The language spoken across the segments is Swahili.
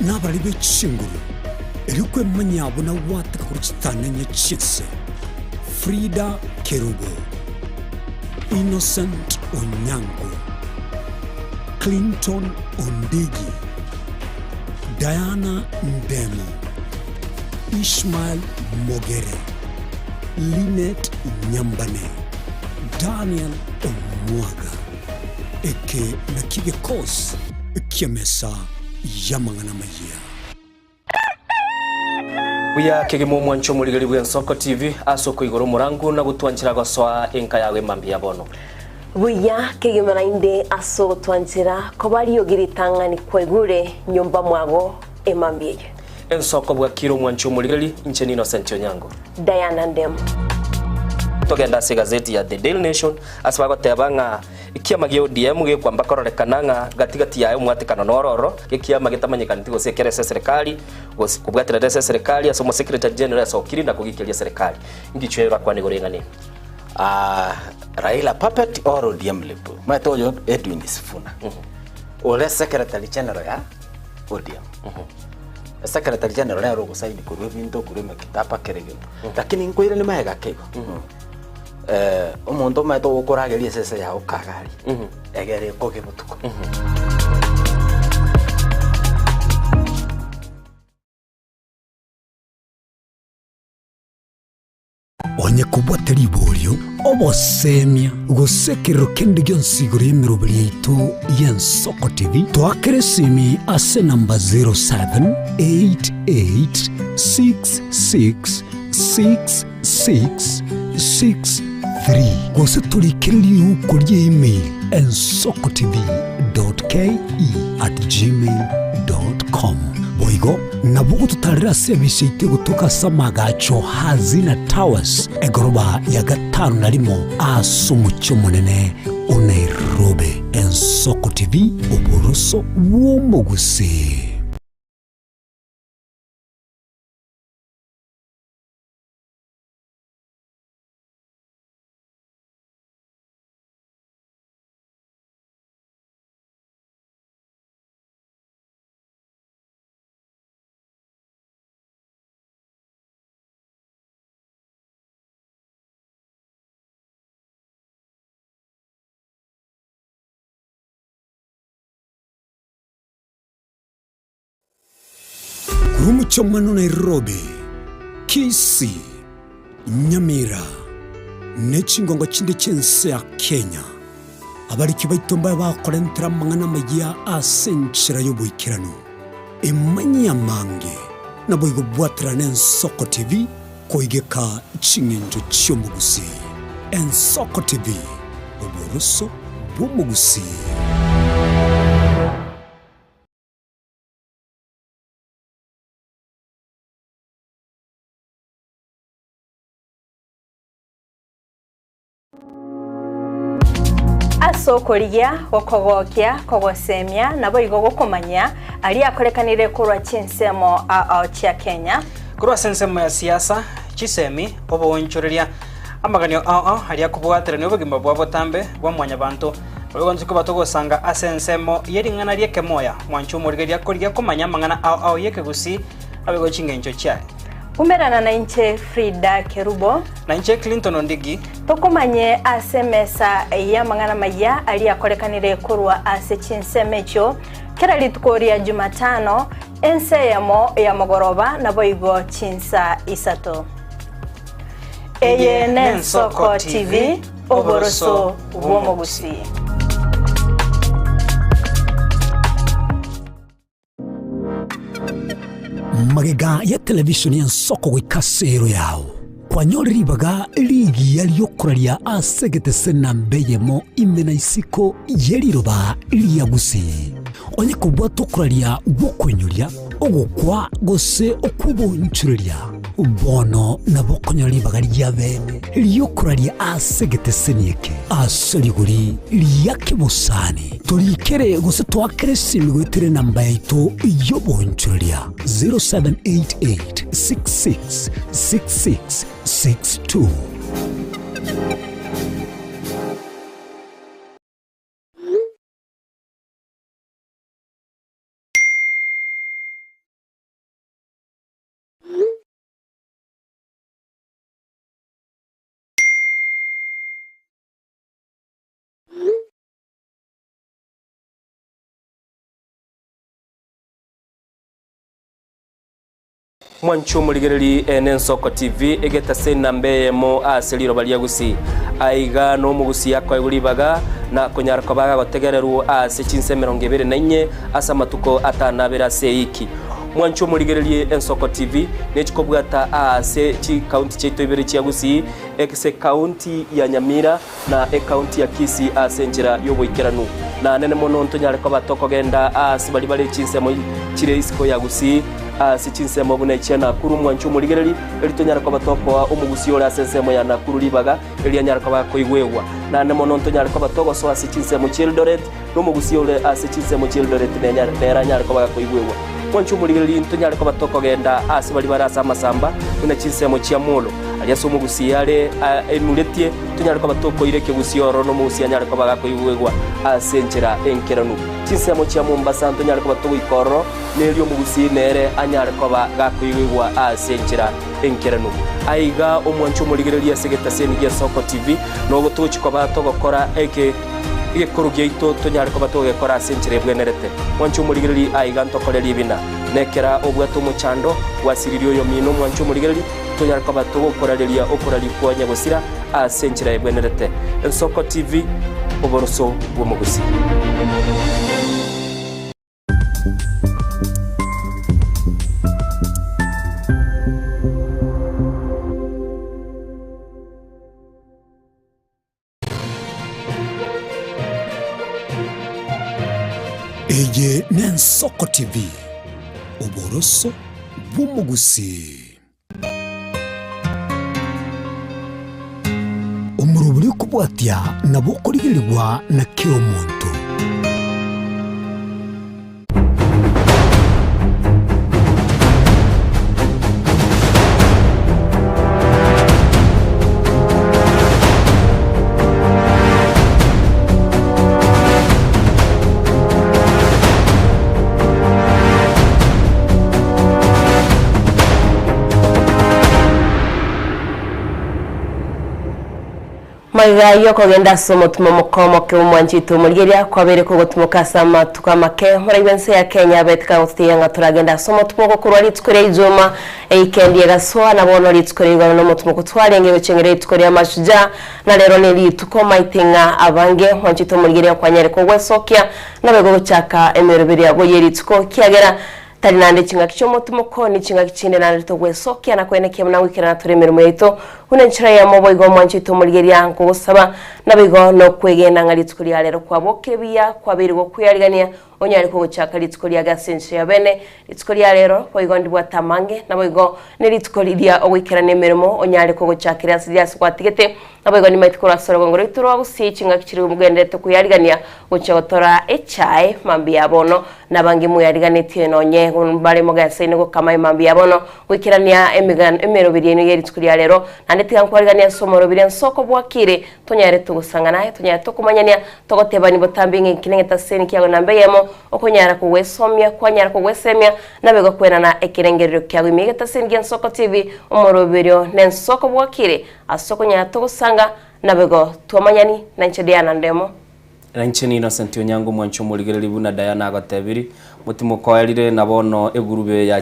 n'abari b'Chinguru erikwe manyabo na wata kuruchitananya chitse Frida Kerubo, Innocent Onyango, Clinton Ondigi, Diana Ndemo, Ishmael Mogere, Lynette Nyambane, Daniel Omwaga, eke nakige kos kiamesa yamangana maya. Uya kegemo mwancho muligari bwa Nsoko TV asoko igoro murangu na gutwanchira goswa enka yawe mambi yabono. Buya kegema inde aso twanchira ko bari yogiritanga ni kwegure nyumba mwago emambiye. Ensoko bwa kiro mwancho muligari incheni Innocent Onyango. Diana Ndemo. Togenda se gazeti ya The Daily Nation asaba gotebanga ikiama gyo DM ge kwamba kororekananga gatigati yayo mwatikano nororo ikiama gitamanyikana tigo sekere serikali kubwatira serikali asomo secretary general asokiri na kugikiria serikali ngichwera kwa nigorengane Raila puppet or ODM lepo matoyo Edwin Sifuna ole secretary general ya ODM secretary general ya rogo saini kurwe binto kurwe kitapa kerege lakini nkoire ni maega kego umuntu mato ukurageria sese ya ukagari egere koge butuko onye kubwatari bolyo obosemia gusekero kende gyonsiguro yemirobiri yitu y'Ensoko TV twakeresimi ase namba 0788666663 gose tulikiriri kuri email ensokotv.ke@gmail.com boigo nabugo tutarira service ite gutoka samagacho hazina towers egoroba ya gatanu narimo asumucyo munene Nairobi. Ensoko TV uboroso w'umuguse. Umucho mwanu Nairobi, Kisii, Nyamira, nechingongo chinde chense ya Kenya. Abari kibaitomba bakorentera mangana magia asenchira yobuikirano. Emanya mange na boigo bwatra n'Ensoko TV koigeka chingenjo chyomugusi. Ensoko TV, uboroso bw'umugusi. Asokoria okogokia kogosemia nabo igogo komanya ali akorekanire kurwa chinsemo chia Kenya kurwa sensemo ya siasa chisemi obonchoreria amaganyo ali akubwatira no bugimba bwa botambe bwa mwanya bantu ogonzi ko batogosanga asensemo yeringana rieke moya mwancho murigeria koria komanya mangana yeke gusi abego chingencho chae umerana na inche Frida Kerubo na inche Clinton Ondigi tokomanye asemesa ya mangana maya ali akorekanire kurwa ase chinsemecho kera litukoria Jumatano enseyamo ya mogoroba na boigo chinsa isato eye n'Ensoko TV oboroso bw'omugusi. Magega ya televisioni y'Ensoko wikasero yao kwanyori baga ligi yaliyokuralia asegete sena mbeyemo imena isiko yeliroba liyagusi onye kubwa tokuralia bokwenyulia ogukwa gose okubonchurelia bono na bokonyori baga lyabene liyokuralia asegete senieke aseliguri liyakibusani tulikere gose twakere simigwetere namba yaito yobonchurelia 0788666662 mwancho muligereri Ensoko TV egeta sena mbeyemo aseliro balia gusi aiga no mugusi yakwa iguribaga na konyara kobaga gotegererwo ase chinse 24 asa matuko atanabera seiki mwancho muligereri Ensoko TV nechikobwata ase chi county cheto ibere chia gusi ekse county ya Nyamira na county ya Kisii ase njira yoboikeranu na nene mono ntonyare ko batoko genda ase bali bali chinse mo chire isiko ya gusi ase chinse mo buna ichana kuru mwancho muligereri elitonyara ko batoko umugusi ora ase mo ya nakuru libaga elianyara ko bakoigwewa na nene mono ntonyare ko batoko so ase chinse mo Childoret no mugusi ore ase chinse mo Childoret nenyara ko bakoigwewa mwancho muligereri ntonyare ko batoko genda ase bali barasa masamba buna chinse mo Chiamulo aliaso mugusi yale emuletie tunyara ko batoko ireke gusioro no mugusi anyara ko bagakoigwegwa asenjera enkeranu chinse mo Chia Mombasa ntonyara ko batoko ikoro nelio mugusi nere anyara ko bagakoigwegwa asenjera enkeranu aiga omwancho muligereri asegeta seni ya Soko TV no gotochi ko batoko kora eke igekuru gyeito tunyara ko batoko gekora asenjera bwenerete mwancho muligereri aiga ntokoreri bina nekera obwato mu chando wasiririo yo mino mwancho muligereri tunyara ko batoko koraleria okorali kwa nyabosira asenjera ebwenerete Ensoko TV oboroso bw'omugusi Eye n'Ensoko TV oboroso bw'omugusi umuruburi kubwatya nabo kurigirirwa na kiro muntu Magayo kogenda somo tumomokomo ke umwanjito muligeria kwabere ko gutumuka sama tukamake muri bense ya Kenya betka utiyanga turagenda somo tumoko kurwali tukore ijoma eikendi gaswa na bono litsukorerwa no mutumoko twarenge becengere tukorera amashuja na lero neli tukoma itenga abange mwanjito muligeria kwanyere ko gwesokia na bego chaka emeroberi yabo yeri tuko kiagera tari nande chinga kichomo tumoko ni chinga kichinde na lito gwesokia na kweneke mna wikira na turemero mweito unenchira ya mobo igo mwanchito muligeria nko gusaba nabigo no kwegenda ngali tukuri alero kwa bokebia kwa birigo kuyarigania onyari ko guchaka litukuri ya gasense ya bene litukuri alero boigo ndibwa tamange nabigo ne litukuri dia owikira nemeremo onyari ko guchakira sidia kwatigete nabigo ni maitikora soro ngoro ituro abusi chinga kichiri umugende to kuyarigania uchotora echai mambi yabono nabangi muyariganitie nonye bari mo gasene go kama mambi yabono wikirania emero birieno yeri tukuri alero ndetiga nkwarigania somoro bire Nsoko bwakire tonyare tugusanga naye tonyare tukumanyania togotebani botambinge kinengeta seni kyago nambeyemo okonyara kugwesomya kwanyara kugwesemya nabego kwena na ekirengerero kyago imigeta seni ya Nsoko TV omoro bire n'Ensoko bwakire asoko nyara tugusanga nabego tuamanyani na nchediana ndemo Rancheni Innocent Onyango mwancho muligereri buna Diana agatebiri mutimo koerire nabono egurube ya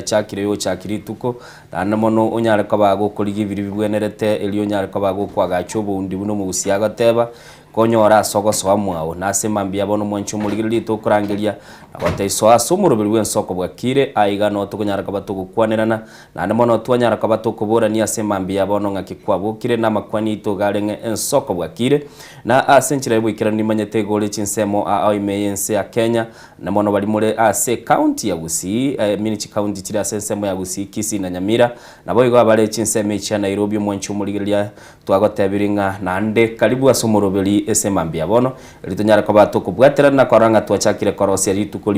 chakire yo chakiri tuko na mono onyare ko bagukuriga ibiri bibwenerete elio nyare ko bagukwaga chobo undi buno mugusi agateba konyora sogo swamwao nase mambi abono mwancho muligereri to kurangeria abataiso asumuro biri Nsoko bwakire aiga no tukonyara ko batugukwanerana na mono twanyara ko batukubura ni ase mambi abono ngakikwabukire na makwani to garenge Nsoko bwakire na asenchira bwikira ni manyete gole chinsemo aimeyense ya Kenya na mono bali muri ase county ya Gusii minichi county tira sensemo ya Gusii Kisii na Nyamira na boigo abale chinsemo cha Nairobi mwancho muligeria twagotebiringa nande karibu asumurobeli ese mambi abono litonyara ko batukubwatira na koranga twachakire korosia ritukoli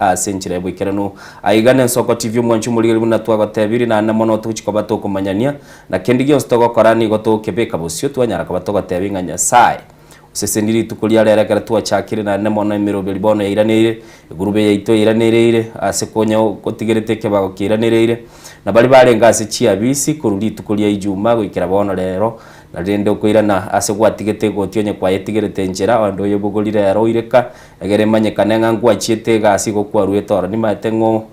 asenchira bwikiranu aigane Nsoko TV mwancho muligeria na twagotebiri na mono tuchiko batukumanyania na kendigio stogo korani goto kebeka busyo twanyara ko batugotebinga Nyasaye seseniri tukulia lerekera twachakire na nemono emirobeli bono iranire gurube yaito iranire asekonya kotigerete kebago kiranire na bali barenga ase chiabisi kururi tukulia ijuma gwikira bono lero na rende kwirana ase gwatigete gotionye kwa yetigerete njera ando yebugulire yaro ireka egere manyekane ngangwa chiete gasi go kwa ruetora ni matengo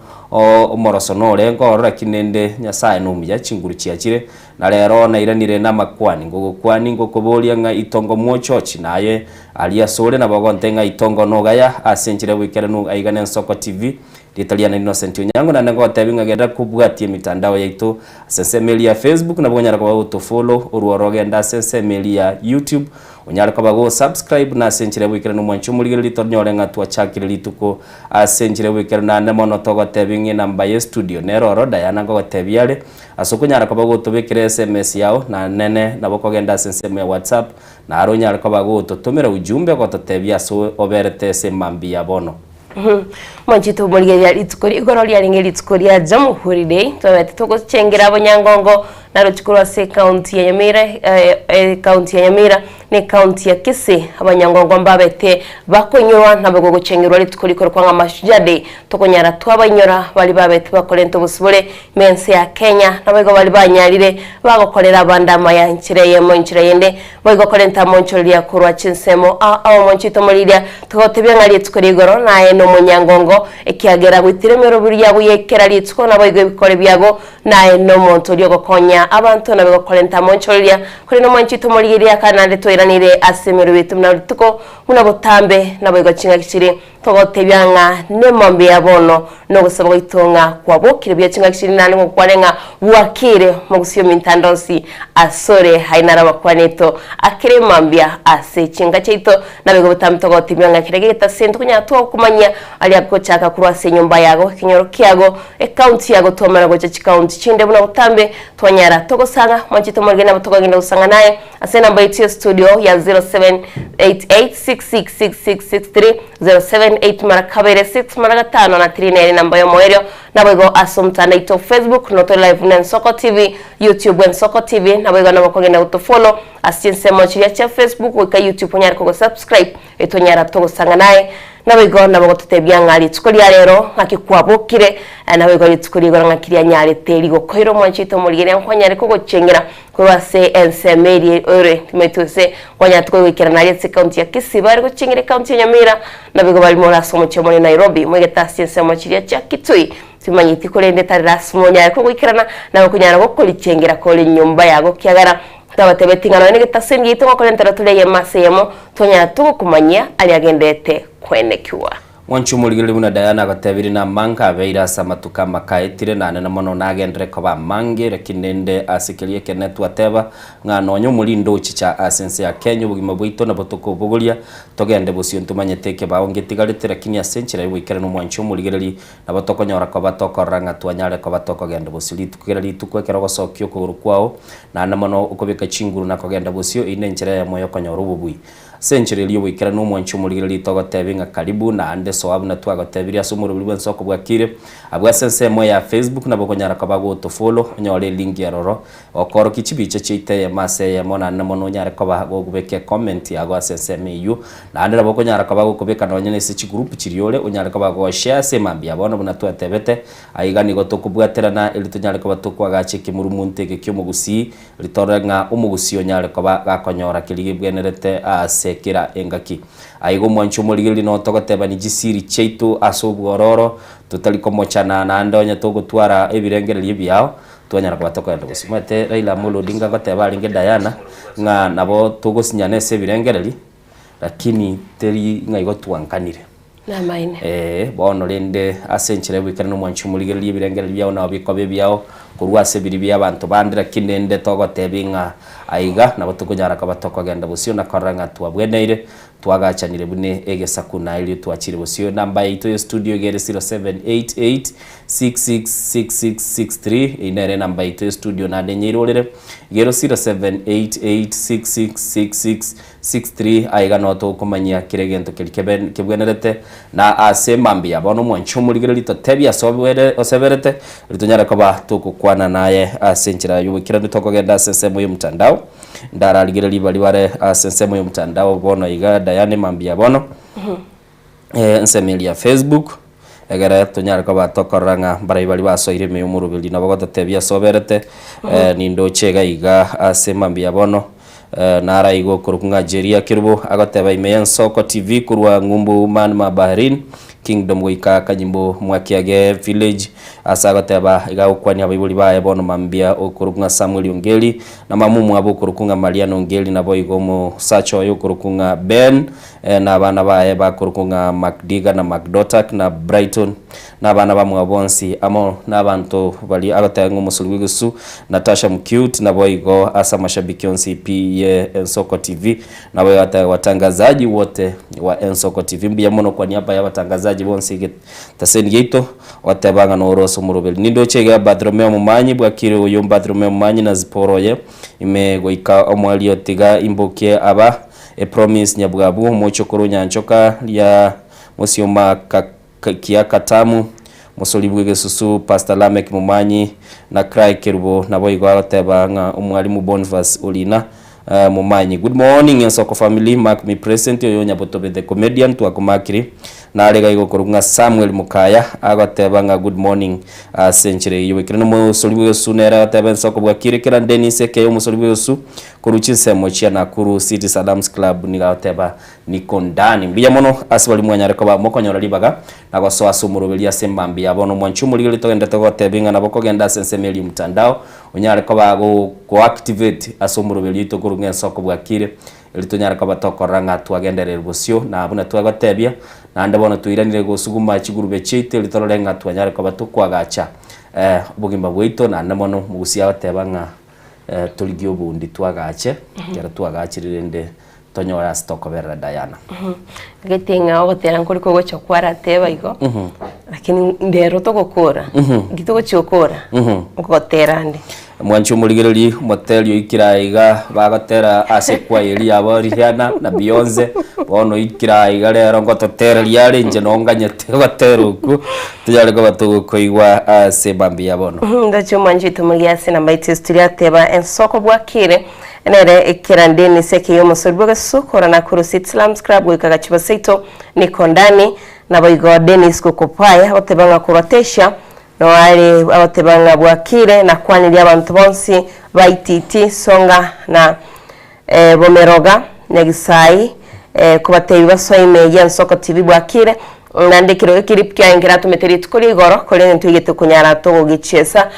moroso no rengo orora kinende nyasaye numuya chinguru chiachire na rero na iranire na makwani ngogokwani ngokoboria nga itongo mwochochi naye alia sore na bagonte nga itongo nogaya asenchire wikera nu aigane Nsoko TV Italiana Innocent Onyango na ngo tabinga genda kubwatie mitandao yaitu sensemeli ya Facebook na bonyara kwa auto follow uruorogenda sensemeli ya YouTube unyara kwa go subscribe na senchire wikera nu mwanchu muri lito nyorenga twachakire lituko asenchire wikera na nemono togo tabinga namba ya studio neroro Diana ngo tabiale asukunyara kwa go tubikire SMS yao na nene na bokogenda senseme ya WhatsApp na aronyara kwa go tutumira ujumbe kwa totebia so oberete semambi ya bono Mwanchito murigeria litukuri igoro lya ringe litukuri ya Jamhuri Day twabete tugucengera abanyangongo na ruchukuru se county ya Nyamira county ya Nyamira ni county ya Kisii abanyangongo mbabete bakonyurwa nabwo gucengerwa litukuri ko kwa Mashujaa Day tukonyara twabanyura bali babete bakorento busubure mense ya Kenya nabwo bali banyarire bagokorera abandama ya nchireye mo nchireyende bagokorenta mo nchirya kurwa chinsemo aho mwanchito muriria tukotebya ngari litukuri igoro naye no munyangongo ekiagera gwitiremero buriya buyekera litsuko nabo igwe bikore byago naye no muntu ryo gokonya abantu nabo gokorenta monchoria kuri no mwanchito muriria kanande toiranire asemero bitu na lituko muna botambe nabo igochinga kishiri togotebyanga ne mombe yabono no gusaba itonga kwa bokire bya chinga kishiri nane ngo kwarenga wakire mu gusiyo mintandosi asore hainara bakwaneto akire mambia ase chinga cheito nabo botambe togotebyanga kirege sentu kunya to kumanya ali akochaka kurwase nyumba yago kinyoro kyago account yago tomara go account chinde buna utambe twanyara togosanga mwanchito morgena butogagenda usanga naye ase namba yetu studio ya 0788666663 078 mara kabere 6 mara 5 na 3 namba yo moerio nabwo asomtana ito Facebook noto live na Nsoko TV YouTube Nsoko TV nabwo nabo kogenda utofollow asinse mochiria cha Facebook wika YouTube nyara ko subscribe etonyara togosanga naye nabwo nabo tutebya ngali tukuri rero ngakikwabukire nabwo litukuri go ngakiria nyare teri go koiro mwanchito murigere nkwanyare ko gocengera kurwase ensemeri ore timetuse kwanya twekera na yetse county ya Kisii bari gocengere county ya Nyamira nabwo bali mora somo cyo muri Nairobi mwegeta asinse mochiria cha Kitui timanyiti kurende tarasmo nyare ko gikirana nabo kunyara go kulicengera ko nyumba yago kyagara tabatebetingana ne gitasendi yitongo korentera tuleye masemo tonya tukumanya ali agendete kwenekiwa Wanchu muligiri buna Diana gatabiri na manga beira samatuka makaitire na nana mono nagendere ko bamange rekinende asikilie kenetu ateba nganonyo mulindo chicha asense ya Kenya bugima bwito na botoko bugulia togende busio ntumanyeteke baongetigarite lakini asenchira wikere no mwanchu muligiri na botoko nyora ko batoko ranga twanyare ko batoko gende busili tukira litukwekera gosokyo ko rukwao na nana mono ukobeka chinguru na kogenda busio ine nchira ya moyo konyo rububui senchire liyo wikera no mwanchu muligiri togotebenga karibu na ande so abuna twagotebiria sumuru buli Nsoko bwakire abwa sense mo ya Facebook na bokonyara kabago to follow nyore link ya roro okoro kichibiche chite ya mase ya mona na mono nyare kabago gubeke comment ya gwa sense meyu na ande bokonyara kabago kubeka no nyene se group chiriole unyare kabago share se mambia bono buna twatebete aigani go tokubwatera na ili tunyare kabato kwa gache kimurumunte ke kyomugusi litorenga umugusi onyare kabaga konyora kiligibwenerete ase kira engaki aigo mwanchu muligiri no togoteba ni gisiri cheitu asobwororo tutaliko mochana na ndonya togotwara ebirengereri byao twanyara kwatoka ndo gusimate Raila Amolo Odinga goteba ringe Diana nga nabo togosinyane se birengereri lakini teri ngaigo twankanire na maine bono rende asenchire wikana no mwanchu muligiri ebirengereri byao na bikobe byao kurwase biri byabantu bandira kinende togotebinga aiga nabo tukunyara kabatoko genda busio na koranga twabweneire twagachanire bune egesaku na ili twachire busio namba yitu ya studio gere 0788666663 inere namba yitu ya studio na denyirolere gero 0788666663 aiga no to kumanya kiregento kibwenerete na asemambia bono mwanchu muligire litotebya sobwere oseberete litonyara kaba tukukwana naye asenchira yubikira bitoko genda sesemo y'umtandao ndara ligire libali ware sesemo y'umtandao bono iga Diana mambia bono nsemeli ya Facebook egere tunyara ko batokoranga baribali basoire me umurubili nabo gotebya soberete nindo chega iga asemambia bono nara igo kurukunga jeria kirbo agoteba ime Nsoko TV kurwa ngumbu man ma Bahrain Kingdom goika kanyimbo mwakiage village asa goteba igaukwani abaibuli bae bono mambia okurukunga Samuel Ongeli na mamumu abo okurukunga Mariano Ongeli na boigo mu sacho yo okurukunga Ben na bana bae bakurukunga Macdiga na Macdotak na Brighton na bana ba mwabonsi amo na bantu bali agotenga musuligusu Natasha Mcute na boigo asa mashabiki onsi ye Ensoko TV na boigo watangazaji wote wa Ensoko TV mbia mono kwa niaba ya watangazaji bonsi taseni gito watebanga no roso murubeli nindo chega Badromeo Mumanyi bwakire uyo Badromeo Mumanyi na ziporoye ime goika omwali otiga imboke aba promise nyabwabu mochokoro nyanchoka ya musioma kia katamu musolibwege susu Pastor Lamek Mumanyi na Cry Kerubo na boigo atebanga omwalimu Boniface Olina Mumanyi. Good morning Ensoko family, mark me present yo nyabotobe the comedian to akumakiri na alega igo korunga Samuel Mukaya agatebanga good morning century yo ikirano mo solibwe sunera atebe Ensoko bwakire kira Dennis Ekeyo musolibwe su kuruchi semochia na kuru City Salams Club ni gateba niko ndani mbiya mono asibali mwanyare ko ba mokonyora libaga na goso asumurubeli asembambi abono mwanchumu ligeli togenda togotebinga na bokogenda sensemeli mtandao unyare ko bago ko activate asumurubeli to kurunga Ensoko bwakire elitonyara ko batokoranga twagenderera busyo na abuna twagotebia na ndabona tuiranire gusuguma kigurube chite litororenga twanyare ko batukwagacha bugimba bwito na namono mugusia batebanga tuligio bundi twagache kera twagachirire nde tonyora stokoberera Diana getinga ogotera nkuri ko gocho kwara teba igo lakini ndero to gukora gito gochokora gotera ndi mwanchu muligereri motelio ikiraiga bagotera asekwa eri aboriana na Beyonce bono ikiraiga rero ngototera liare nje nonganyete goteruku tuyare ko batukoigwa asebambi yabono ndacho manjito mugiase na maite studio teba Ensoko bwakire nere ikirandeni seke yo musolibwe sukora na kuru City Salams Club wikaga chibaseito niko ndani na boigo Dennis Kokopaya otebanga kurotesha no ari abotebanga bwakire na kwaniri abantu bonsi baititi songa na bomeroga negisai kubateye basoime Ensoko TV bwakire nandikiro kirip kya ngira tumeteri tukuri igoro kole ntugete kunyara togo gichesa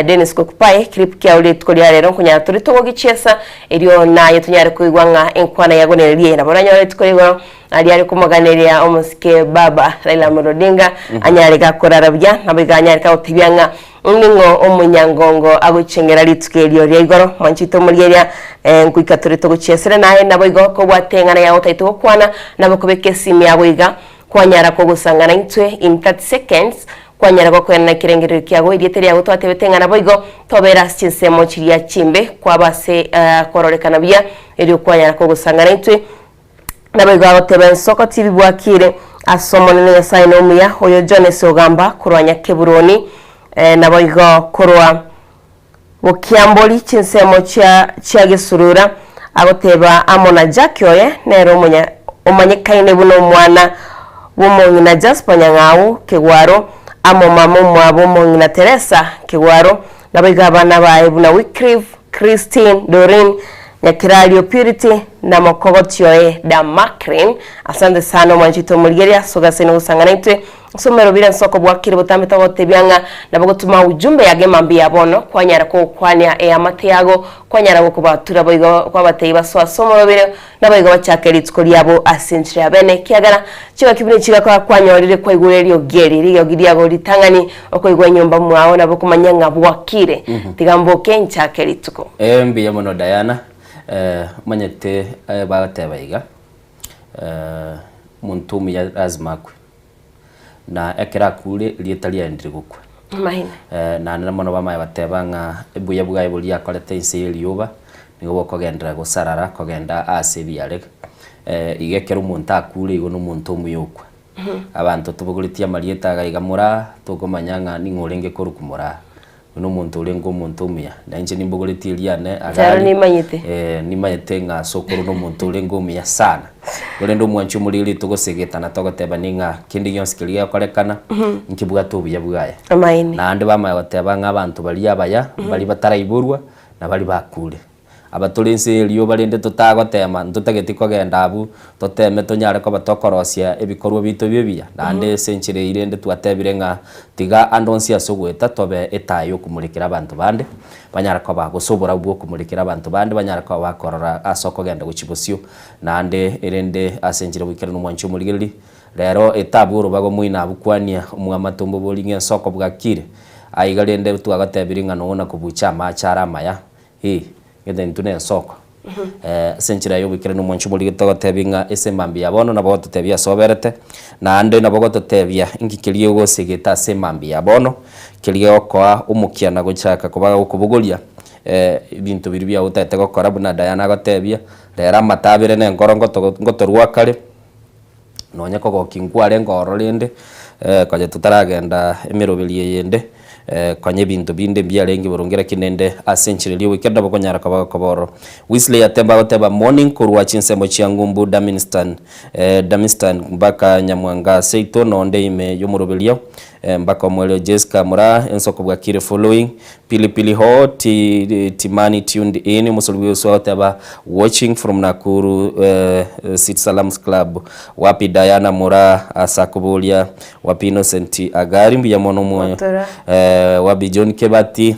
Dennis Kokopaya kirip kya uri tukuri rero kunyara turi togo gichesa eriyo nayo tunyare kuigwanga enkwana yagonereriye na boranya tukuri igoro ari kumuganirira omusike baba Raila Odinga anyare gakorarabya nabiganyare ka utibyanga ningo omunyangongo agucengera litukeriyo ryigoro manchito muryeria nkwikature to guchesera naye naboigo ko bwatengana ya utaito kwana nabokobeke simi yaboiga kwanyara ko gusangana intwe in 30 seconds kwanyara ko kwena kirengero kyago idieteri yago twatebetengana boigo tobera sinsemo chiria chimbe kwabase kororekana bya eri kwanyara ko gusangana intwe naboigo abotebe Ensoko TV bwakire asomone ne saino muya oyo Jones Ogamba kurwanya Keburoni naboigo kurwa bukiamboli chinsemo cha gisurura aboteba amona Jakyoye nero umanyekaine buno mwana w'umongina Jasper Nyang'au Kigwaro amo mamu mwabo mongina Teresa Kigwaro naboigo abana bae buna Wycliffe Christine Doreen Nyakirario Purity na Mokogotyoe da Macrin asante sana mwanjito muligeria sogasene usangana itwe somero bila Ensoko bwakire butambe togotebyanga nabagotuma ujumbe yage mambi yabono kwanyara ko kwanya amate yago kwanyara ko kubatura boigo kwabateye baswa somero bire naboigo bachakeri tukori yabo asinjira bene kiagara kiba kibine kiga kwa kwanyorire kwa igureri ogeri riyo gidiago litangani okoigwa nyumba mwawo nabokumanyanga bwakire tigamboke nchakeri tuko mbi yamono Diana manyete bagatebaiga muntu ya azmakwe na ekera kule lietali endire gukwa mahina na namono bamaye batebanga ebuya bwaye buli yakolete inseli yoba nigo kogendera gusarara kogenda asebiarega igekera umuntu akule igo n'umuntu umuyokwa abantu tubuguritia marieta gaigamura tukomanyanga ningorenge korukumura n'umuntu urengo umuntu umya nanje nimbuguritia liane agari nimanyete nga sokoro n'umuntu urengo umya sana urendo mwanchu mulili tugosegeta na togoteba ninga kindi yonsikiriya korekana nkibuga tubuya bwaye amaini na ande bamaye bateba nga abantu bali abaya bali batarayiburwa na bali bakule abatulinse liyo balinde tutagotema ntutageti kogenda abu toteme tonyare ko batokorosia ebikorwa bito bibia nande century irende twatebire nga tiga andonsia sogweta tobe etayo kumulikira abantu bande banyara ko bagosobora bwo kumulikira abantu bande banyara ko bakorora asoko genda guchibosio nande irende asenjire wikira n'umwancho muligiri rero etaburo bago muina abukwania umwamatumbo bolinge soko bwakire aigalende twagatebire nga nona kubucha machara maya ngende ntune soko senchira yo wikira n'umwancho muligiri togatebinga esemambi yabono nabo tutebia soberete nande nabo tutebia ingikiriye gose geta semambi yabono kiriye okoa umukiana gochaka kubaga kubugulia ibintu biri bya utete gokora buna Diana gotebia rera matabire ne ngorongo ngotorwa kare nonya ko gokingware ngoro rinde kwaje tutaragenda emirobelie yende kwanye bintu binde byarengi burongera kinende asenchire liwe kenda bokonyara kabaga koboro Wesley atemba goteba morning kurwa chinsemo chiangumbu Damistan mbaka Nyamwanga seito nonde ime yomurobelia mbaka mwele Jessica Mura ensoko bwakire following pilipili ho timani tuned in musulwi sote ba watching from Nakuru City Salams Club wapi Diana Mura asakubulia wapi Innocent Agari mbiya mono moyo wabi John Kebati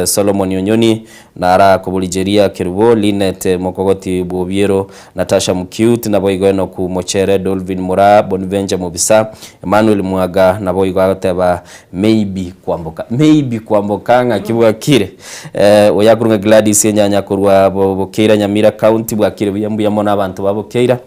Solomon Yonyoni nara kubulijeria Kirubo Linet Mokogoti Bobiero Natasha Mcute na boyigweno ku Mochere Dolvin Mura Bonvenja Mubisa Emmanuel Mwaga na boyigwa teba maybe kwamboka nga kibwa kire oyakurunga Gladys Nyanya kurwa Bokeira Nyamira County bwakire buyambuya mona abantu babokeira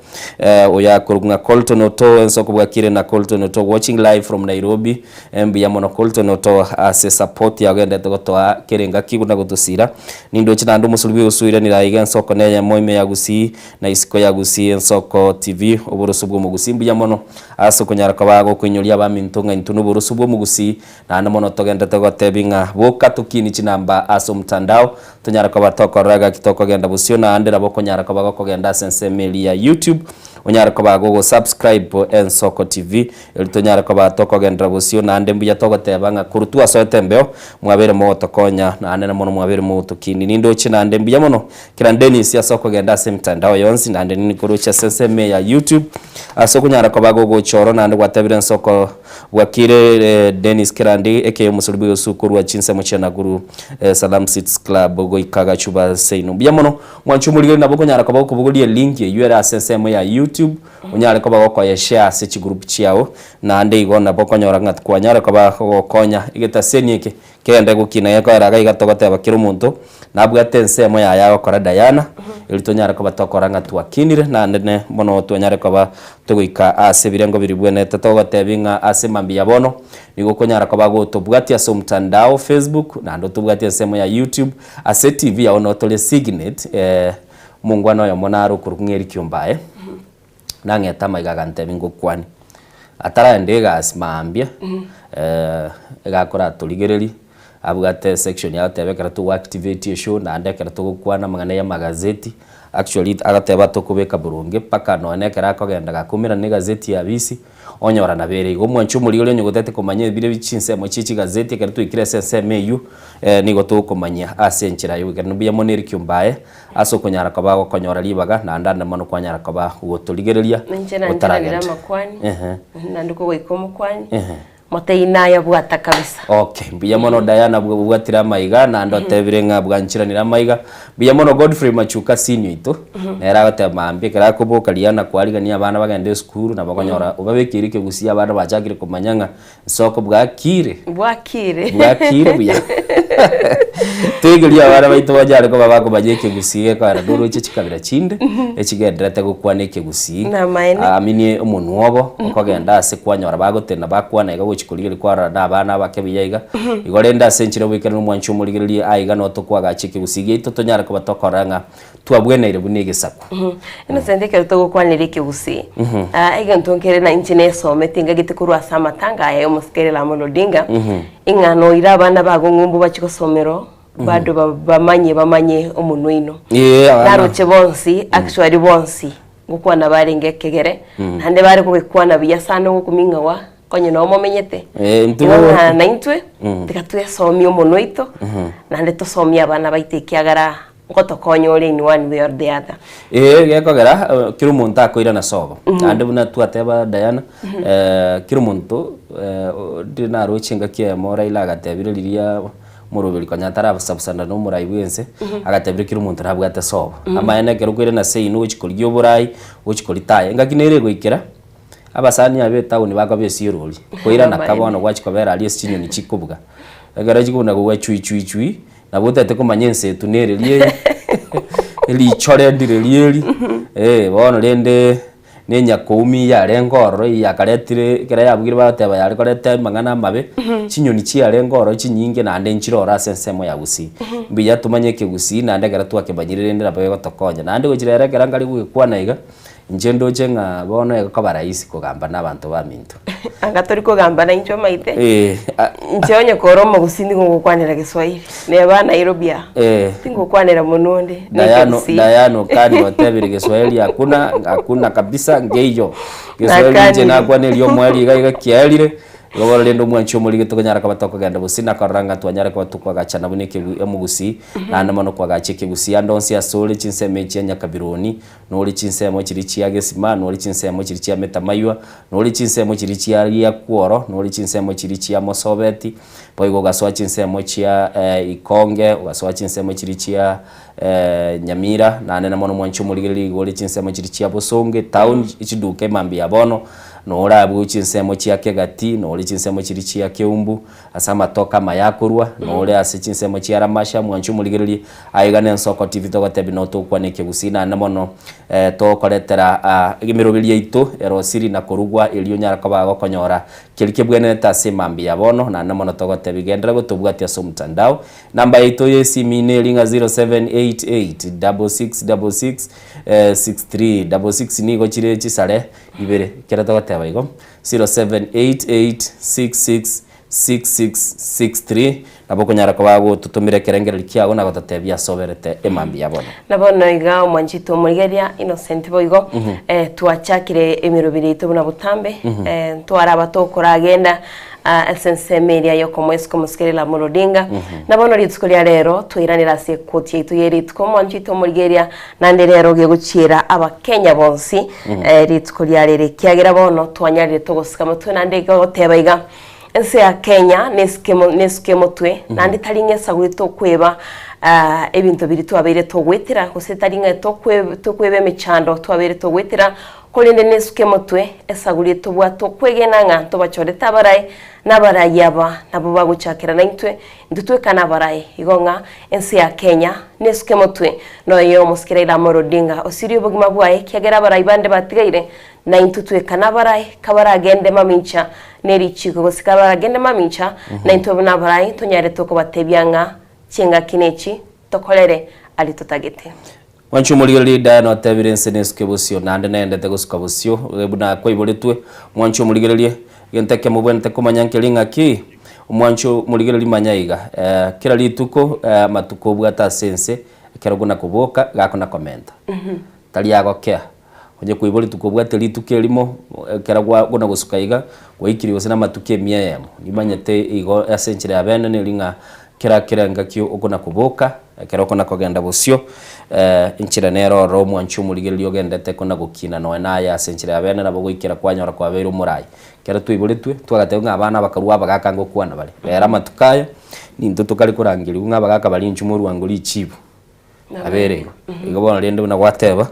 oyakurunga Colton Oto ensoko bwakire na Colton Oto watching live from Nairobi mbuya mona Colton Oto as support yagenda togotoa kerenga kiguna gutusira nindo chinando musulwi usuira niraiga ensoko ne moime yagusi na isiko yagusi ensoko TV oburusu bwo mugusimbu ya mono asoko nyara kabago kwinyulia bamintunga intuno burusu bwo mugusi na mono togenda togotebinga boka tukini chinamba aso mtandao tunyara kabatokoraga kitoko genda busio na andera boko nyara kabago kogenda sensemeli ya YouTube onyara kabago go subscribe ensoko TV elitonyara kabatoko genda busio na ande mbuya togotebanga kurutua soetembeo mwabere mo tokonya na ande mono mwabere mo tukini nindo china ande mbuya mono kira Dennis ya soko genda semtandao yonsi na ande ni kurucha senseme ya YouTube asoko nyara kabago go choro na ande gwatebire soko wakire Dennis Kirandi eke musulbi usukuru wa chinse mochana guru Salam City Club go ikaga chuba seino byamono mwanchumulire naboko nyara kabago kubugulie link yera senseme ya YouTube unyara kabago ko ya share se group chiao na ande igona boko nyora ngat kwa nyara kabago konya igeta senyeke kende gukina yako araga igatogote bakira umuntu nabwo atensemo yayo kora Diana ilitonyara ko batokora twakinire na ndene mono tonyara ko tuguika asebirengo biribwene tatogote binga asemambi yabono nigo konyara ko bagotobwati aso mtandao Facebook na ndo tubwati asemo ya YouTube ase TV ya ono tole signet mungwana yo monaro kurungeri kyombaye nangeta maigaga ntebingo kwani atara ndega asimambia egakora tuligereri abugate section ya tebekara tu activate show na ndekara tu kwana mangane ya magazeti actually agateba to kubeka burunge paka none kara kogenda gakumira ni gazeti ya bisi onyora na bere go mwanchu muri ule nyugotete komanye bire bichinse mo chichi gazeti kara tu ikire SSMU nigo to komanya asenchira yugana biya moneri kyumbaye aso konyara kabago konyora libaga na ndanda mano kwanyara kaba gotoligereria utaragira makwani nanduko goikomo kwani moteina ya bwata kabisa okay biya mono Diana bwatira maiga na ndo tebirenga bwanchiranira maiga biya mono Godfrey Machuka senior ito era gate mambe kara kuboka liana kwarigania abana bagende school na bakonyora ubabekirike gusiya abana bachakire kumanyanga soko bwakire biya tegelia abana baito bajare ko babako bajeke gusiye kwa ndoro ichi chikabira chinde echigenderete gukwaneke gusiye amini umuntu wobo okogenda ase kwanyora bagotena bakwana ego chikulire kwa na abana bakebiyiga igorenda senchire wikana mwanchu muligiri aiga no to kwaga chike gusiye ito tonyara ko batokoranga twabweneire bunege sako ino sendeke to gukwanire kigusi aiga ntonkere na inchine sometinga gitikurwa samatanga ya muskere la molodinga ingano ira abana bagongumbu bachikosomero bado bamanye omuntu ino naruche bonsi actually bonsi gukwana barenge kegere hande bari kubikwana biyasano gukuminga wa konye no momenyete na intwe tikatwe somio omuntu ito nande to somia abana baitekiagara gotokonya uri in one way or the other. Gekogera kiri muntu akoira na sobo ande buna twateba Diana kiri muntu ndina rochinga kie mora ila agatebire liria murubiri kanyatara basabusana no murai bwense agatebire kiri muntu rabwate sobo amaene kerukwire na sei no chikoryo burai uchikoritaye ngakinere gwikira abasani abe tauni bakabye siroli koira nakabona gwachikobera ali chinyoni chikubuga agara chikuna gwa chui na botete kumanyense tunere liye eli chore ndire lieli bono rende nenya koumi ya rengoro ya karetire kera yabwire bateba yari korete mangana mabe chinyoni chi ya rengoro chinyinge na ande nchirora sensemo ya gusi mbiya tumanye ke gusi na ande gara twake banyirire ndira baye gotokonya na ande gukirere kera ngari gwikwana iga njendo chenga bono yakobara isi kugamba nabantu bamintu angatori kugamba na incho maite nchonye koromo gusindi ngukwanira Kiswahili ne ba Nairobi tingukwanira munonde Dayano kani watebire Kiswahili hakuna kabisa ngeiyo Kiswahili je nakwanelio mwali iga kialire gobora lendo mwancho muri gitoganyara kabatoko ganda busina karanga twanyara kwa tukwa gachana buneke emugusi na mano kwa gacheke gusi andonsi asole chinseme cyanya kabironi nori chinsemo kiri cyage sima nori chinsemo kiri cya metamaywa nori chinsemo kiri cya ya kuoro nori chinsemo kiri cya mosobeti poigo gaswa chinsemo cya ikonge gaswa chinsemo kiri cya nyamira na mano mwancho muri giri gori chinsemo kiri cya bosonge town ichiduke mambi yabono nora buchinsemo cyake gati nori chinsemo kiri cya keumbu asama toka mayakurwa nore ase chinsemo cya ramasha mwanchu muligiriri aigane nsoko tv to gatebi no to kwaneke gusina namono to koretera imirobiri yaitu erosiri na kurugwa elio nyara kabago konyora kirike bwene tase mambi yabono na namono to gatebi gendera gotubwatia so mtandao namba yaitu yesimine linga 0788666663 66 nigo chire chisare ibere kera to gateba igo 0788666663 nabo nyara kabago tutumire kerengere kiago na gotatebia soberete emambi yabona nabona iga mwanjito murigeria Innocent boigo tuachakire emirobiri tubuna butambe twara batokora agenda essence media yo komwesi komuskerela murodinga nabona ritsukulia rero twiranira se koti yitu yeritko mwanjito murigeria nande rero ge gucira abakenya bonsi ritsukulia rere kiagira bono twanyarire togosika mutwe nande goteba iga ense ya Kenya neskemo twe nandi taringe sagwito kweba ebintu biri twabere togwetera kusetaringa tokwebe mechando twabere togwetera kolende neskemo twe esagurito bwa tokwegenanga tobachoreta baraye nabarayaba nabo baguchakira naitwe ndutwe kana baraye igonga ense ya Kenya neskemo twe no yo muskirela morodinga osirio bugima bwaye kyagera baraye bande batigaire na intutwe kana baraye kabara agende mamincha neri chiko gosikaba agende mamincha na intwe na baraye tonyare toko batebyanga chenga kinechi tokolere ali tutagete wanchu muligeli Diana evidence neske bosio nande nende gosuka bosio ebuna koiboletwe mwanchu muligeli genteke mubwente kumanyankelinga ki mwanchu muligeli manyaiga kira lituko matuko bwata sense kera guna kuboka gakona komenta tali yago kya onye kuiboli tukobwate lituke limo kera guna gosuka iga goikiri osena matuke miayemo nimanyete igo asenchire abene nelinga kera ngakyo ogona kuboka kera okona kogenda bosio inchira nero ro mwanchu muligeli yogendete kona gukina no naya asenchire abene nabo goikira kwanyora kwa beru murai kera tuiboletwe twagatenga abana bakaruwa bagakango kwana bali era matukaya ninto tukali kurangiri unga bagaka bali nchumuru wanguli chibu abere igobona rende na gwateba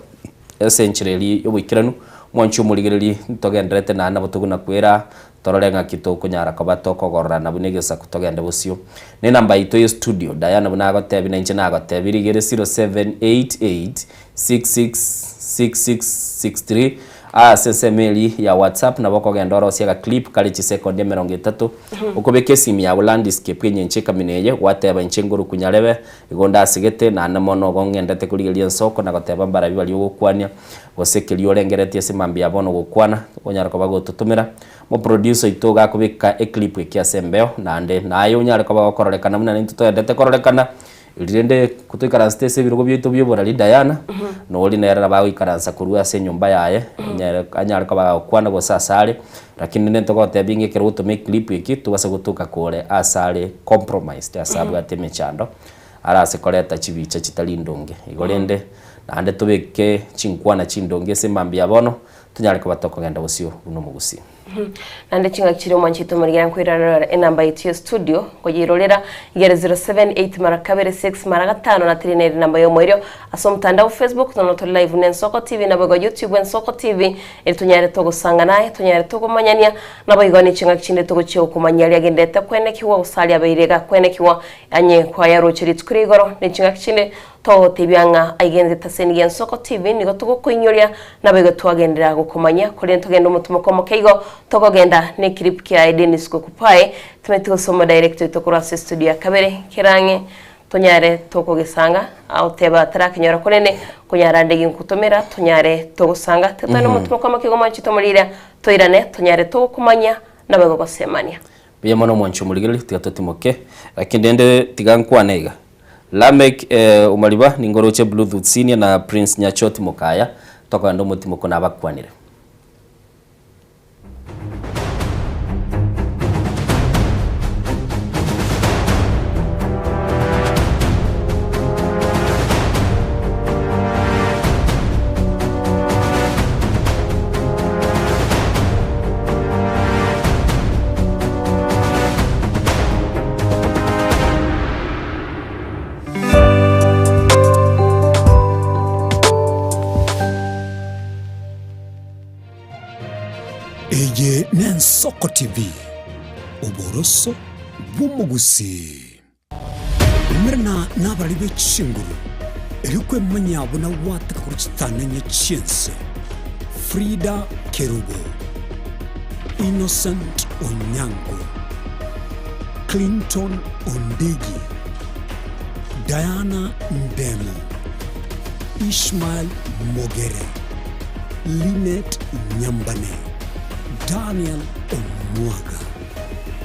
asenchire li yobikiranu mwanchu muligeli togendete na nabo tuguna kwera tororenga kitoko nyara kabato kogorana bunegesa kutogenda bosio ne namba ito ye studio Diana bunago tebi na inche nago tebi rigere 0788666663 sense mail ya WhatsApp na boko gendoro sia clip kali chi second 30 ukobeke simu ya landscape yenye ncheka mineye wateba nchenguru kunyarebe igonda sigete na namono gongendete kuligelia soko na goteba mbara bibali gukwania gosekeli orengeretie simambi abono gukwana onyara kobago tutumira mo producer itoga kubika clip kia sembeo nande nayo nyara kobago kororekana muna nintuto yendete kororekana ilirende kutoikaranste se birugo byito byobora li Diana no oli nera bawo ikaransa kurua se nyumba yaye anyara kobago kwana go sasale lakini nento ko tebinge kero to make clip iki tubasa gutuka kore asale compromised asabu atemechando arase koreta chibicha chitalindonge igorende nande tubeke chinkwana chindonge semambia bono tunyare kubatoko genda busio uno mugusi nande chinga chiri mwanchito murigira nkwirarara enamba yityo studio kugirorera igere 078 mara 6 mara 5 na 3 namba yo mwerio aso mtandao Facebook tono to live nen Soko TV na bago YouTube en Soko TV tunyare togo sanga naye tunyare togo manyania na bago ni chinga chinde togo chyo kumanyali agendete kwene kiwa usali abairega kwene kiwa anye kwa yaro chiri tukurigoro ni chinga chinde to tibyanga aigenze taseni Soko TV nigo togo kuinyoria na bago twagendera gukomanya kuri ntogenda mutumo keigo toko genda ne clip kia Dennis Kokupai tumetuko soma director tokora studio ya Kabere kirange tonyare toko gesanga au teba track nyora konene kunyara ndegi nkutomera tonyare toko sanga tetano mutumo kigo manchito mulira toirane tonyare toko kumanya na bago basemania biya mono mwancho muligeli tigatotimoke akindende tigankwanega Lamek umaliba ningoroche Bluetooth senior na Prince Nyachoti Mokaya toka ndo mutimoko na bakwanire Eye nen Soko TV uboroso bumugusi umirna nabaribe chinguru erikwe manyabo na wataka kuchitana nyachiense Frida Kerubo, Innocent Onyango, Clinton Ondegi, Diana Ndemo, Ishmael Mogere, Linet Nyambane, Daniel Omwaga,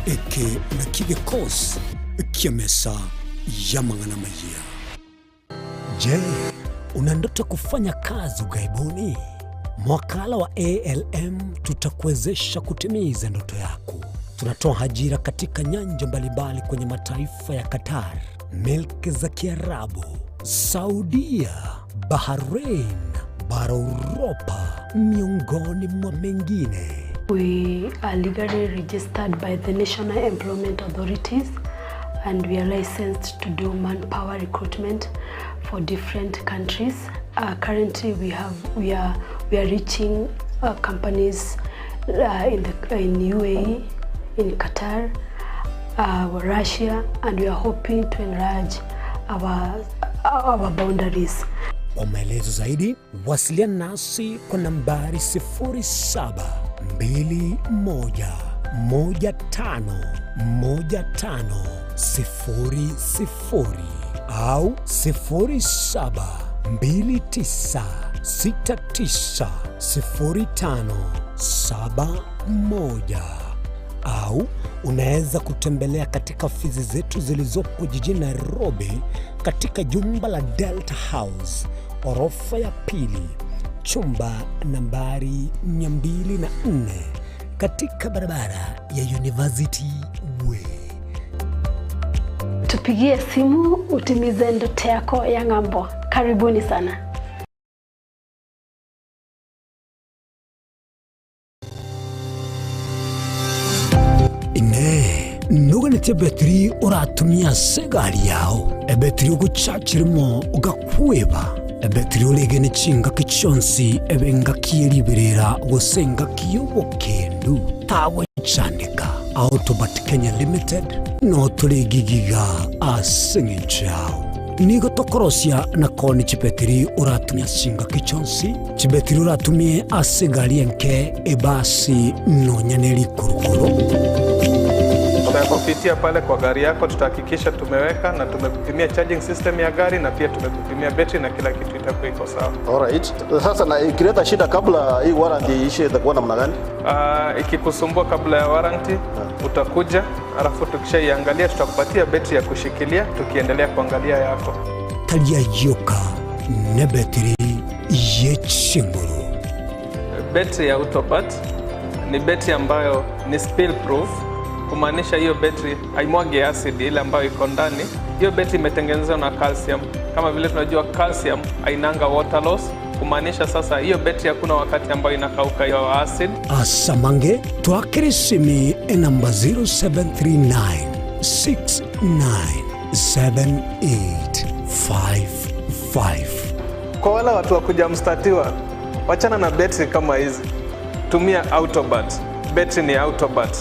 eke na kigekos kiamesa yamangana majia. Je, una ndoto kufanya kazi ugaibuni? Mwakala wa ALM tutakuwezesha kutimiza ndoto yako. Tunatoa ajira katika nyanja mbalimbali kwenye mataifa ya Qatar, Milki za Kiarabu, Saudia, Bahrain, bara Europa, miongoni mwa mengine. We are legally registered by the National Employment Authorities and we are licensed to do manpower recruitment for different countries. Currently we are reaching companies in UAE, in Qatar, Russia, and we are hoping to enlarge our boundaries. Kwa maelezo zaidi, wasiliana nasi kwa nambari 0721511500 au 0729690571 au unaweza kutembelea katika ofisi zetu zilizopo jijini Nairobi katika jumba la Delta House, orofa ya pili, chumba nambari 204 katika barabara ya University Way. Tupigie simu utimize ndoto yako ya ng'ambo. Karibuni sana. Ine nuganete betri uratumia segari yao ebetri uguchachirimo ugakweba ebetri ulegene chinga kichonsi ebenga kieriberera gusenga kiyobokendu tawe chanika Autobat Kenya Limited no tuligigiga asingichao nigo tokorosia na koni chipetiri uratumia chinga kichonsi chibetiri uratumie asigari enke ebasi no nyaneli kurukuru. Kupitia pale kwa gari yako tutahakikisha tumeweka na tumekupimia charging system ya gari na pia tumekupimia battery na kila kitu itakuwa iko sawa. Alright. Sasa na ikileta shida kabla hii warranty ishe itakuwa namna gani? Ikikusumbua kabla ya warranty utakuja, alafu tukishaiangalia tutakupatia battery ya kushikilia tukiendelea kuangalia yako. Talia yoka ne battery yechinguru. Battery ya Autobat ni battery ambayo ni spill proof, kumaanisha hiyo battery haimwagi acid ile ambayo iko ndani Hiyo beti imetengenezwa na calcium. Kama vile tunajua calcium hainanga water loss, kumaanisha sasa hiyo beti hakuna wakati ambayo inakauka hiyo acid. Asamange twakire simi namba 0739 697855. Kwa wale watu wa kujamstatiwa, wachana na beti kama hizi. Tumia Autobat. Beti ni Autobat.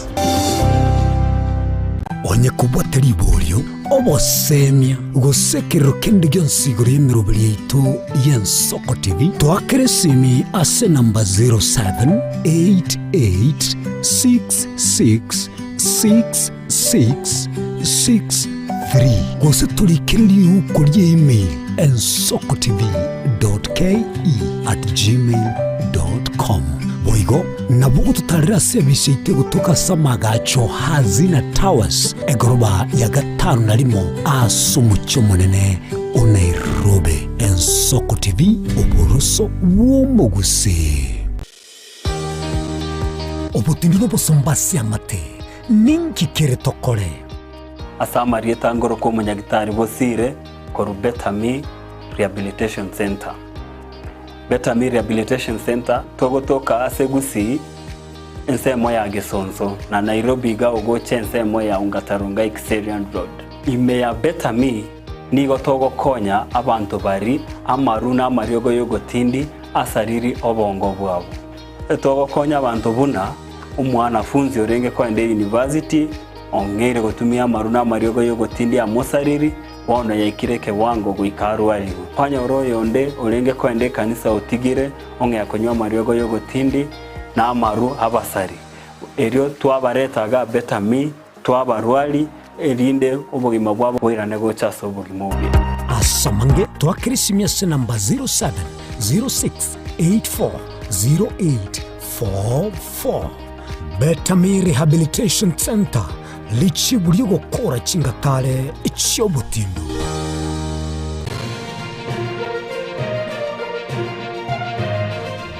Onye kubwateri iborio obosemia gusekero kindi gyonsigoro y'emiroberi yaitu y'Ensoko TV twakire simi ase namba 0788666663 gose turikiririe uko rya email ensokotv.ke@gmail.com boigo nabugo tutarira service ite gutuka samagacho hazina towers egoroba ya gatanu na limo asumucho munene o Nairobi. Ensoko TV oburoso bw'omuguse obutindiro bosombasi amate ninki kere tokore asamari tangoro ko munyagitari bosire koru Betami Rehabilitation Center. Betami Rehabilitation Center togotoka asegusi ensemo ya Gesonso na Nairobi ga ogoche ensemo ya Ungatarunga Xerian Road. Ime ya Betami nigo togo konya abantu bari amaruna mariogo yogotindi asariri obongo bwabo. Togo konya abantu buna umwana funzi orenge kwa ende university ongere gotumia maruna mariogo yogotindi amosariri wana yaikireke wango guikaru aligo kwanya oroyo onde orenge kwa ende kanisa otigire onge yakonywa mariogo yogotindi na amaru abasari erio twabaretaga Betami twabarwali erinde obugima bwabo bwirane gochaso obugima obi asamange twakirisimia se namba 0706840844 Betami Rehabilitation Center lichiburio gukora chingatare ichiobutindu.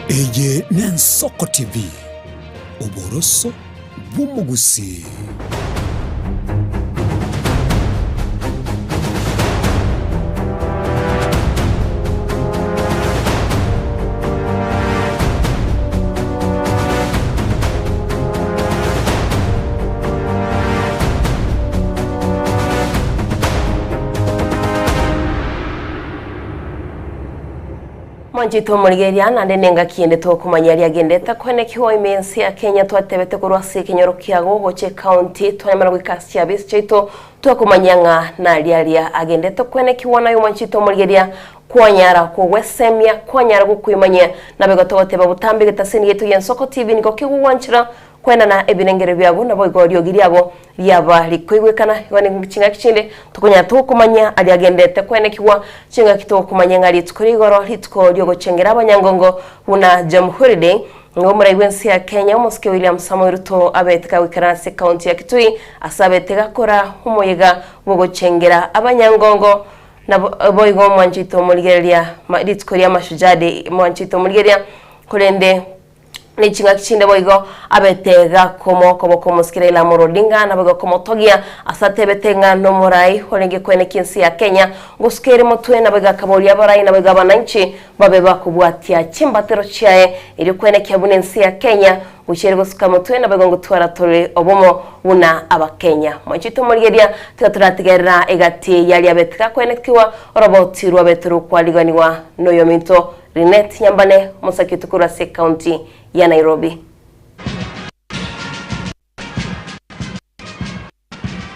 Eye n'Ensoko TV oboroso bw'umugusi. Mwanjito murigeria nande nenga kiende to kumanyari agendeta kwene kiho imensi ya Kenya twatebete kurwasi kinyoro kiago goche county twamara gwikasya bisito twakumanyanga na lialia agendeta kwene kiwana yo mwanjito murigeria kwanyara kugwesemya kwanyara gukwimanya na begototeba butambi gitasini yetu y'Ensoko TV niko kiguwanchira kwenda na ebirengere byabo nabo igoryo giriabo lyaba likwigwekana yone chinga kichinde tukunya tukumanya ali agendete kwene kiwa chinga kitokumanya ngali tukurigoro litko lyo gochengera abanyangongo una Jamhuri Day ngomura iwensi ya Kenya Muske William Samoei Ruto abetika wikarase county ya Kitui asabetega kora umuyiga wo gochengera abanyangongo na boigo mwanjito murigeria litko lya mashujade mwanjito murigeria kurende ni chinga kichinde boigo abetega komo muskire la morodinga na boigo komo togia asate betenga no morai holenge kwene kinsi ya Kenya nguskere motwe na boiga kaboli abarai na boiga bananchi babeba kubwatia chimbatero chae ili kwene kyabunensi ya Kenya uchere gusuka motwe na boigo ngutwara tole obomo una abakenya mwanchito murigeria turatugera egati yali abetega kwene kiwa orobotirwa beturu kwaliganiwa no yominto Rinet Nyambane musakitukura se county ya Nairobi.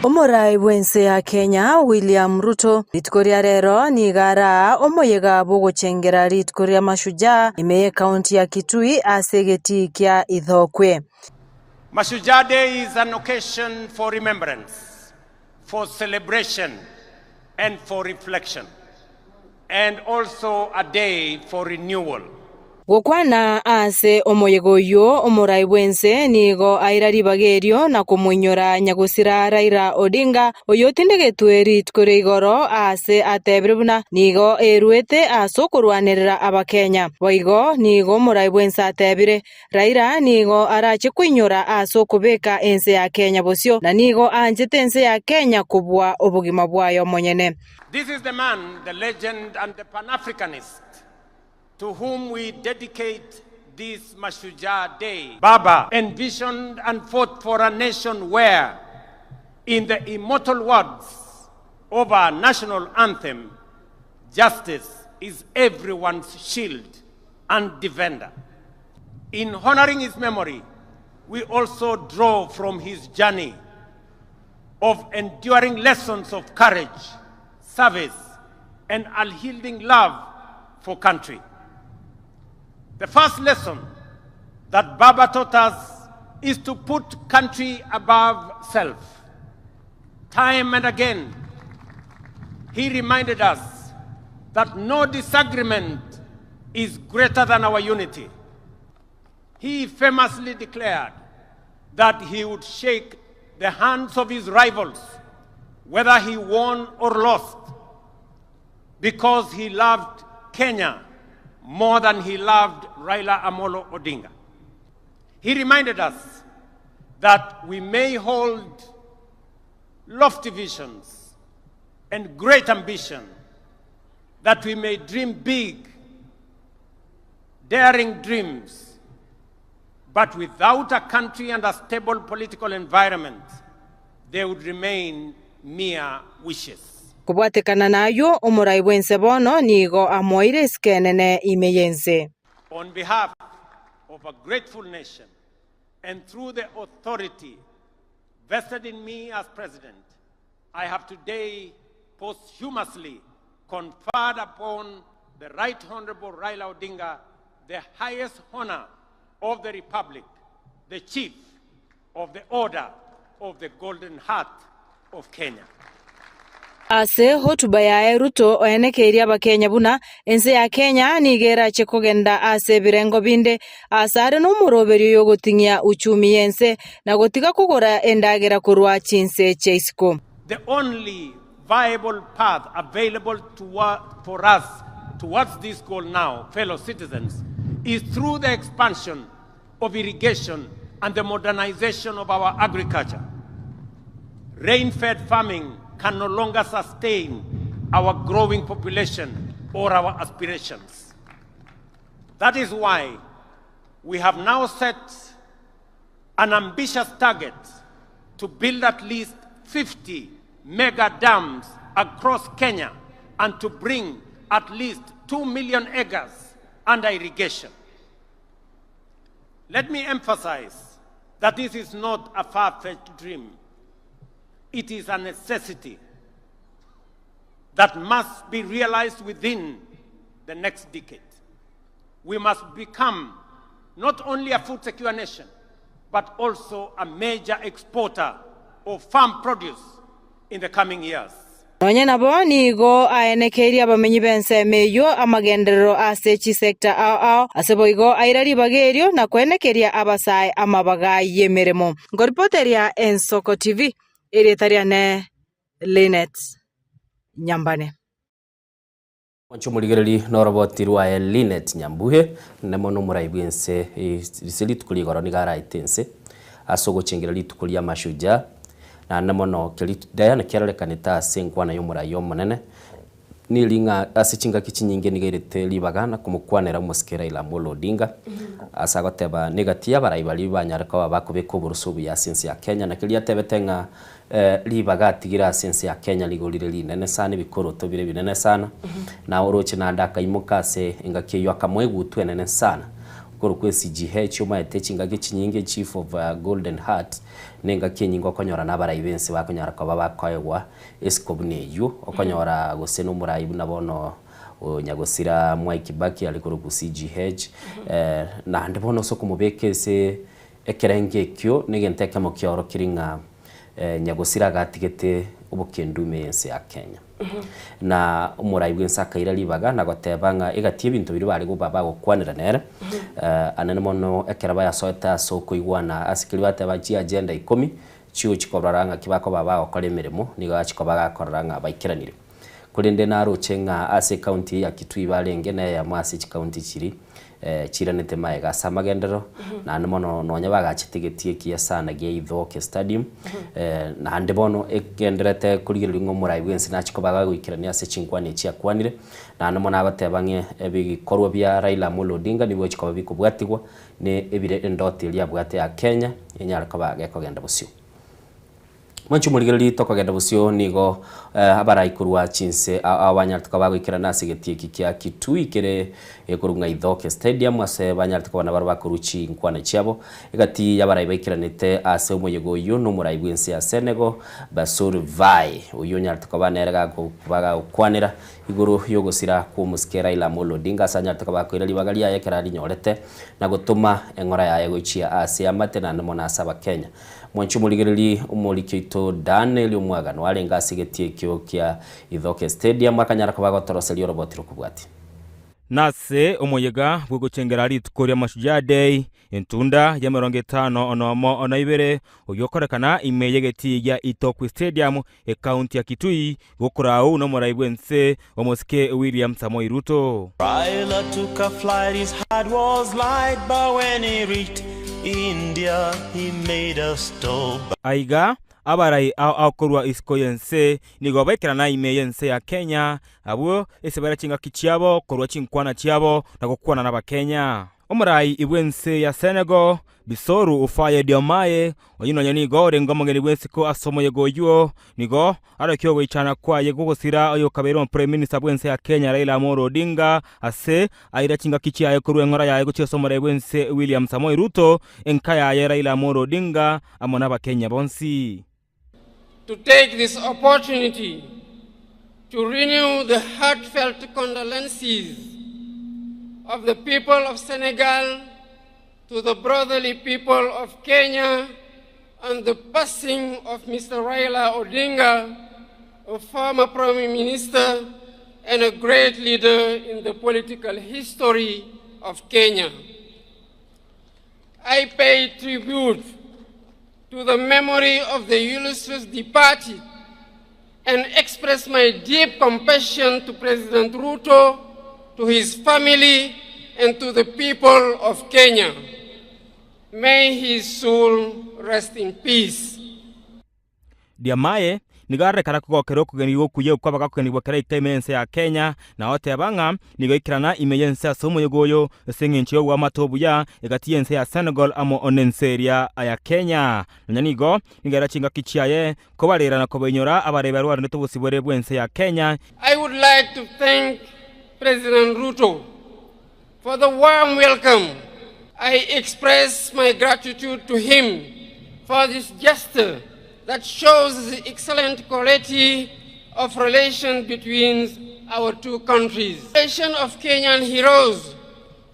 Omorai bwense ya Kenya William Ruto litkoria rero ni gara omoyega bogochengera litkoria mashujaa imeye county ya Kitui asegeti kya Ithokwe. Mashujaa Day is an occasion for remembrance, for celebration and for reflection, and also a day for renewal. Gukwana ase omoyegoyo omurai bwense nigo airari bagerio na kumunyora Nyagusira Raila Odinga oyotindegetwe ritkore igoro ase atebrebuna nigo erwete asokurwanirira abakenya boigo nigo murai bwense atebire Raila nigo arache kwinyora asokubeka ense ya Kenya bosio na nigo anjete ense ya Kenya kubwa obugima bwayo monyene. This is the man, the legend and the Pan-Africanist to whom we dedicate this Mashujaa Day. Baba envisioned and fought for a nation where, in the immortal words of our national anthem, justice is everyone's shield and defender. In honoring his memory, we also draw from his journey of enduring lessons of courage, service, and unyielding love for country. The first lesson that Baba taught us is to put country above self. Time and again, he reminded us that no disagreement is greater than our unity. He famously declared that he would shake the hands of his rivals, whether he won or lost, because he loved Kenya more than he loved Raila Amolo Odinga. He reminded us that we may hold lofty visions and great ambition, that we may dream big, daring dreams, but without a country and a stable political environment, they would remain mere wishes. Kubwatekana nayo omurai bwense bono nigo amoire iskenene imeyense. On behalf of a grateful nation and through the authority vested in me as president, I have today posthumously conferred upon the Right Honorable Raila Odinga the highest honor of the Republic, the Chief of the Order of the Golden Heart of Kenya. Ase hotuba ya Ruto oenekeiria abakenya buna ense ya Kenya nigera chekogenda ase birengo binde asare no muroberio yo gotingia uchumi yense na gotiga kugora endagera kurwa chinse cheisiko. The only viable path available for us towards this goal now, fellow citizens, is through the expansion of irrigation and the modernization of our agriculture. Rain-fed farming can no longer sustain our growing population or our aspirations. That is why we have now set an ambitious target to build at least 50 mega dams across Kenya and to bring at least 2 million acres under irrigation. Let me emphasize that this is not a far-fetched dream. It is a necessity that must be realized within the next decade. We must become not only a food secure nation, but also a major exporter of farm produce in the coming years. Nonye nabo nigo aenekeiria bamenyi bense meyo amagenderero ase chi sector ao aseboigo airari bagerio na kwenekeria abasai amabaga yemeremo. Ngoripoteria Ensoko TV Eretariane Linet Nyambane. Wancho muligereri norobotirwa Linet Nyambuhe nemono muraibwense riseli tukuligoro nigara itense asogo chengereri tukulia Mashujaa na nemono kelitu dayana kyalekanita senkwana yomurayo monene nilinga asichinga kichinyinge nigerete libagana kumukwanera musikera ila Amolo Odinga asagoteba negatia baraibali banyaraka bakubeka uburusubu ya sense ya Kenya na kilia tebetenga libagatigira sense ya Kenya ligolire linene sana bikoroto bire binene sana na oroche na ndaka imukase ingakiyo akamwegu twenene sana koro kwesi GH uma etechinga gichinyinge Chief of Golden Heart nenga kenyingo konyora nabarayibense bakonyara kwa bakwaywa escobneyo okonyora goseno murayibu nabono Nyagusira Mwai Kibaki alikoro ku CGH na ndibono soko mubekese ekerenge kyo negenteka mu kyoro kiringa Nyagusira gatigete obokendume ense ya Kenya na umurai bwensaka ira libaga na gotebanga igatie bintu biri bari gubaba gukwanira nere anene mono ekera baya soeta soko igwana asikiri bateba chi agenda 10 chiu chikobraranga kibako baba okora emirimo niga chikobaga koraranga baikiranire kurinde na ruchenga ase county ya Kitui barenge na ya Masi county chiri chiranete maega samagendero na mono nonya bagachitigetie kia sana gia Ithoke stadium na hande bono egenderete kurigirira ngomurai bwensi na chikobaga gwikirania ase chinkwani chia kwanire na mono abatebange ebikorwa bya Raila Amolo Odinga nibo chikoba bikubwatigwa ne ebire endoti lia bwate ya Kenya enyaraka bagekogenda busio Manchu muligiriri tokogenda busio nigo abaraikurwa chinse abanyartuka bagwikira nasigeti kia Kitui kire ekurunga Ithoke stadium ase banyartuka bana baruchi nkwana chiabo igati yabarai baikiranite ase umuyego uyu no murai bwense ya Senegal Bassirou Faye uyu nyartuka banerega kubaga ukwanira iguru yogosira ku musikera Raila Amolo Odinga sanyartuka bakwira libagari ya kerari nyorete na gutuma engora yaye gochia ase amate na mona asaba Kenya Mwanchu muligiriri umurikito Daniel umwagano warenga asigetie kyo kia Ithoke stadium akanyara kubaga toroselio robotiro kubwati nase umuyega bw'ugucengera ritukoria Mashujaa Day entunda ya 50 onomo onaibere uyokorekana imeyegeti ya Ithoke stadium e county ya Kitui gukurau no murai bwense omosike William Samoei Ruto. Raila took a flight, his heart was light, but when he reached India he made a stop. Aiga abarai akorwa iskoyense nigo baikirana imeyense ya Kenya abo esebara chinga kichiabo korwa chinkwana chiabo na gukwana na Bakenya omurai ibwense ya Senegal Bassirou Faye Diomaye oyino nigo rengomongeni bwensiko asomoye goyuo nigo arakyo goichana kwa yegogosira oyo kabero prime minister bwense ya Kenya Raila Amolo Odinga ase aira chinga kichiaye korwa ngora yaye gochesomore bwense William Samoei Ruto enkaya ya Raila Amolo Odinga amona Bakenya bonsi to take this opportunity to renew the heartfelt condolences of the people of Senegal to the brotherly people of Kenya on the passing of Mr. Raila Odinga, a former Prime Minister and a great leader in the political history of Kenya. I pay tribute to the memory of the illustrious departed and express my deep compassion to President Ruto, to his family, and to the people of Kenya. May his soul rest in peace. Diomaye nigare kana kugokero kugeni gokuye kwaba kugeni bokera itemense ya Kenya na ote abanga nigoikirana imeyense asomo yogoyo sengencho wa matobuya egatiyense ya Senegal amo onenseria aya Kenya nyanigo nigara chinga kichiaye kobalera na kobenyora abareberwa neto busibore bwense ya Kenya. I would like to thank President Ruto for the warm welcome. I express my gratitude to him for this gesture that shows the excellent quality of relations between our two countries. The nation of Kenyan heroes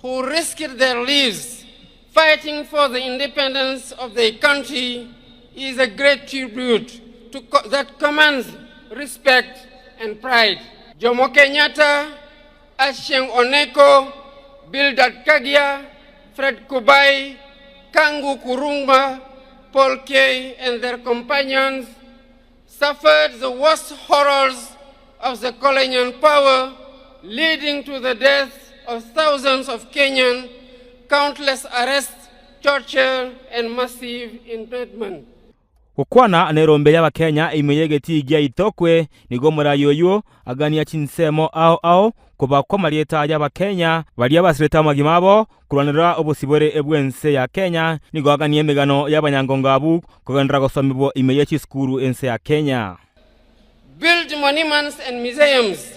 who risked their lives fighting for the independence of their country is a great tribute that commands respect and pride. Jomo Kenyatta, Achieng' Oneko, Bildad Kagia, Fred Kubai, Kangu Kurungwa, Paul Kay and their companions suffered the worst horrors of the colonial power, leading to the death of thousands of Kenyans, countless arrests, torture, and massive internment. Kukwana anerombe ya Kenya imeyegeti igia Ithoke nigo murayoyo agania chinsemo ao kuba kwa marieta ya Kenya bali abasireta magimabo kuranira obusibore ebwense ya Kenya nigo agania emigano y'abanyangongabu kugendera gosomibwo imeyechi skuru ense ya Kenya. Build monuments and museums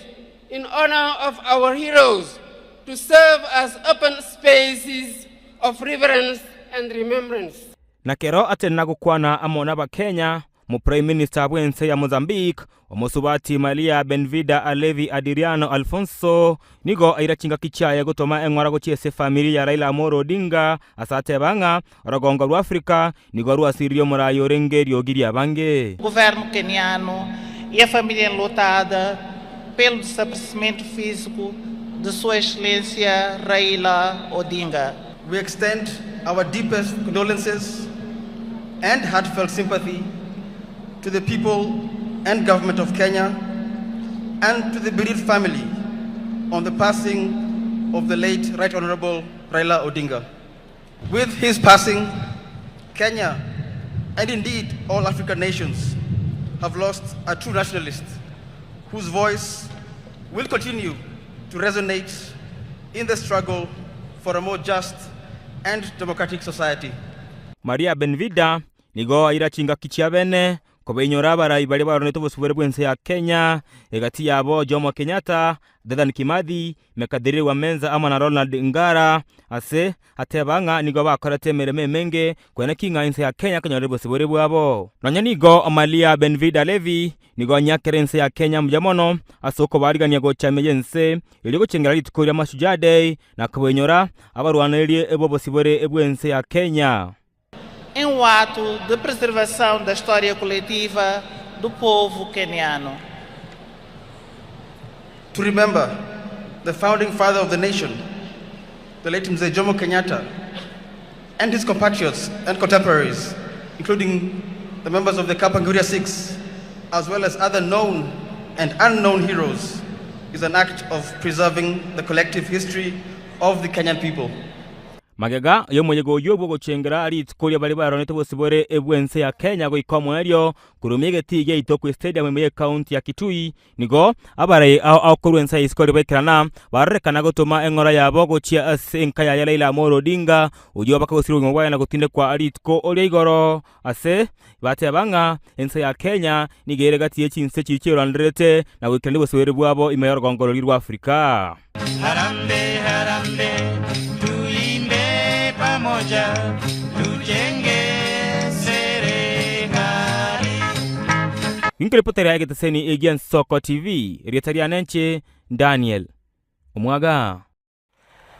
in honor of our heroes to serve as open spaces of reverence and remembrance. Nakero atena gukwana amona Bakenya mu Prime Minister bwense ya Mozambique omusubati Malia Benvida Alevi Adriano Alfonso nigo airachinga kichaye gutoma engwara gochiese family ya Raila Amolo Odinga asate banga oragonga rwa Afrika nigo rwa sirio murayo rengerio giri abange. Governo keniano e a família enlutada pelo desaparecimento físico de Sua Excelência Raila Odinga. We extend our deepest condolences and heartfelt sympathy to the people and government of Kenya and to the bereaved family on the passing of the late Right Honorable Raila Odinga. With his passing, Kenya, and indeed all African nations, have lost a true nationalist whose voice will continue to resonate in the struggle for a more just and democratic society. Maria Benvida nigo irachinga kichiabene kobenyora abarai bari baronete obosubore bwense ya Kenya egati yabo Jomo Kenyatta, Dedan Kimathi, Mekadiri wa Menza ama na Ronald Ngara ase atebanga nigo bakorete mereme menge kwene kinga inse ya Kenya kanyore bosubore bwabo. Nanya nigo Amalia Benvida Levi nigo nyakerense ya Kenya mjamono asoko barigania go chameyense iligo chengera litukoria Mashujaa Day na kobenyora abarwanerie ebo bosubore ebwense ya Kenya. Em ato de preservação da história coletiva do povo queniano. To remember the founding father of the nation, the late Mzee Jomo Kenyatta, and his compatriots and contemporaries, including the members of the Kapenguria Six, as well as other known and unknown heroes, is an act of preserving the collective history of the Kenyan people. Magega yomwego yobo gochengera ari tkoria bari baronete bosibore ebwense ya Kenya go ikomweryo kurumige tige itoko stadium meye county ya Kitui nigo abare akorwensa iskori bekirana barekana gotuma engora yabo gochia asenka ya Raila Odinga ujo bakagosiro ngwa na gotinde kwa ari tko oligoro ase bate banga ense ya Kenya nigere gati yechinse chichirandrete na wikende bosibore bwabo imeyor gongoro lirwa Afrika. Harambe harambe pamoja tujenge serikali. Inkripoteri yake taseni Aegean Soko TV rietaria nenche Daniel Omwaga.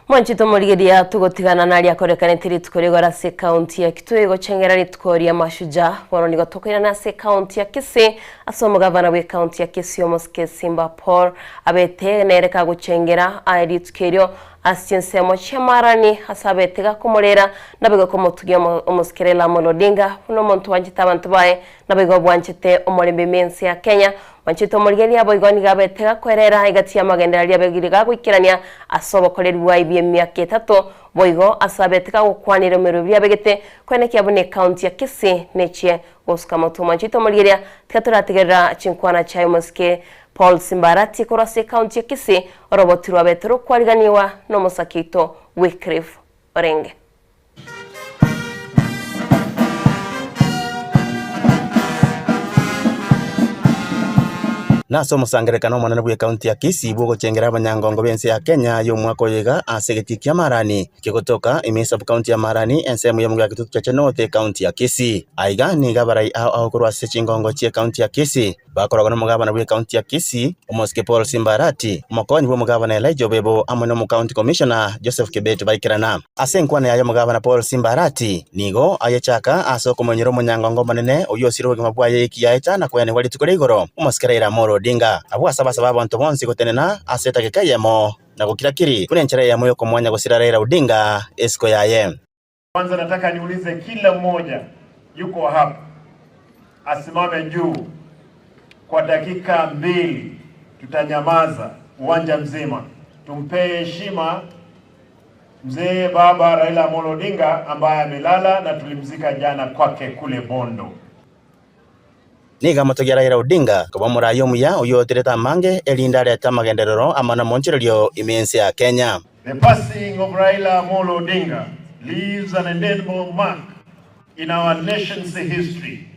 Mwanchito murigeria tugotigana nali akorekanete ritukorigora se county ya Kitui gochengera ritukoria Mashujaa bono nigo tokira na se county ya Kisii asomo gavana we county ya Kisii Omoske Simba Paul abete nereka gochengera airitukerio asiensemo chamarani hasabetega kumurera nabego komutugia Omoskere Odinga uno muntu wanchita abantu bae nabego bwanchite omolembe mensi ya Kenya wanchito murigeria boigoni gabetega kwerera igati ya magendera liabegiriga gwikirania asobokorerwa myaka 3 boigo asabetega gukwanira merubiri abegete kwene kyabone county ya Kisii nechie oskama tumanchito murigeria tikaturatigera chinkwana cha Omoske Paul Simbarati kurase county ya Kisii orobotirwa betero kwariganiwa no Musakito Wycliffe Orenge. Naso musangerekano mwanana bwe county ya Kisii bwo gochengera abanyangongo bense ya Kenya yo mwako yega asegetikia Marani kikotoka imesa county ya Marani ensemu ya mugya kitutu cha North county ya Kisii aiga ni gabarai aho kurwa sechingongo cha county ya Kisii bakoroga no mugabana bwe county ya Kisii Omoske Paul Simbarati mukoni bwo mugabana Elijah Bebo amwe no county commissioner Joseph Kibet baikirana asenkwana ya mugabana Paul Simbarati nigo ayechaka asoko monyero munyangongo manene oyosiro gimabwa yekiya etana kwene wali tukore igoro Omoske Raila Odinga abwa sabasaba abantu bonse gotenena aseta kekayemo na kukirakiri kunenchera ya moyo komwanya gosira Raila Odinga esko yaye. Kwanza nataka niulize kila mmoja yuko hapa asimame juu kwa dakika 2, tutanyamaza uwanja mzima tumpe heshima mzee baba Raila Odinga ambaye amelala na tulimzika jana kwake kule Bondo. Niga matogia Raila Odinga kuba murayo muya uyotereta mange elinda leta magenderero amana monchirelio imense ya Kenya. The passing of Raila Odinga leaves an indelible mark in our nation's history.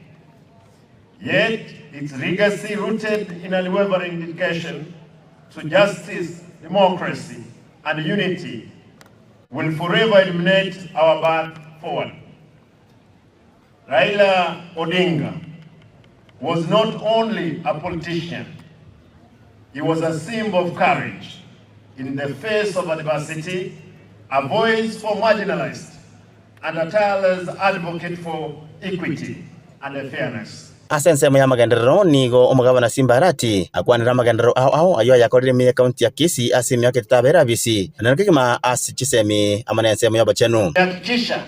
Yet its legacy rooted in unwavering dedication to justice, democracy and unity will forever illuminate our path forward. Raila Odinga was not only a politician, he was a symbol of courage in the face of adversity, a voice for marginalized, and a tireless advocate for equity and fairness. asensemo ya magenderero nigo omugabana Simba Arati akwanira magenderero ao ayo yakorire mi county ya Kisii asimi yake tabera bisi na kigima asichisemi amanensemo ya bachenu hakikisha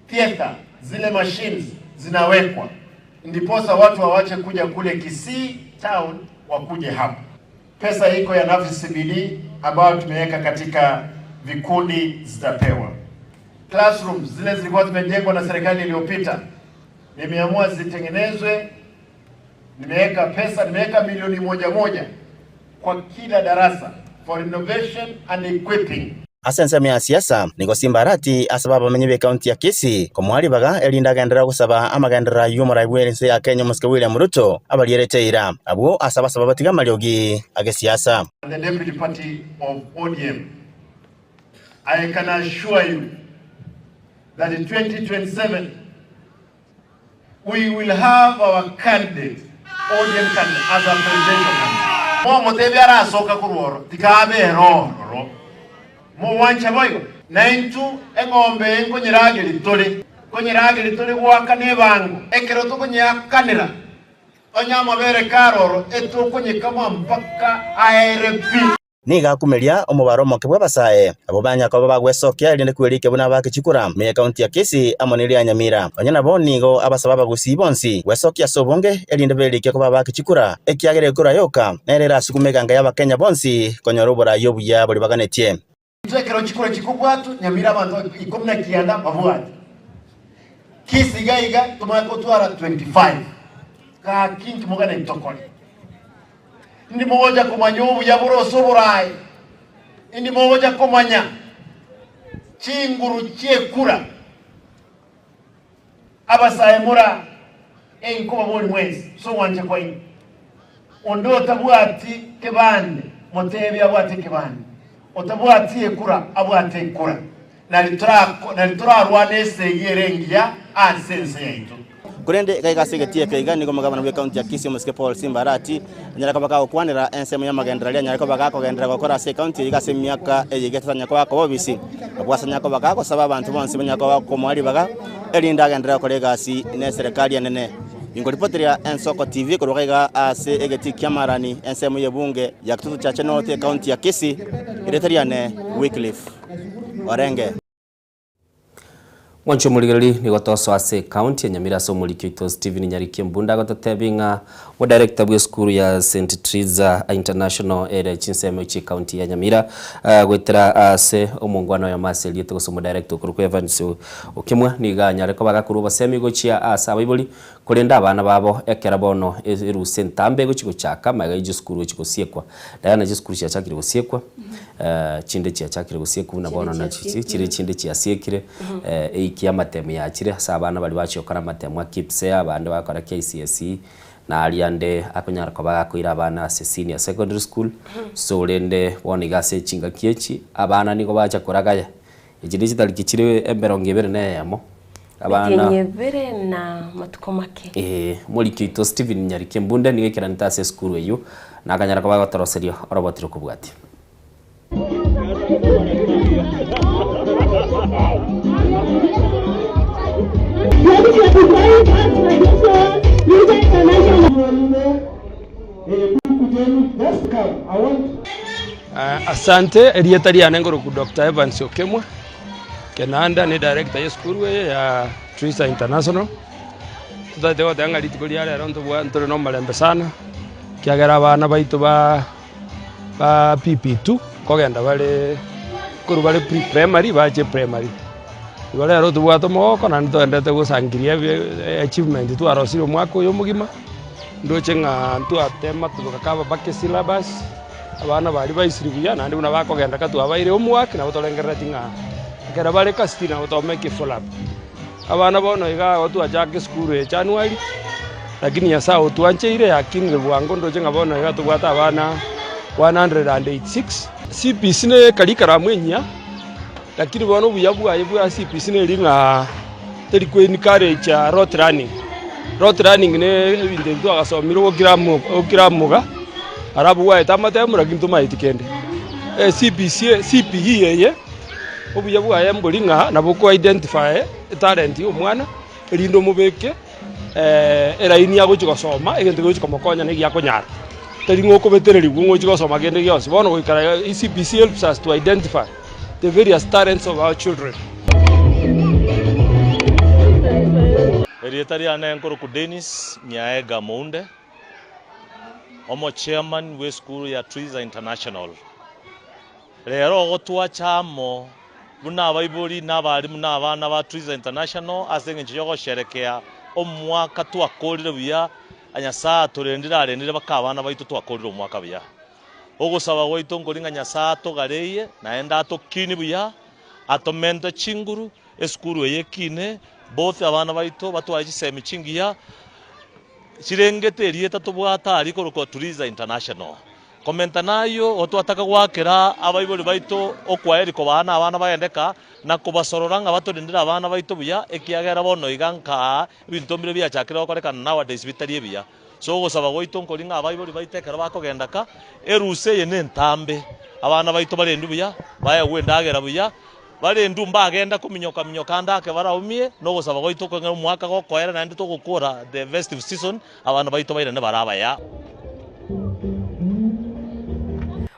theater zile machines zinawekwa ndiposa watu wawache kuja kule Kisii town wakuje hapa. Pesa iko ya NAFIS CBD ambayo tumeweka katika vikundi zitapewa. Classrooms zile zilikuwa zimejengwa na serikali iliyopita nimeamua zitengenezwe, nimeweka pesa, nimeweka milioni moja kwa kila darasa for innovation and equipping. Asensemo ya siasa nigo Simba Arati asababa menye county ya Kisii komwali baga elinda gendera kusaba amagendera yumura igwerense ya Kenya Musike William Ruto abaliyereteira abo asaba sababa tiga maliogi age siasa. The deputy party of ODM, I can assure you that in 2027 we will have our candidate ODM candidate as a presidential candidate. Mo motebi arasoka kurworo tikabe ro mo wancha boyo naintu engombe nkonyirage litole gwakane bangu ekero to konyakanira onyama bere karoro eto konyekama mpaka ARP niga kumelia omubaro moke bwabasae abo banyako bagwesokia rinde kwirike buna bakicikura me county ya Kisii amoniri ya Nyamira onyana bo nigo abasaba bagusibonsi gwesokia sobonge erinde berike ko bakicikura ekiagere kura yoka nerera sukumeganga ya Kenya bonsi konyorobora yobuya buri baganetie twekero chikura chikubwatu Nyamira abantu 19 bavuati Kisii gaiga tumako twara 25 ka kintu mugana itokole ndi moja kumanya ubuya buroso burai ndi moja kumanya chinguru cyekura abasaye mura enkuba boli mwezi so wanje kwa ini ondo tabwati kebande motebi abwati kebande otabwati ekura abwati ekura nalitora rwanese yerengia ansense yaitu kurende kaiga segetie kaiga nigo magabana we county ya Kisii Musike Paul Simba Arati nyara kabaka okwanira ensemo ya magendera nyara kabaka kogendera gukora se county iga se myaka eyigetanya kwa bobisi abwasanya ko bakako saba abantu bonse banyako ko mwali baga elinda gendera kolegasi ne serikali nene ingolipoteria Ensoko TV kurokaiga ase egeti kyamarani ensemo yebunge ya kitutu cha Chenote county ya Kisii ireteriane Wycliffe Orenge Mwancho muligari ni gotoso ase county ya Nyamira so mulikito Steven Nyarikie Mbunda gototebinga wa director bwe school ya St. Teresa International ere chinsemo chi county ya Nyamira gwetera ase omungwana ya Marcel yeto so director kuruko Evans okimwa niga nyareko bagakuru basemi gochia asa baibuli kulenda abana babo ekera bono eru sentambe gochiko chaka maga ije school chiko siekwa dana je school chakire gosiekwa chinde chakire gosiekwa na bono na chire chinde chiasiekire kia matemu ya chire sabana bali bachokana matemu akipse abande bakora KCSE na aliande akonyara ko bagakwira abana senior secondary school so lende woniga se chinga kiechi abana niko bacha kuragaya ejidi chitalikichire emberongebere ne yamo abana nyebere na matukomake mulikito Steven Nyarikie Mbunda niwe kiranta se school eyo na akanyara ko bagatoroserio orobotiro kubwati Asante erieta ria nengoro ku Dr. Evans Okemwa Kenanda ni director ya school ya Teresa International tutate wa tanga litiko ria rero ntore no malembe sana kiagera bana baitu ba PP2 kogenda bale kuru bale primary bache primary ibale rero tubwato moko na ntondete gusangiria achievement tu arosiro mwako yo mugima ndoche nga ntu atema tukakaba bake syllabus abana bali baisiribuya nandi una bakogenda katu abaire umwaka na botolengerera tinga kera bale kastina utomeke follow up abana bono iga otu ajake school e January lakini ya sao tuancheire yakinge bwango ndoche nga bono iga tubwata abana 186 CPC ne kalikara mwenya lakini bono buyabu ayebu CPC ne linga teri kweni courage road running ne binde ndo agasomira okiramuga arabu wa etamate muragi ntuma itikende CPE yeye obuyabu ayembulinga nabo ko identify talent y'omwana erindo mubeke eraini ya gusoma egento gusikomokonya ne giakonyara tari ngoko betereri gwo gusoma gende gyose bono goikara ECPC helps us to identify the various talents of our children. Erietari ane nkoro ku Dennis Nyaega Mounde omo chairman we school ya Triza International. Rero gotwa chamo buna abaibori n'abarimu n'abana ba Triza International asenge yo gosherekea omwaka twakorire buya anyasa turendira bakabana baitu twakorire omwaka buya ogosaba goito ngoringa nyasa togareye naenda atokini buya atomenta chinguru eskuru yekine both abana baitu batwaje semi chingiya chirengete erieta tubwata ariko roko Triza International komenta nayo otwataka gwakera abaibori baitu okwaeri ko bana abana bagendeka na kubasororanga batorindira abana baitu buya ekiagera bono iganka bintomire bya chakira okorekana nowadays bitari ebya so gosaba goito nkoringa abaibori baitekera bakogendaka eruse ye nentambe abana baitu barendu buya baya gwendagera buya barendu mbagenda kuminyoka ndake baraumie no gosaba goito kwengera mwaka gokoera nandi tugukura the festive season abana baitu bairene barabaya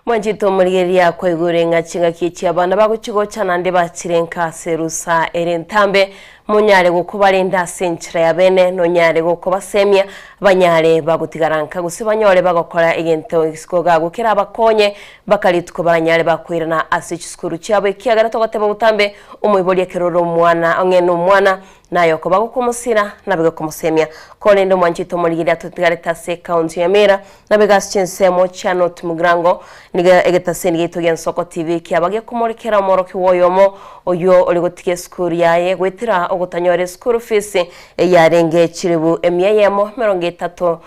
Mwanjito murigeria kwa igure ngachinga kichi abana baguchigo chanande bachirenka serusa erentambe munyare gukubarinda senchira ya bene no nyare gukubasemia banyare bagutigaranka gusibanyore bagakora egento iskoga gukira abakonye bakalituko banyare bakwirana asichikuru cyabo ikiyagara togoteba butambe umuyiboliye keroro mwana ongeno mwana nayo ko bagukumusira nabiga kumusemia kolendo mwanjito murigeria tutigareta se county ya Mera nabiga chinsemo chano tumurango niga egetaseni gitu Ensoko TV kyabage kumurikera moroki woyomo oyo oligotike skuru yaye gwetira ogutanyore school fees yarenge chiribu emyayemo 30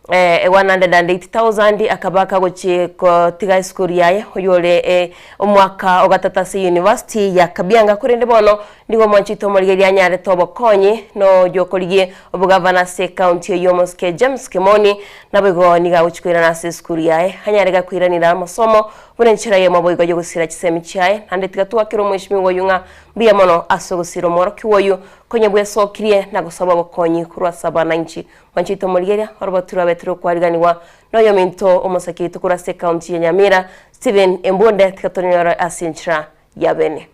180,000 akabaka gochi ko tiga school yaye oyole omwaka ogatatase university ya Kabianga kurende bono ndigo mwanchito murigeria nyare tobo konyi no jokoligie obugavana se county yomoske James Kimoni nabego niga uchikwira na se school yaye hanyarega kwiranira amasomo bunenchira yemo boyigo yo gusira kisemi cyaye nande tigatuwa kiro mwishimi woyunga biya mono asogusiro moroki woyu konye bweso kirie nagusaba bokonyi kurwa 790 mwanchito murigeria orobatura betro kwariganiwa noyo minto omusaki tukura se county ya Nyamira Steven Embonde tikatonera asinchira yabene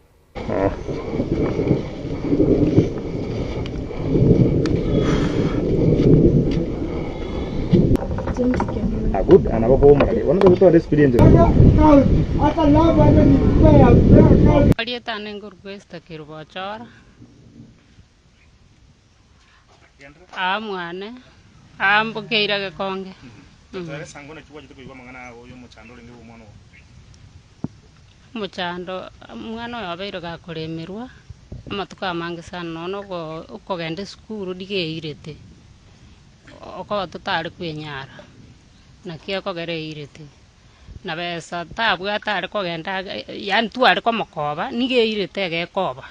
good anabagomara one of the experience Arieta nengurquesta kirbochor amwane ambokeira gekonge sangona chibwa chito kuigwa mangana oyo muchando lingi umwana muchando mwana yabeiro gakuremerwa amatuka amange sana no uko gende skuru digeirete oko tutari kwenyara nakia kogere irete na besa tabwa tari kogenda yani twari ko makoba nige irete ge koba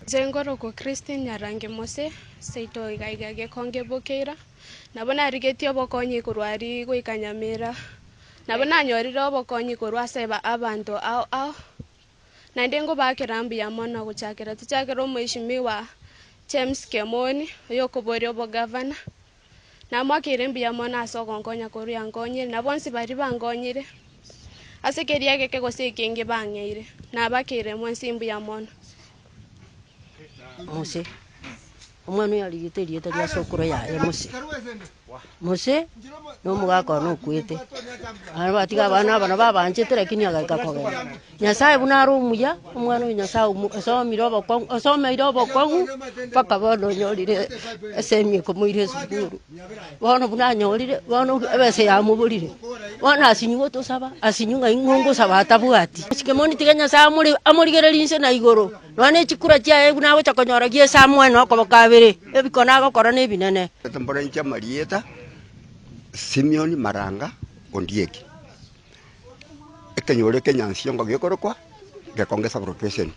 Zengoro ko Christine Nyarange Mose seito igaigage konge bokeira nabona rigetio bokonyi kurwari gwikanyamira nabona nyorire bokonyi kurwaseba abantu au nandengo bakirambi ya mona guchakira tuchakira umwishimiwa James Kimoni yokoborio bo governor na mwakire mbia mona asogongonya kuru yangonye na bonsi bari bangonyire asekeria geke gosekenge bangeire na bakire mwensi mbia mona Mose omwana yarigiterie tari asokoro ya Mose no mugako no kwete batiga bana babanje terekini agaika kogera nyasaye bunaro umuya omwana nyasaye asomira bokwangu paka bono nyorire esemye ko muire sukuru bono bunanyorire bono ebese ya muburire bono asinyugo tosaba asinyunga ingongo saba tabuati Kimoni tiga nyasaye amurigerelinse na igoro none chikura kya nawe chakonyora gie samwe no ko bakabere ebikona gokora ne binene tambora ncha marieta Simeon Maranga Ondieki ekanyore kenyansi ngo gekorokwa gekongesa profession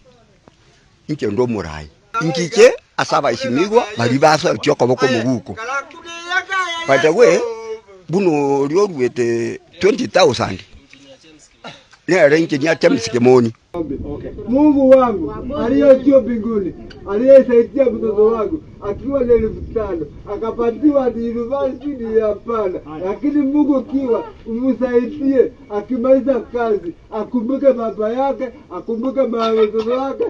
inke ndo murai inkike asaba ishimigwa bari basa cyoko boko muguko by the way buno ryorwete 20,000 nere injinia James Kimoni. Mungu wangu aliye juu mbinguni aliyesaidia mtoto wangu akiwa na 5,000 akapatiwa university ya Pana, lakini Mungu kiwa umsaidie akimaliza kazi akumbuke baba yake, akumbuke mtoto wake.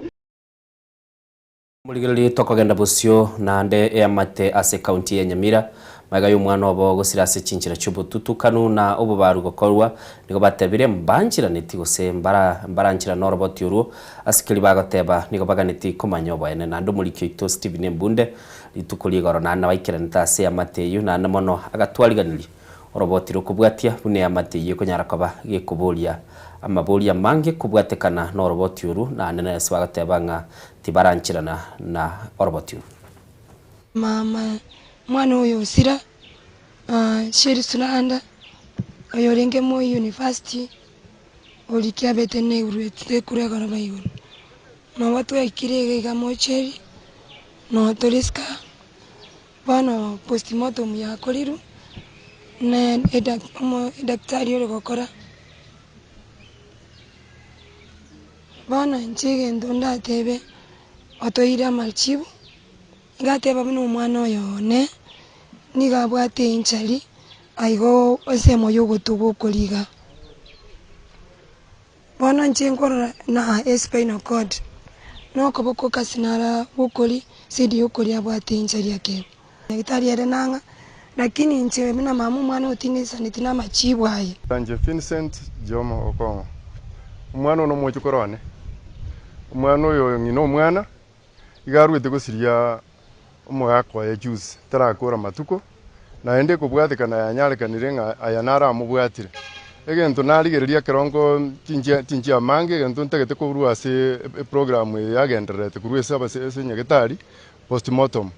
Muligiriri tokogenda busio nande ya mate ase county ya Nyamira maga y'umwana obo gusirase cinchira cy'ubututu kanu na obo baru gokorwa nigo batebire mbanjira neti gose mbaranchira noroboti uru asikiri bagoteba nigo baganeti kumanyobo ene nando mulikyo ito Steven Mbunde litukuli goro na baikira ntase ya mate yu na mono agatwaliganiri oroboti rukubwatia bune ya mate yu konyara koba gikubulia amabulia mange kubwatekana no roboti uru na nene swagatebanga tibaranchirana na oroboti uru mama mwana uyo usira sheri sunanda oyorenge mo university olikia betene urete kurega na bayuru no watu yakirege ga mocheri no toriska bana postmortem ya koriru na daktari yoro gokora bana nchige ndonda tebe otoira malchibu ngateba bino mwana oyo ne niga bwate inchali aigo osemo yogotugo koliga bana nchengora na spinal cord no koboko kasinara bukoli sidi yokoli abwate inchali yake daktari yare nanga lakini nchewe mina mamu mwana otinisa nitina machibu ayi Anje Vincent Jomo Okongo umwana no mochukorone umwana oyo ngino umwana igarwete gusiria umwako ya juice tarakora matuko na ende kubwatikana yanyalekanire nga ayanara amubwatire egento narigereria kerongo tinjia mange egento ntegete kuburwa ase program yagenderete kurwesa abase nyagetari postmortem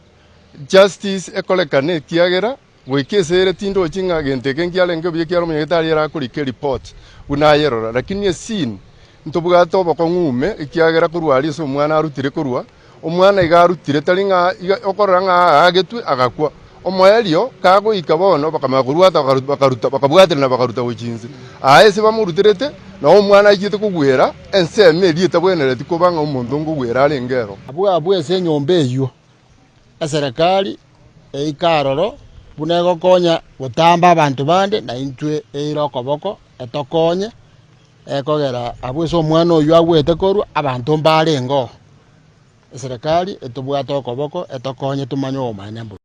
justice ekolekane kiagera wekesere tindo chinga gente kengiale ngobye kiaro nyagetari era kurike report unayerora lakini esin ntobugata oboko ngume ikiagera kurwari so mwana arutire kurwa omwana igarutire taringa okoranga agetwe agakwa omoelio kago ikabono bakamagurwata bakabwatira na bakaruta wichinzi aese bamurutirete na omwana yite kugwera enseme lieta bwenere tikobanga omuntu ngugwera alengero abwe nyombe eyo aserekali eikaroro bunego konya butamba abantu bande na intwe eirokoboko etokonye ekogera abwe omwana oyo agwete korwa abantu mbarengo serikali etubwata okoboko etokonye tumanyo omanembo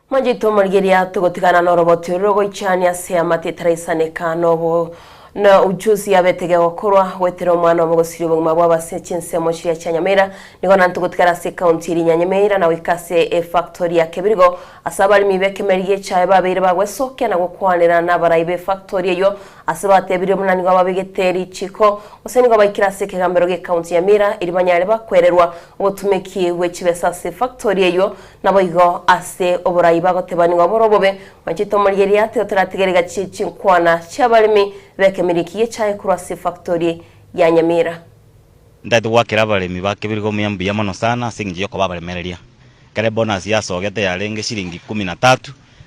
Manjito margeria tugotikana no roboti rogo ichania se amatitaraisane kanobo na ujuzi abetege gokorwa wetero mwana obogosiri boguma bwabase chinsemo chia Nyamira nigo nantugotikara se county Nyamira na wikase factory ya Kebirigo asabali mibeke meriye chae babere bagwesoke na gukwanira na baraibe factory yo asabate biri munani ngo babigeteri chiko oseni ngo bayikira se kegambero ge county Nyamira iri banyare bakwererwa ubutumiki wechibesa se factory yo nabo igo ase oboraiba gotebani ngo borobobe manjito margeria teotarategerega chinkwana chabalimi beke mirikiye chae kurasi factory ya Nyamira ndati wakira balemi bakebirigo muyambuya mono sana singi yoko babalemereria kare bonus yasogete yarenge shilingi 13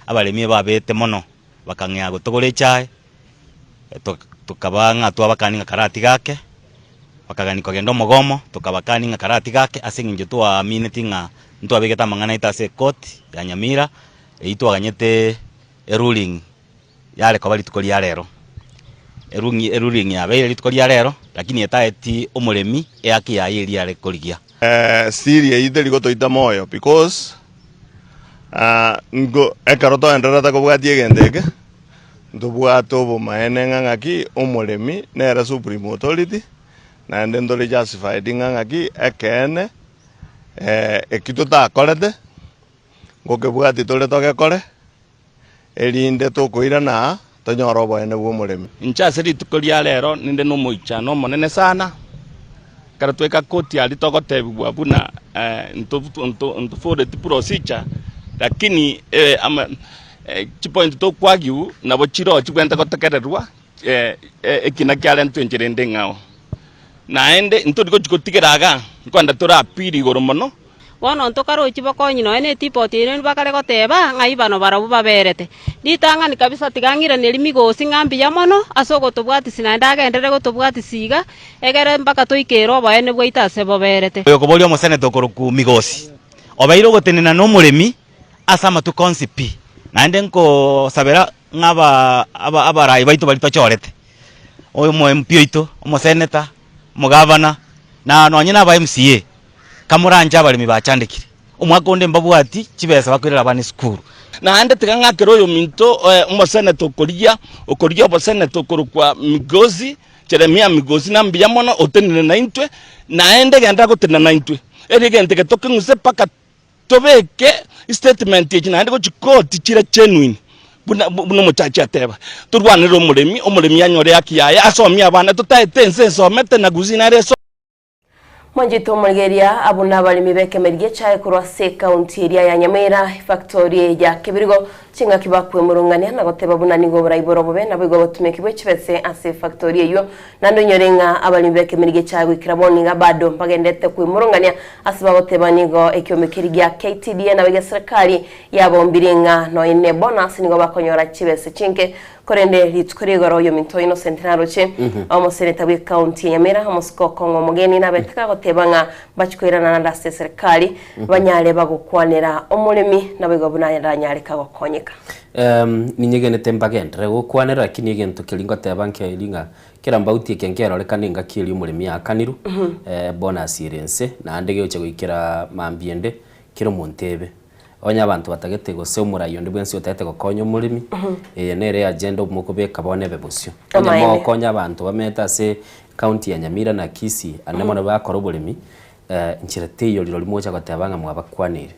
abalemi babete mono bakangya gutugure chae tukabanga twabakaninga karati gake bakagani kogendo mogomo tukabakaninga karati gake asingi twa minute nga ntwabegeta mangana itase court ya Nyamira eitwaganyete ruling yale kobali tukoli yarero eruling ya bele litukolia lero lakini etaeti omulemi yaki ya yeli yale koligia still ide ligoto ita moyo because ngo ekaroto enderata kobwatie gendeke ndobwato bo maene ngangaki omulemi nera supreme authority na ndendole justified ngangaki ekene ekituta akorete ngokebwati tole togekore erinde tokoira na tonyorobo ene bwo mulemi nchasiri tukolia lero ninde no moichano monene sana karatweka koti ali togotebwa buna nto for the procedure lakini chipoint to kwagiu na bochiro chibwenta gotekererwa ekina kyale ntwenjerende ngao naende ntodi gochikotigeraga kwanda tora apiri goro mono bono ntokarochi bakonyi no ene tipoti ene bakare goteba ngai bano barabu baberete ditangani kabisa tigangire neri migosi ngambi ya mono asoko tobwati sinanda agendere gotobwati siga egere mpaka toikero baene bwaita se boberete yo kobolio moseneto koruku migosi obairo gotenena no muremi asama tu konsipi naende nko sabera ngaba abarai baito bali tochorete oyo mo MP ito omoseneta mugavana na nonyina ba MCA kamuranja bali mibachandikire umwaka onde mbabwati kibesa bakwirira bani school naende tigangakero yo minto omoseneta okoria omoseneta okorukwa migosi Jeremia migosi na mbia mono otenene na intwe naende genda gotena na intwe eri gente getoke nguse paka tobeke statement yechi naende gochikoti chira genuine buna muchachi ateba turwanira omuremi anyore akiyaye asomia abana tutaete ensenso mete na guzina reso Mwanjito Mulgeria abuna balimi bekemerige chae kurwa se county area ya Nyamira factory ya Kibirigo chinga kibakwe murungania na goteba bunani go burayiboro bobe na bigo botumekibwe chibese ase factory eyo nando nyorenga abalimi bekemerige chae gwikiraboni nga bado mpagendete kwe murungania asiba goteba nigo ekyomekirigia KTDA na bege serikali yabombiringa no ine bonus nigo bakonyora chibese chinke korende litkurigoro yo minto Innocent Naroche omoseneta bwe county ya Nyamira omuskoko ngo mugeni na beteka gotebanga bachikwirana na serikali banyale bagukwanira omulimi na bigo bunanya nyale kagokonyeka ninyegene tembagendre gukwanira lakini egento kilingo tebanke ilinga kiramba utie kenkero lekaninga kili omulimi akaniru bonus irense na andege oche gwikira mambiende kiro montebe onya abantu batagete gose omurayo ndi bwensi otete gokonya omulimi nere agenda omukubeka bone bebusyo onya mokonya abantu bameta se county ya Nyamira na Kisii anemona bakora obulimi nchirete yo liro limoja gotabanga mwabakwanire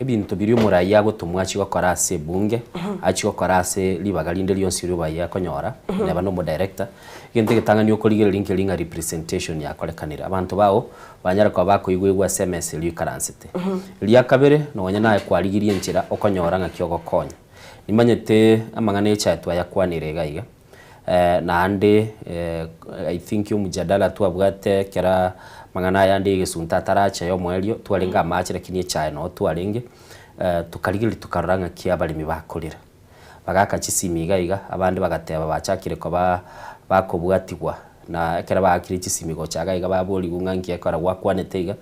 ebintu biri omurayo agotumwachi gokora ase bunge achi gokora ase libagalinde lyonsi rubaya konyora neba no director gente getangani okoligerera linkelinga representation yakorekanira abantu bao banyara kwa bako igwegwa SMS lyukaransete lya kabere no wanya naye kwarigirie nchira okonyora ngakyo gokonya nimanyete amangane echatwa yakwanire gaiga na ande I think umujadala twabwate kera mangana yandi gesunta taracha yo mwelio twalenga machira kinie chae no twalenge tukarigiri tukaranga kia balimi bakorera bagaka chisimiga iga abandi bagateba bachakire ko bakobwatigwa na kera bakiri chisimigo chaga iga baboli gungangiye kora gwakwanete iga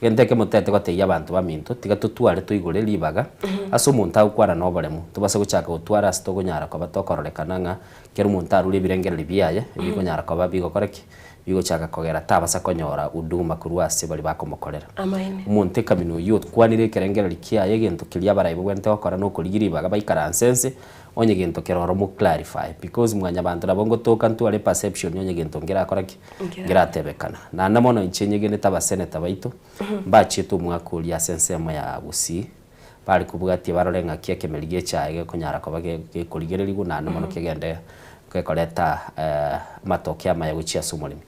gendeke mutete goteya abantu baminto tiga tutware tuigure libaga aso umuntu akwara no baremu tubase guchaka utwara stogo nyara ko batokororekananga kera umuntu aruri birengera libiyaye bigo nyara ko babigo koreki bigo chaka kogera tabasa konyora uduma kurwase bali bakomokorera umuntu kamino yo twanire kerengera likiyaye gento kilia barayibo gwente okora no kurigiri baga baikaransense onye gento keroro mu clarify because mwanya bantu nabongo toka ntwale perception onye gento ngera koraki ngera tebekana na namono inchenye gene taba seneta baito mbachi tu mwakuli ya sensemo ya busi bali kubugati barorenga kia kemeligie chaege konyara ko bage kurigereri guna namono kegende kekoleta matokya maya guchia sumulimi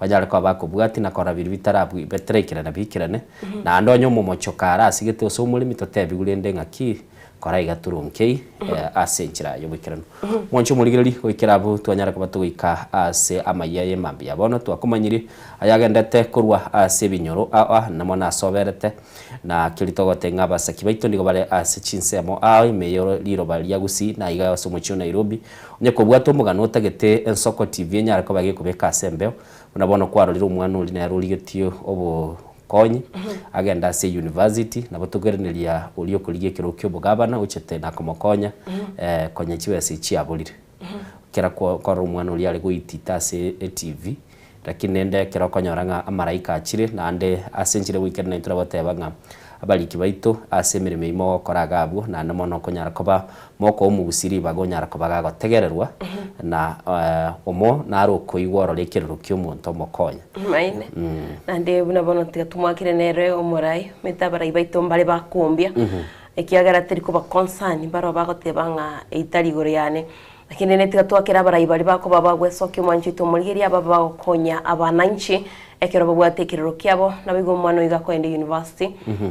bajara ko bakubugati na kora biri bitarabu betrekira na bikirane na ndonyo momochokara asigete osumulimi totebi gulende ngaki kora igaturunkei asenchira yo bikirano moncho muligereri oikirabu twanyara ko batuika ase amayaye mambi yabono twakomanyiri ayagendete kurwa ase binyoro namona soberete na kilitogote ngaba sakibaito ndigo bale ase chinsemo meyo liro bali yagusi na iga somocho Nairobi onye kobwato mugano otagete ensoko TV nyara ko bage kubeka sembeo unabona kwaro liro umwana uri na ruligetio obo konyi agenda ase university na batugereneria ulio kuligie kirokyo bugabana uchete na komokonya konye chiwese chiabolire kera kwa umwana uri ari guitita ase TV lakini ende kera konyoranga amaraika achire na ande asenchire weekend na turabatebanga abaliki baito ase mirime imo koraga abo na namono konyara koba moko omugusiri bagonyara kobaga gotegererwa na omo naro koigworo lekerero kyomuntu omokonya maine nande buna bono tigatumwakire nere omorai metabara ibaito mbale bakumbia ekiagara teriko ba concern baro bagotebanga eitarigoro yane lakini netiga twakira barayi bali bako babagwe soki mwanchito muligeria baba bakonya abananchi ekero babwatekerero kyabo nabigo mwana iga kwende university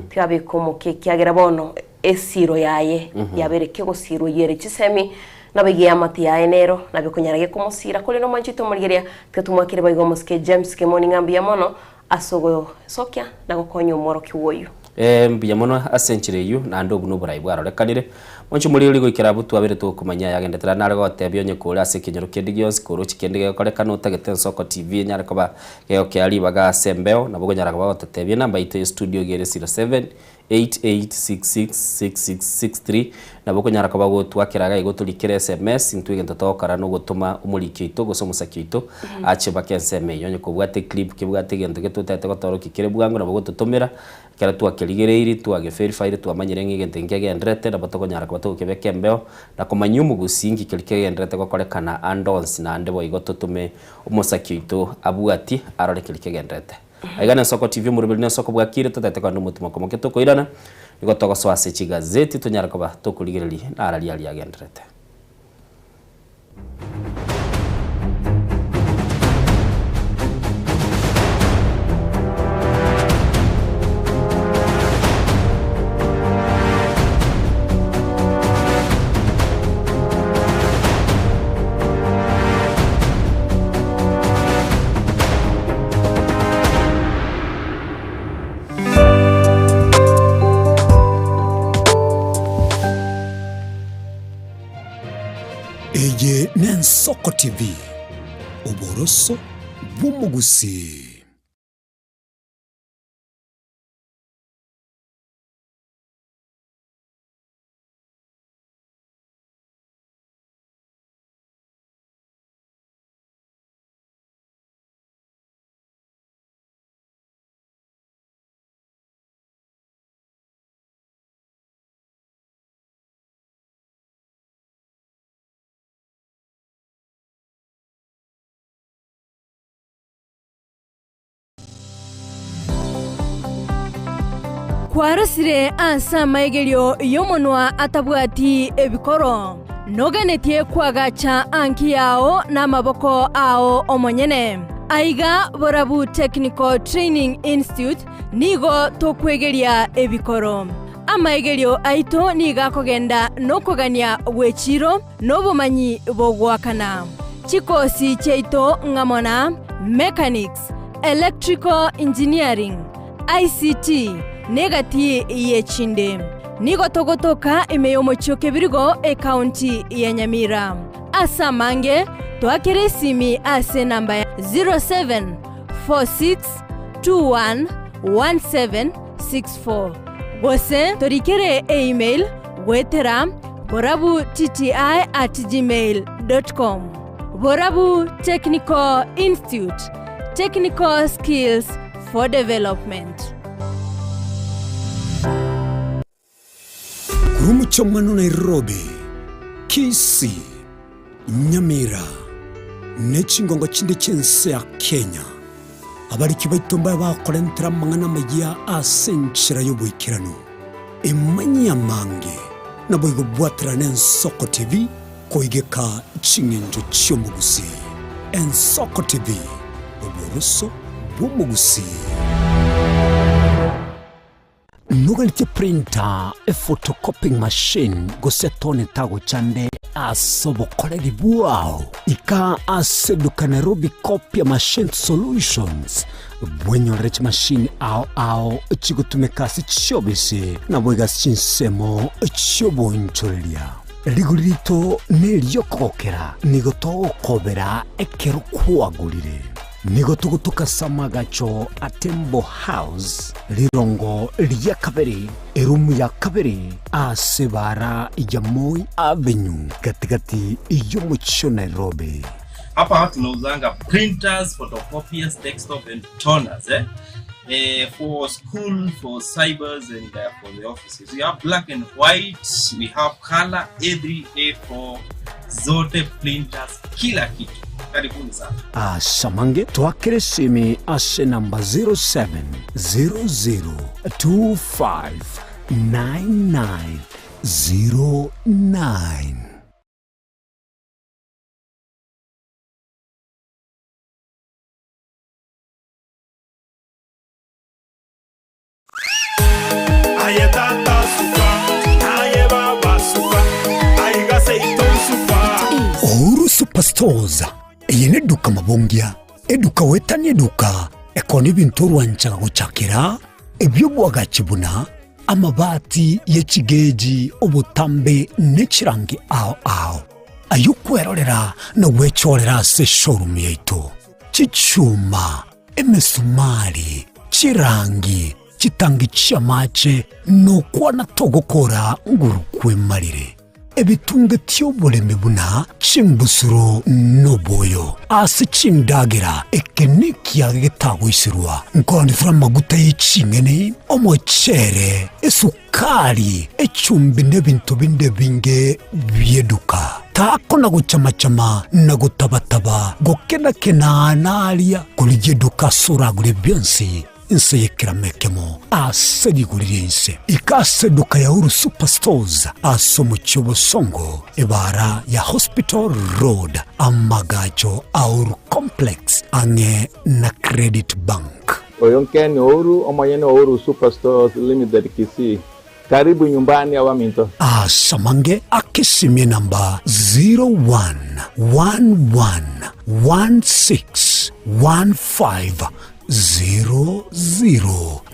tiabiko mukiagera bono esiro yaye yabereke gusiro yere chisemi nabigi amati ya enero nabikunyarage kumusira kole no mwanchito muligeria twatumwakire bayigo muske James Kemoni ngambi ya mono asogo sokia na gukonyo moro kiwoyu mbiya mono asenchire yu na ndogu no burai bwarorekanire moncho muri uri gwikira butu abire to kumanya yagendetera nare gotebyo nyekura asekinyoro kendigios kuru chikendege korekano tagete Soko TV nyare koba geo kyali baga sembeo na bugo nyara koba gotetebyo namba ite studio gere 07 88666663 na bugo nyara koba gotwakiraga igoturikire SMS intwigento tokara no gutuma umurikyo ito gosomusa kito ache bakenseme yonye kubwate clip kibwate gento getutete gotoroki kire bwangu na bugo tutumira kera twakirigereiri twageverify twamanyire ngigente ngegendrete na batoko nyara koba tukebeke mbeo na komanyumu gusingi kirikegendrete gokorekana andons na ndebo igotutume umusakyo ito abuati arore kirikegendrete aigana Soko TV murubirine Soko bwakire tutete kwa ndumutima komoke tukoirana igotogo swase chigazeti tunyara koba tukurigereri na arali agendrete Soko TV uboroso bw'umugusi. Kwarasire ansa maigerio yomonwa atabwati ebikoro noganetie kwagacha anki yao na maboko ao omonyene aiga Borabu Technical Training Institute nigo tokwegeria ebikoro amaigerio aito niga kogenda nokogania wechiro nobumanyi bogwakana chikosi cheito ngamona mechanics electrical engineering ICT negati yechinde nigo togotoka imeyomochoke birigo e county ya Nyamira asamange twakere simi ase namba 0746211764 gose torikere email wetera borabu.tti@gmail.com Borabu Technical Institute, technical skills for development. Kurumuchomano Nairobi, Kisii, Nyamira, nechingongo chinde chense ya Kenya. Abari kibaitomba bakorentera mangana magia asenchira yobuikirano. Emanya mange na boigo bwatra Soko TV koigeka chingenjo chyomugusi. Soko TV oboroso bw'umugusi. Nugalite printer a photocopying machine gosetone tago chande asobokoreri buao ika aseduka Nairobi Copy Machine Solutions bwenyo rech machine ao chigotumekasi chobese na bwega chinsemo chobonchoreria rigurito neriokokera nigotokobera ekero kwagurire nigotugutuka samagacho Atembo House lirongo lya kabiri erumu ya kabiri asebara Moi Avenue katikati yomucho Nairobi. Hapa tunauzanga printers, photocopiers, desktop and toners for school, for cybers and for the offices. We have black and white, we have color, every A4 zote printers, kila kitu. Karibuni sana. Samange twakere simi ase namba 0700259909. Ouru Superstores yene duka mabongia eduka wetani eduka ekoni bintu rwanchaga guchakira ebyo bwagachibuna amabati yechigeji obutambe nechirangi ao ayukwerorera no gwechorera se showroom yaitu chichuma emisumari chirangi chitangi chamache no kwana togokora ngurukwe marire ebitunge tyoboleme buna chimbusuro noboyo ase chindagira ekenikia getagwisirwa nkoni fra maguta yichingene omochere esukari echumbi nebintu binde binge byeduka tako na guchamachama na gutabataba gokena analia kulijeduka suragure byonsi inse yekiramekemo asedigurire inse ikaseduka ya uru superstores asomo chobo songo ebara ya hospital road amagacho auru complex ange na credit bank oyonkeni ouru omayene ouru superstores limited Kisii. Karibu nyumbani awaminto. Samange akisimie namba 0111161500.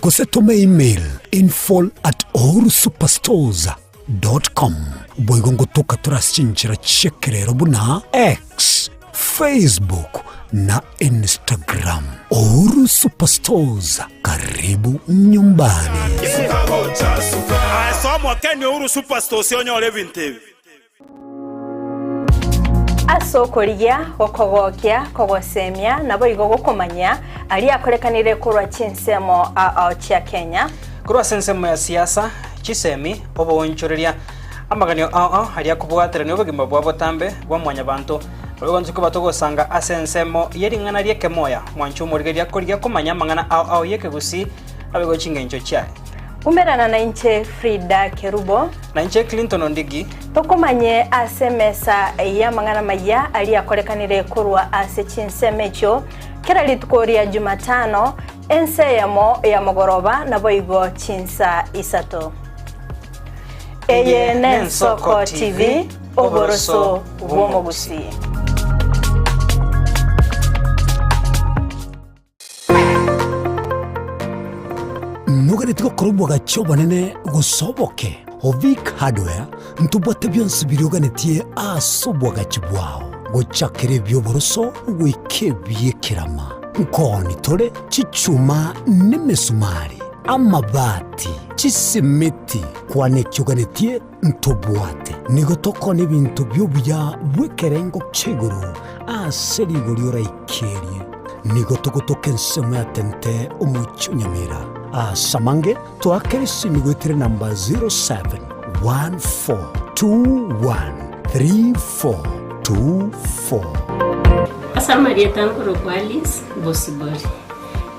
Kosetome email info@orusuperstores.com. Boigongo toka turashinchira chekerero buna X, Facebook na Instagram. Oru Superstores, karibu nyumbani. Somo Kenya Oru Superstores yonyore vintevi. Asokoria okogokia kogosemia nabo igogo komanya ali akorekanire kurwa chinsemo chia Kenya kurwa sensemo ya siasa chisemi obonchoreria amaganio ali akubwatira ne obugima bwa botambe bwa mwanya bantu Rugonzi kuba togosanga asensemo yeringana rie kemoya mwanchu murigeria koria komanya mangana yeke gusi abego chingencho chae umerana na inche Frida Kerubo na inche Clinton Ondigi tokomanye asemesa ya mangana maya ali akorekanire kurwa ase chinsemecho kera litkoria Jumatano enseyamo ya mogoroba naboigo chinsa isato eye Nensoko TV oboroso bwomogusi. Nugari tuko kurubwa gachoba nene gusoboke Ovik Hardware ntubwate byonse biryoganetie asobwa gachibwao gochakire byoboroso wikebye kirama nkoni tole chichuma nemesumari amabati chisimiti kwane kyoganetie ntubwate nigotoko n'ibintu byobya bwekerengo cheguru aserigoriora ikerie nigotogotoke nsemo ya tente umuchunyamira Samange tuakirisi migwetire namba 0714213424. Asa Maria Tankoro Kwalis Bosibori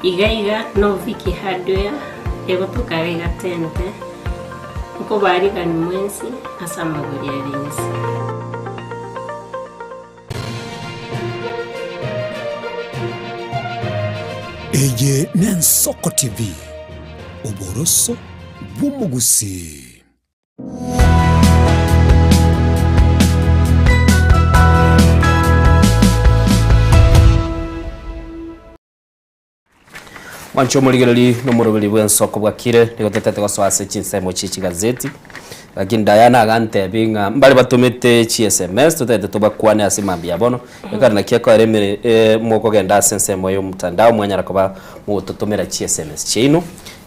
Igaiga no Viki Hardware ego tukariga tente uko bariga ni mwensi asa magoria rinsi Eye Nensoko TV oboroso bw'umugusi. Wancho muligereri no murubiri bw'ensoko bwakire nigotete goswase chinsemo chichi gazeti lakini Diana agante binga mbali batumite chi SMS tutete tubakwane asimambia bono ekana nakieko aremere moko genda sensemo yo mtandao mwanyara koba mu tutumira chi SMS chino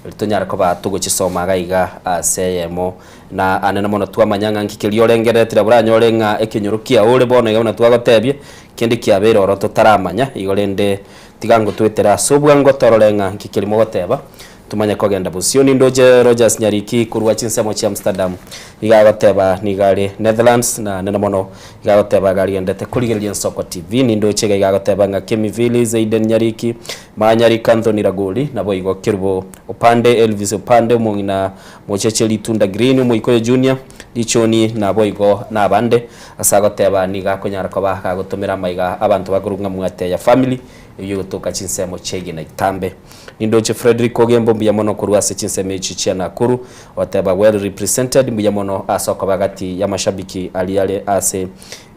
litonyara koba tugo chisoma gaiga aseyemo na anena mono twa manyanga nkikilio rengeretira buranyorenga ekinyorukia ure bono igona twagotebye kindi kiabera oro tutaramanya igorende tigango twetera sobwa ngotororenga nkikilimo goteba tumanya kogenda busioni ndoje Rogers Nyariki kurwa chinsemo cha Amsterdam igagoteba nigale Netherlands na nena mono igagoteba gali endete kuligeria Nsoko TV ni ndoche igagoteba nga Kemivili Zaiden Nyariki Manyari Anthony Ragoli nabo igokirubo upande Elvis upande mungina mocheche Litunda Green muikoye Junior lichoni nabo igo nabande asagoteba niga konyara koba kagotumira maiga abantu bagurunga mwate ya family iyo gutuka chinsemo chegi na itambe nindoche Frederick Ogembo mbiyamono kurwa se chinsemo chichia Nakuru wateba well represented mbiyamono asoko bagati ya mashabiki aliale ase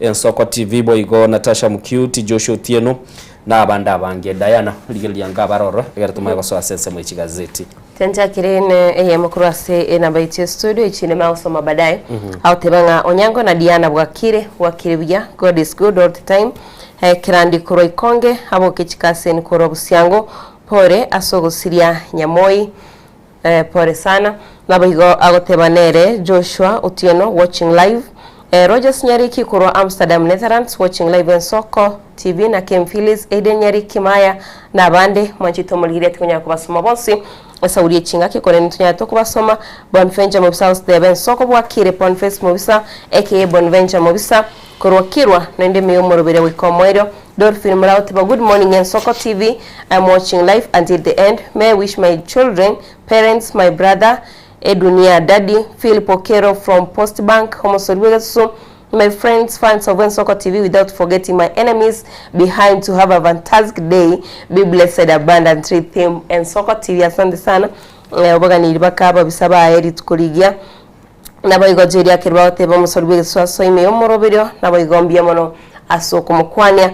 Nsoko TV boigo Natasha Mcute Joshua Tieno na abanda abange Diana ligeliya ngabaroro egertuma goso asensemo ichigazeti Tenta kirene mukuru ase na baiti studio ichine mausoma baadaye au tebanga Onyango na Diana Bwakire bya God is good all the time kirandi kuro ikonge abo kichikase ni kuro busiango pore asogusiria Nyamoi pore sana nabigo agotebanere Joshua Otieno watching live Rogers Nyariki kuro Amsterdam Netherlands watching live en Soko TV na Kim Phyllis Eden Nyariki Maya na bande mwanchito mulgire tunya kubasoma bonsi Saudi chinga kikore ntunya to kubasoma Bonventure Mobisa Steven Soko Bwakire Bonface Mobisa aka Bonventure Mobisa kurwakirwa nende miyomorobere wikomwero Dolphin Mrauti good morning and Soko TV. I'm watching live until the end. May I wish my children, parents, my brother, Edunia, Daddy, Philip Okero from Post Bank, Homosorwegasu, my friends, fans of Soko TV, without forgetting my enemies behind to have a fantastic day. Be blessed, abundantly, theme and Soko TV. Asante sana. Obaga nilibakaba bisaba eri tukurigia. Nabayigo jeria kirwa teba musorwegasu so imeyomorobere nabayigombia mono asoko mukwania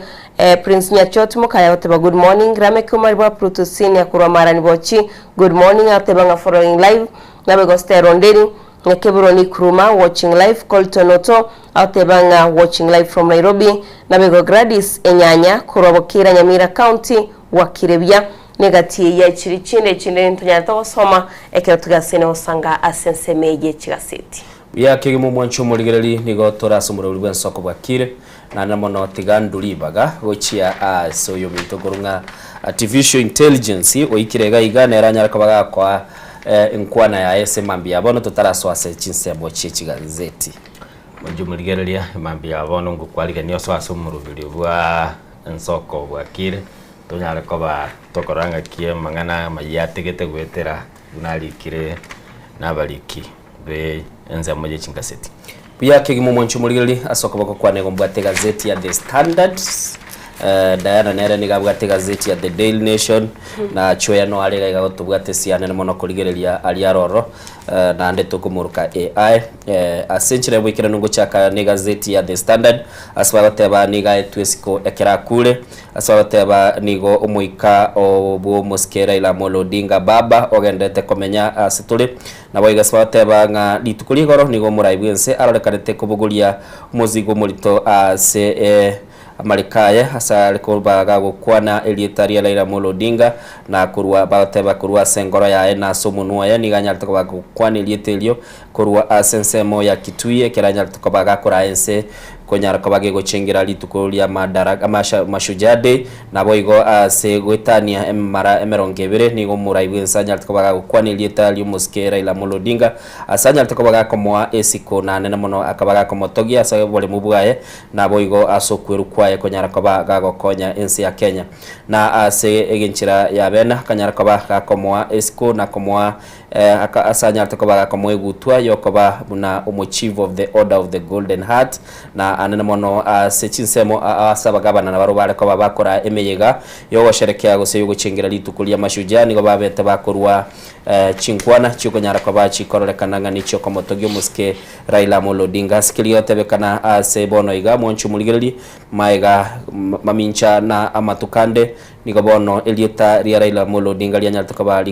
Prince Nyachot mukaya oteba good morning Rame Kumarwa Protosini akurwa marani bochi good morning oteba nga following live nabe gosterondeni Nyakebironi Kruma watching live Colton Oto oteba nga watching live from Nairobi nabe go Gladys Enyanya kurobokira Nyamira County wakirebya negati ya chirichinde chinde ntunyata osoma ekero tugasene osanga asensemeje chigaseti ya kigimo mwancho muligereri nigo torasumura urwe Soko Bwakire na namono tiganduribaga gochia so yo mitogorunga artificial intelligence oikirega igana eranya kabaga kwa enkwana ya SMambia bono tutaraso ase chinsemo chigazeti mwanjo muligereri mambia bono ngukwaliga niyo so asumura urwe bwa Soko Bwakire tonyara koba tokoranga kie mangana mayategete gwetera unalikire nabaliki be enza moje chingaseti pia kigimo mwancho muligeli asoko bako kwa nego mbwate gazeti ya The Standard Diana nere ni gabwate gazeti ya The Daily Nation na choya no alega gagotubwate siana ne mono kuligerelia aliaroro na ande tukumuruka AI asenchire bwikira nungo chaka ni gazeti ya The Standard aswagoteba niga etwesiko ekera kule aswagoteba nigo umuika obo moskera ila molodinga baba ogendete komenya asitule na boiga swagoteba nga litukuligoro nigo muraibwense arolekanete kubugulia muzigo mulito ase Amarikaye hasa alikuwa gukwana Elietaria Raila Molodinga na kurwa bateba kurwa sengoro ya na somunwa ya niganya tukoba gukwana Elietelio kurwa asensemo ya Kituye kiranya tukoba gakora ense konyara kobage gochengira litukulia madaraga mashujade na boigo ase gwetania emara emerongevere nigo muraibwensa nya tukoba gukwana Elietaria Moskera ila Molodinga asanya tukoba komoa esiko na nene mono akabaga komotogia asa bole mubwaye na boigo asokweru kwaye konyara koba gagokonya ensi ya Kenya na ase egenchira ya bena kanyara koba gakomoa esiko na komoa asanya tukoba gakomoe gutwa yokoba buna chief of the Order of the Golden Heart na anene mono sechinsemo asaba gabana na baro bare koba bakora emeyega yo washerekea gose yugo chingira litukulia mashujani goba bete bakorwa chinkwana chiko nyara koba chikororekananga nicho komotogyo muske Raila Molodinga skilio tebekana ase bono iga monchu muligereri maiga mamincha na amatukande nigobono Elietaria Raila Molodinga lianya tukoba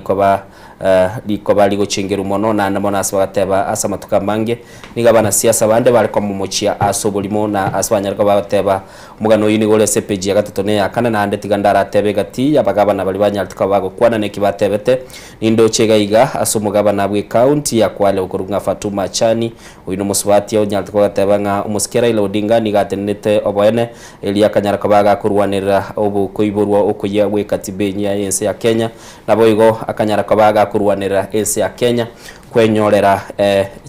likoba ligochingera mono na namona aswagateba asamatuka mange nigabana siasa bande bari komumochia asobolimo na aswanya bateba mugano yini gole sepeji ya gatatu ne yakana na ande tigandara tebe gati yabagabana bali banya tukabago kwana ne kibatebete nindo chega iga asumugabana bwe county ya Kwale ukurunga Fatuma Chani uino muswati yo nyaltuko gateba nga umuskera ilo Odinga nigatenete oboene Elia Kanyara kabaga kurwanira obu koiborwa okuya bwe katibenya yense ya Kenya naboigo akanyara kabaga kurwanira ensi ya Kenya kwenyorera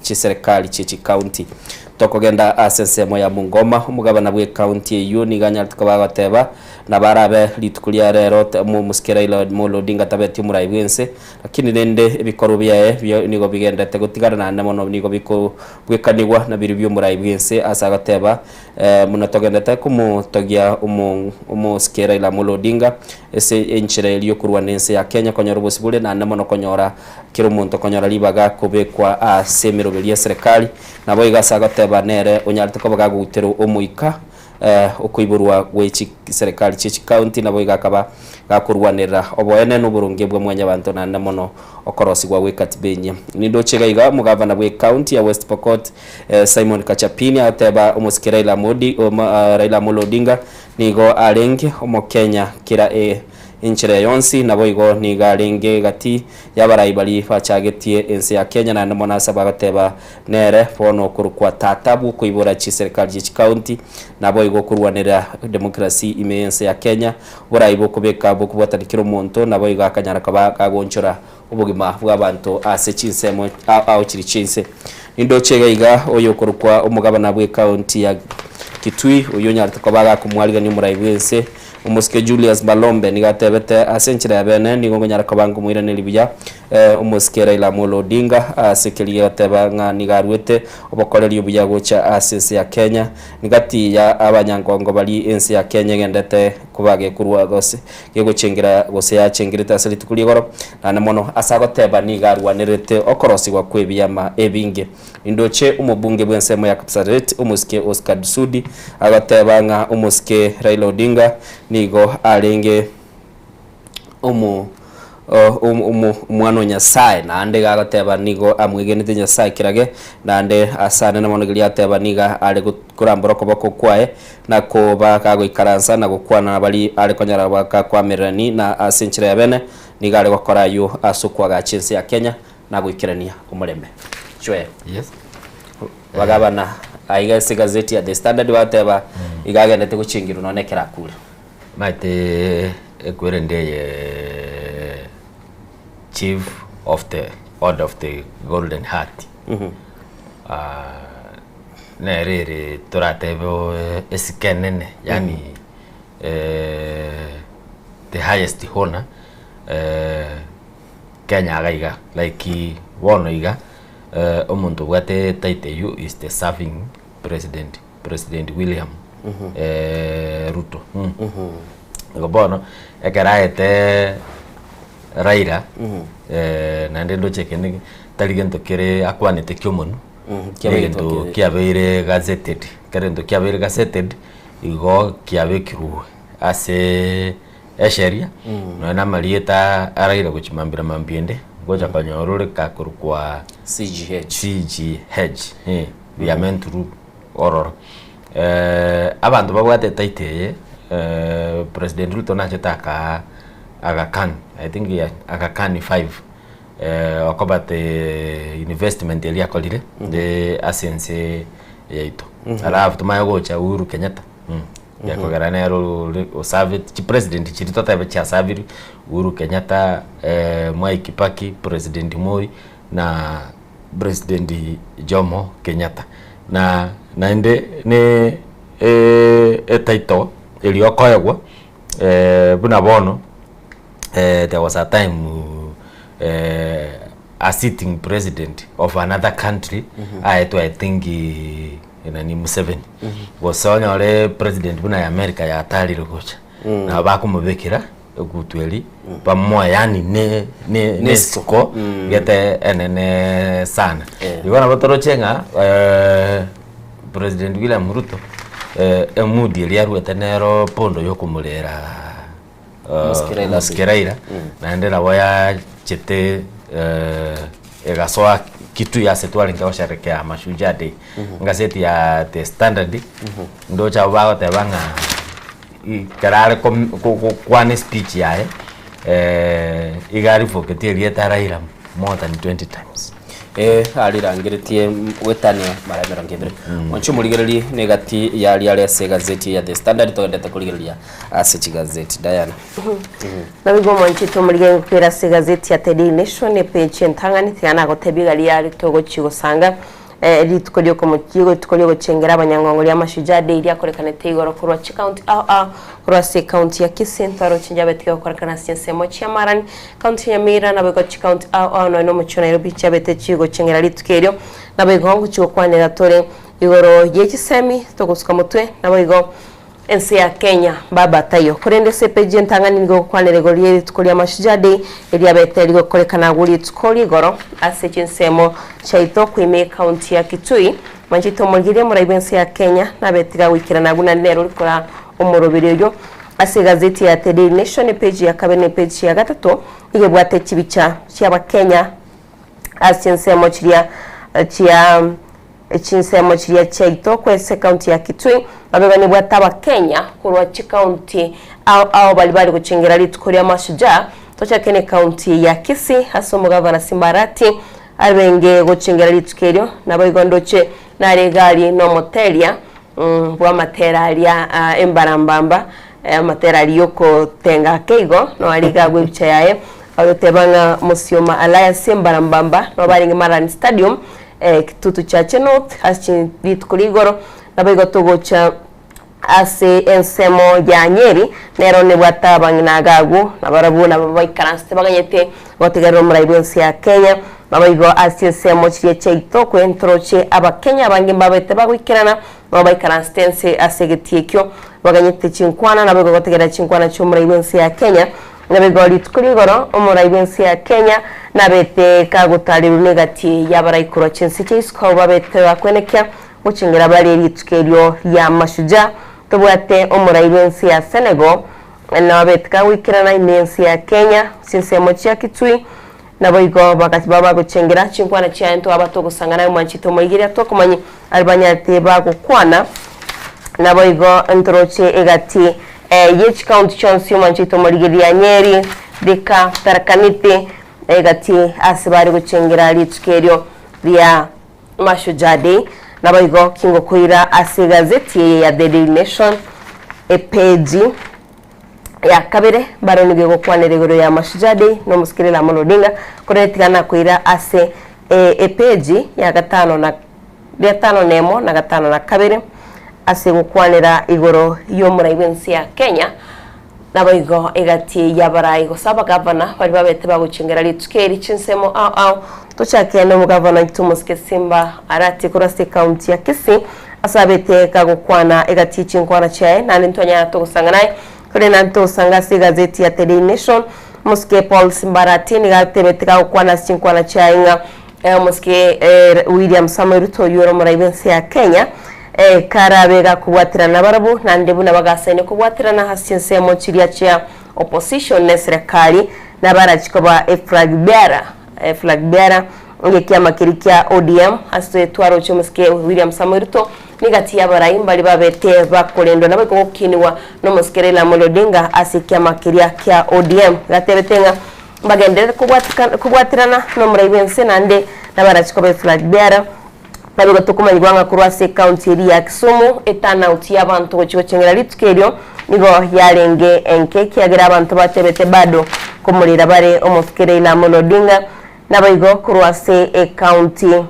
chiserikali chichi county tokogenda asensemo ya Bungoma umugabana bwe county eyo niganya tukabagateba na barabe litukulia rero mu muskera ilo Molodinga tabeti muraibwense lakini nende bikoro byae nigo bigendete gutigana na namono nigo biko bwekanigwa na biri byo muraibwense asagateba munotogendete kumutogia umuskera ila Molodinga ese enchire iliyo kurwanense ya Kenya konyora bosibule na namono konyora kiro muntu konyora libaga kubekwa asemero belia serikali nabo igasagateba nere onyarite ko bagagutero umuika ukuiburwa gwichi serikali chichi county nabo igakaba gakurwanira oboene n'uburungi bwa mwanya bantu na mono okorosi gwa wekatibenya nindo chegaiga mugavana bwe county ya West Pokot Simon Kachapini ateba umusikira Raila Amolo Odinga nigo arenge omokenya kira inchire yonsi nabo igo niga arenge gati yabarai bali fachagetie ensi ya Kenya na mona saba gateba nere fono kurukwa tatabu kuibura chi serikali chi county nabo igo kurwanira demokrasi ime ensi ya Kenya burai bo kubeka bo kubatanikiro monto nabo iga akanyara kaba kagonchora ubugima bw'abantu ase chinsemo au chirichinse indo chegaiga oyo kurukwa umugabana bwe county ya Kitui uyo nyarta kobaga kumwaliga ni muraibense umuske Julius Balombe nigatebete asenchira yabene nigongo nyara kabangu muira nelibiya umuske Raila Amolo Odinga asekeliye teba nga nigarwete obokoreri ubuya gocha asese ya Kenya nigati ya abanyangongo bali ensi ya Kenya gendete kubage kurwa gose yego chengira gose ya chengirita asali tukuli goro na mono asagoteba nigarwanirete okorosi gwa kwebiyama ebinge indoche umubunge bwensemo ya Kapsaret umuske Oscar Sudi agateba nga umuske Raila Odinga nigo arenge umwana Nyasaye na ande gagateba nigo amwigenete Nyasaye kirage na ande asane na mono gilia teba niga ale kurambura koboko kwae na ko bakago ikaransa na gukwana bali ale konyara baka kwamerani na asenchira yabene niga ale gukora yu asukwa gachense ya Kenya na guikirania umureme chwe yes bagabana aiga gazeti ya The Standard wateba igagendete guchingira nonekera kure maite ekwerende chief of the order of the Golden Heart nerere turatebo esikenene yani the highest honor Kenya gaiga like wono iga omuntu bwate taiteyu is the serving President William Ruto ngobono ekaraete Raila na ndendo chekene taligento kere akwanete kyomonu kero kiabeire gazetted kero kiabeire gazetted igo kiabekiru ase esheria no na marieta Raila kuchimambira mambiende goja kanyorore kakurukwa CGH biamenturu ororo abantu babwate taiteye President Ruto na chetaka Aga Khan, I think Aga Khan 5 okobate investment elia kolire de asense yaito alafu tumayo gocha Uhuru Kenyatta yako garanero o savit president chirito tabe cha saviri Uhuru Kenyatta Mwai Kibaki President Moi na President Jomo Kenyatta na inde ne etaito eliokoyagwa buna bono there was a time a sitting president of another country I think ni Museveni was only president buna ya America ya atali rogocha na bakumubekira gutweli pamoja yani ne soko gete enene sana ibona batorochenga President William Ruto emudi eliarwete nero pondo yokumulera Muskiraira na ndera waya chete egasoa kitu ya setwali nga washarekea Mashujaa Day ngazeti ya The Standard ndo cha bago tebanga karare kwa speech yae igari foketi elieta Raila more than 20 times alirangiritie wetania marabera ngembere oncho muligereri negati yali ale gazeti ya The Standard tondete kuligereria ase gazeti Diana na bigo monchi to muligere kwera se gazeti ya The Daily Nation page ntangani tiana gotebiga yali togo chigosanga ritukolyo ko mukigo tukolyo gochengera abanyangongo ya Mashujaa Day iri akorekanete igoro kurwa county kurwa se county ya Kisentaro chinja betike korekana sensemo chiamarani county ya Mira na bego county no mucho Nairobi chabete chigo chengera ritukelyo na bego ngo chigo kwanera tore igoro yekisemi togusuka mutwe na bego ensi ya Kenya baba tayo kurende sepeje ntangani ngo kwanere goli tukolya Mashujaa Day iri abete iri korekana goli tukoli goro ase chinsemo chaito kwime county ya Kitui Manchito Mulgiria muraibensi ya Kenya na betiga wikirana guna nero rikora umurobiryo ase gazeti ya The Daily Nation page ya kabene page ya gatatu igebwate kibica cy'abakenya asiensemo chiria chinsemo chiria chaito kwese county ya Kitui babegani bwataba Kenya kurwa county au balibali gucengera litukoria mashujaa tocha kene county ya Kisii hasomo gavana Simbarati abenge gucengera litukerio naboigondoche na regali no motelia bwa materalia embarambamba materiali yoko tenga keigo no aliga gwebicha yae ayotebanga Musioma Alliance Mbarambamba no baringe Marani Stadium kitutu cha Chenot hachi bitukuligoro nabigo togocha ase ensemo ya Nyeri nero ne bwatabanga nagagu nabarabuna babaikaranste baganyete gotegero muraibonsi ya Kenya babigo ase ensemo chiye cheito kwentroche abakenya bange babete bagwikirana babaikaranstense ase getiekyo baganyete chinkwana nabigo gotegera chinkwana cy'umuraibonsi ya Kenya nabigo litukuligoro umuraibonsi ya Kenya nabete kagutalira negati yabarayikuro chensi cyisiko babete bakwenekya gucengera bari litukerio ya mashujaa tubwate umuraibonsi ya Senegal nabete kawikirana inensi ya Kenya sinsemo cya Kitui naboigo bakati baba gucengera chinkwana cyento abato gusangana mu Manchito Mulgiria tokumanyi albanyate bagukwana naboigo entroche egati yech county chonsi Manchito Mulgiria Nyeri dika tarakanite egati asibari gucengera litukerio lya mashujaa day naboigo kingo kuira asigazeti ya The Daily Nation page ya kabere baronige gukwaneregero ya mashujaa day no musikirira Mulodinga kuretikana kuira ase page ya gatano na gatano nemo na gatano na kabere ase gukwanira igoro yo muraibensi ya Kenya naboigo egati yabarai gosaba gavana bari babete bagucengera litukeri chinsemo au tochake no gavana Tumuske Simba arati kurase county ya Kisii asabete kagukwana egati chinkwana chae nani ntonya togusanga naye kule nanto sangasi gazeti ya The Daily Nation Muske Paul Simbarati ni gatebete kagukwana chinkwana chae nga Muske William Samuel Ruto yoro muraibensi ya Kenya karabega kubwatirana barabu nandebu nabagasene kubwatirana hasinsemo chiria cha opposition na serikali na barachikoba flag bearer ngekiama kirikia ODM aswe twaro chumuske William Samuel Ruto nigati yabarai bali babete bakolendo nabako gukiniwa no muskerela Mulodinga asikiama kiria kya ODM gatebetenga bagendere kubwatirana no muraibense nande nabarachikoba flag bearer nabigo tukumanyigwanga kurwase county ya Kisumu etana uti abantu gochengera litukerio nigo yarenge enkeki yagira abantu batebete bado kumulira bare omufikireila Mulodinga nabigo kurwase county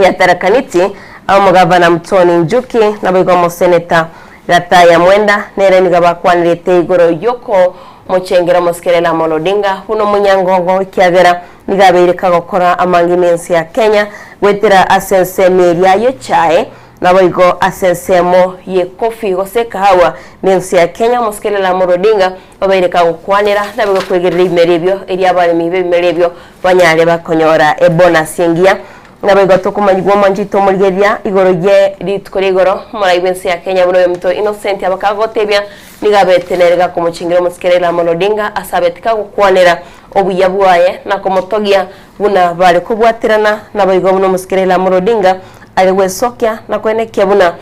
ya Tarakaniti au mugavana Mtoni Njuki nabigo mo senator Gataya Mwenda nere nigabakwanirete igoro yoko muchengera musikirela Mulodinga huno munyangongo kyagera nigabereka gukora amanginensi ya Kenya gwetera asenseme yayo chae naboigo asensemo ye kofi goseka hawa nensi ya Kenya musikirela Mulodinga babereka gukwanira nabigo kwegerera imerebyo eri abali mibe imerebyo banyale bakonyora ebona singia nabigo tokumanyigwa Manchito Mulgiria igoro ye litukore igoro muraibensi ya Kenya buno mto Innocent abakagotebya nigabetenerega kumuchingira musikirela Mulodinga asabetika gukwanira obuyabwaye na komotogia buna bali kubwatirana nabigo buno musikirela Mulodinga aliwe sokya na kwenekya buna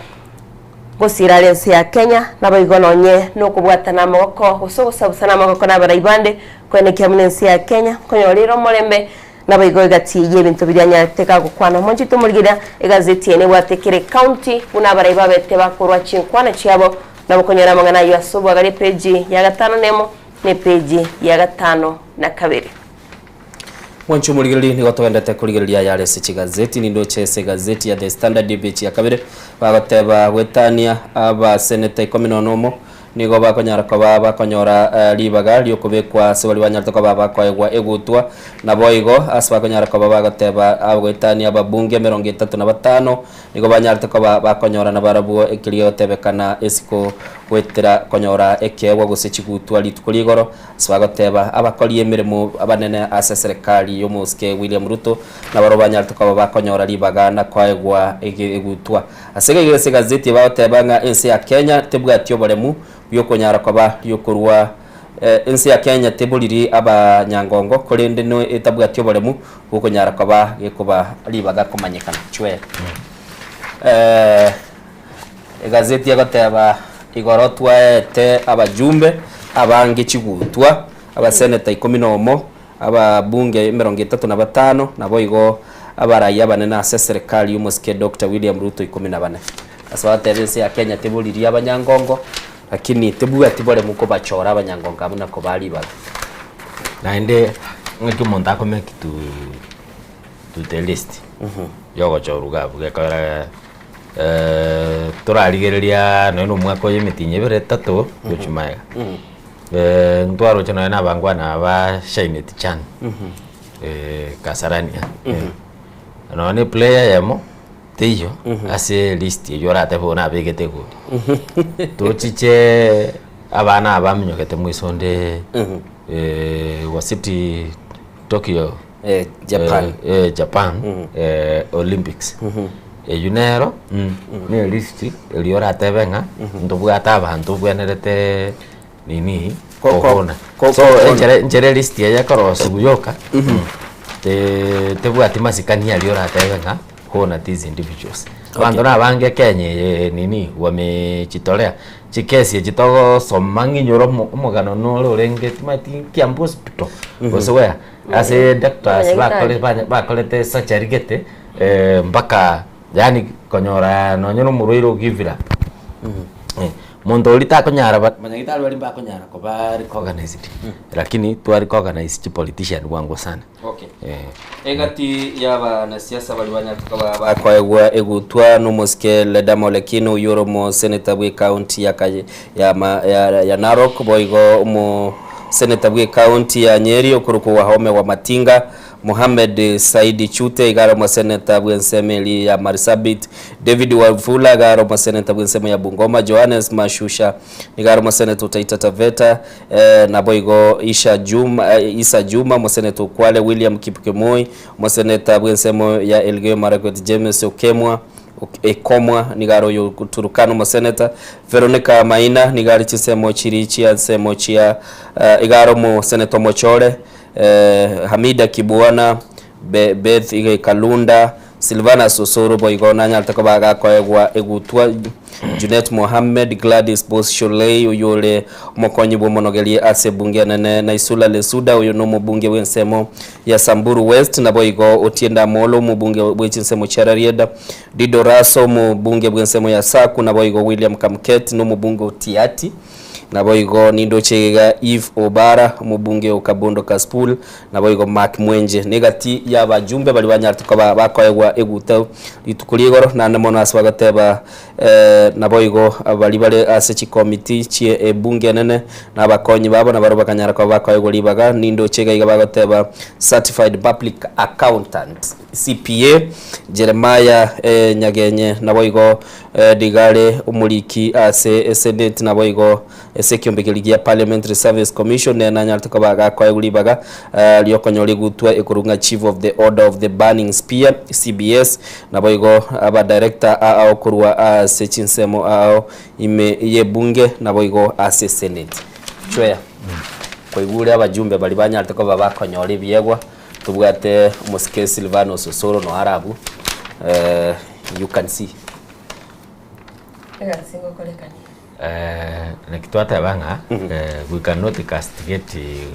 gosiralensi ya Kenya nabigo nonye no kubwatana amoko gusogosabusana amoko nabaraibande kwenekya munensi ya Kenya konyoriro molembe nabigo egati yebintu biryanya teka gukwana Manchito Mulgiria egazeti ene watekere county buna baraiba bete bakorwa chinkwana cyabo nabukonyera mangana yasubu agari page ya gatano nemo ne page ya gatano na kabiri Wanchu Mulgiri ni gotwendete kurigiria yale sichi gazeti ni ndo chese gazeti ya The Standard debate ya kabiri bagoteba wetania aba seneta 11 nigo bakonyara ko bakonyora libaga lyokubekwa sebali banyarta ko bakwaegwa egutwa naboigo asbakonyara ko bagoteba abwetania ababunge 35 nigo banyarta ko bakonyora na barabuo ekiliyo tebekana esiko gwetera konyora ekewa gusechigutwa litukuligoro swagoteba abakori emirimo abanene ase serikali yomuske William Ruto na barobanya tukaba bakonyora libagana kwaegwa egutwa asege gese gazeti batebanga ensi ya Kenya tebwatyo baremu byokonyara kwaba yokurwa ensi ya Kenya tebuliri abanyangongo kolende no etabwatyo baremu bukonyara kwaba gekuba libaga komanyekana chwe gazeti yagateba igorotwa ete abajumbe abange chigutwa abaseneta 11 ababunge 35 nabo igo abaraya banene ase serikali y'umuske Dr. William Ruto 14 asaba TV ya Kenya tebuliri abanyangongo lakini tebuga tibore muko bachora abanyangongo abuna ko bali baga naende ngiki monta akome kitu the list yogo choruga bugekora turarigereria no mwaka y'emitinye bere 3 yochumaya ntwaro chana na bangwana ba Shainet Chan Kasarania no ne player yamo teyo ase list yorate bona begete gudi tochiche abana abamnyokete mwisonde wasiti Tokyo Japan Olympics Junero ni list eliorate benga ndobugata abantu bwenerete nini kokona so njere list ya korosu buyoka te bwati masikania eliorate benga kona these individuals bando na bange Kenya nini wamechitolea chikesi chitogo somangi nyoro umugano no renge timati Kiambu hospital oswe ase doctors bakolete surgery gete mpaka yani konyora no nyono muruiro givira mondo lita konyara manyagitari bali bakonyara ko bari organized lakini twari organized politician wangu sana okay egati yaba na siasa bali banya tukaba bakwaegwa egutwa no moske ledamo lekino yoromo senator bwe county ya Narok boigo mo senator bwe county ya Nyeri okuruko wa home wa Matinga Mohamed Saidi Chute igaro mo senator bwe nsemeli ya Marsabit David Wafula igaro mo senator bwe nsemo ya Bungoma Johannes Mashusha igaro mo senator Taita Taveta na boigo Isa Juma mo senator Kwale William Kipkemoi mo senator bwe nsemo ya Elgeyo Marakwet James Okemwa Ekomwa nigaro yo Turukano mo senator Veronica Maina nigari chisemo chirichi ansemo chia igaro mo senator Mochore Hamida Kibuana Beth Ige Kalunda Silvana Sosoro boigona nyalta ko baga ko egutwa Junet Mohammed Gladys Bosholei uyole mokonyi bo monogeli ase bunge na Isula Lesuda uyo no mubunge wensemo ya Samburu West na boigo Otienda Molo mubunge bwensemo Chararieda Dido Raso mubunge bwensemo ya Saku na boigo William Kamket no mubunge Otiati na boigo Nindo Chega Eve Obara mubunge Okabondo Kaspul na boigo Mark Mwenje negati ya bajumbe bali banyartu ko bakoyegwa eguta litukuligoro na namono aswagateba na boigo bali bale asechi committee chie bunge nene na bakonyi babo na baro bakanyara ko bakoyegwa libaga Nindo Chega igabagoteba certified public accountant CPA Jeremiah Nyagenye na boigo digale umuliki ase senate na boigo sekiombekelia parliamentary service commission na nyalta ko baga ko ulibaga lyokonyoli gutwa ekurunga chief of the order of the burning spear CBS na boigo aba director a kurwa sechinsemo ao ime ye bunge na boigo ase senate chwe ko igure abajumbe bali banyalta ko babakonyoli byegwa tubwate Moske Silvano Sosoro no Arabu you can see nekitwata banga we cannot castigate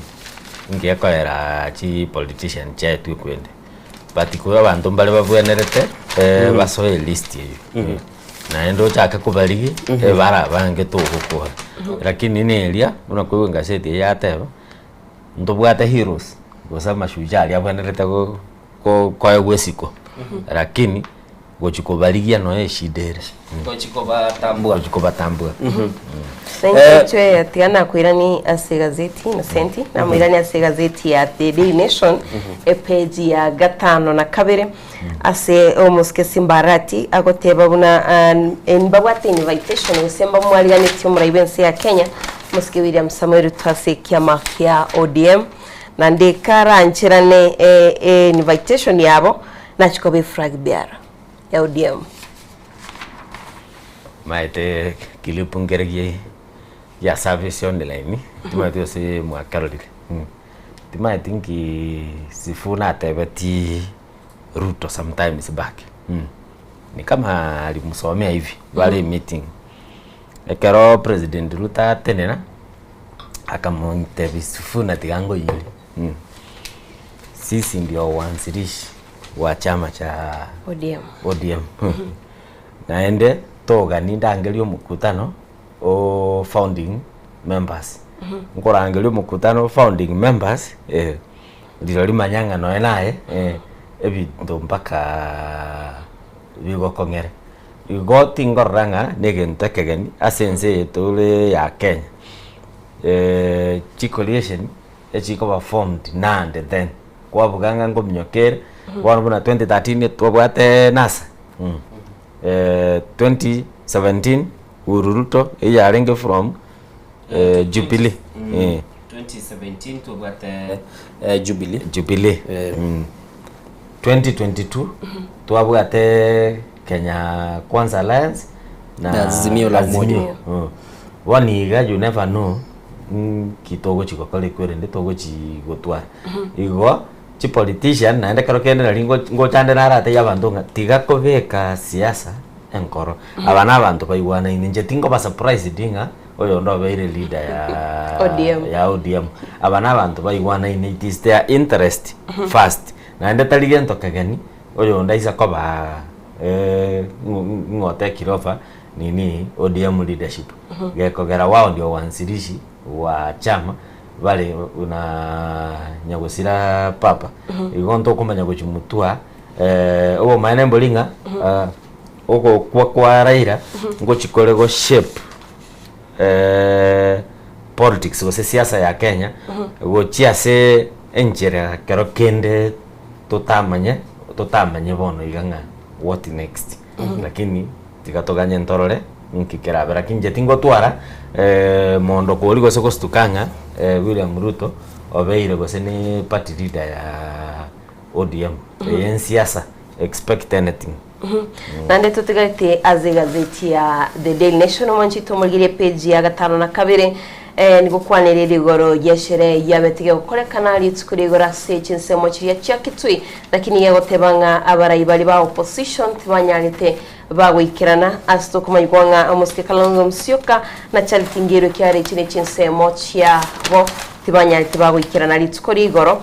ngekoera chi politician chetu kwende but ko abantu mbale bavuenerete basoe list yiyo na endo chaka kubaligi bara bange to ko lakini nelia unakwe ngaseti yateba ndobwata heroes gosa mashujaa yavuenerete ko wesiko lakini gochikobarigia no eshidere gochikobatambua Twe tiana kwirani ase gazeti na senti na mwirani ase gazeti ya The Daily Nation page ya 5 na 2 ase omuske Simbarati agoteba buna mbabwate invitation usemba mwaligani timu raibense ya Kenya muske William Samuel Ruto ase kia mafia ODM na ndekara nchirane invitation yabo na chikobe flag bearer ya ODM maite kilipungeregie ya service online timaitio se mwa Caroline timaitingi sifuna tebeti Ruto sometimes back ni kama alimsomea hivi wale meeting ekero president Ruto tenena akamontebi sifuna tigango yule sisi ndio waanzilishi wa chama cha ODM naende toga nindangelio mkutano o founding members nkorangelio mkutano founding members ndilo limanyanga no naye ebintu mpaka bigo kongere igo tingoranga negentekegeni asense tole ya Kenya coalition echiko formed nande then kwa buganga ngomnyokere wana buna 2013 twabwate NASA 2017 Ruto yarenge from Jubilee 2017 twabwate Jubilee 2022 twabwate Kenya Kwanza Alliance na Azimio la Umoja waniga you never know kitogo chikokole kwere nditogo chigotwara igo chi politician naende karo kende na ngo chande narate yabandunga tiga kobeka siasa enkoro abana abantu baywana inje tingo ba surprise dinga oyo ndo beire leader ya ODM abana abantu baywana in it is their interest first naende taligento kagani oyo ndaisa koba ngote kirofa nini ODM leadership gekogera wao ndio wansirishi wa chama vale una nyagosira papa igonto kumanya gochimutua obo manembo linga oko kwa Raila ngochikole go shape politics go siasa ya Kenya go chiase enjera kero kende totamanye bono iganga what next lakini tikatoganye ntorore nkikera bera kinje tingo twara mondo koli go soko stukanga William Ruto obeire go sene party leader ya ODM en siasa expect anything nande tutigate azegazeti ya The Daily Nation manchito mugire page ya 5 na 2 nigo kwanirira igoro yeshere yabetige gukorekana ari tsukurigora secensemo kiriya cyakitwi lakini yagotebanga abarayi bari ba opposition tibanyarite bagwikirana asto kumayigwanga amuske Kalonzo Musyoka na Charity Ngiru kyari kine cyensemo cyabo tibanyarite bagwikirana ari tsukurigoro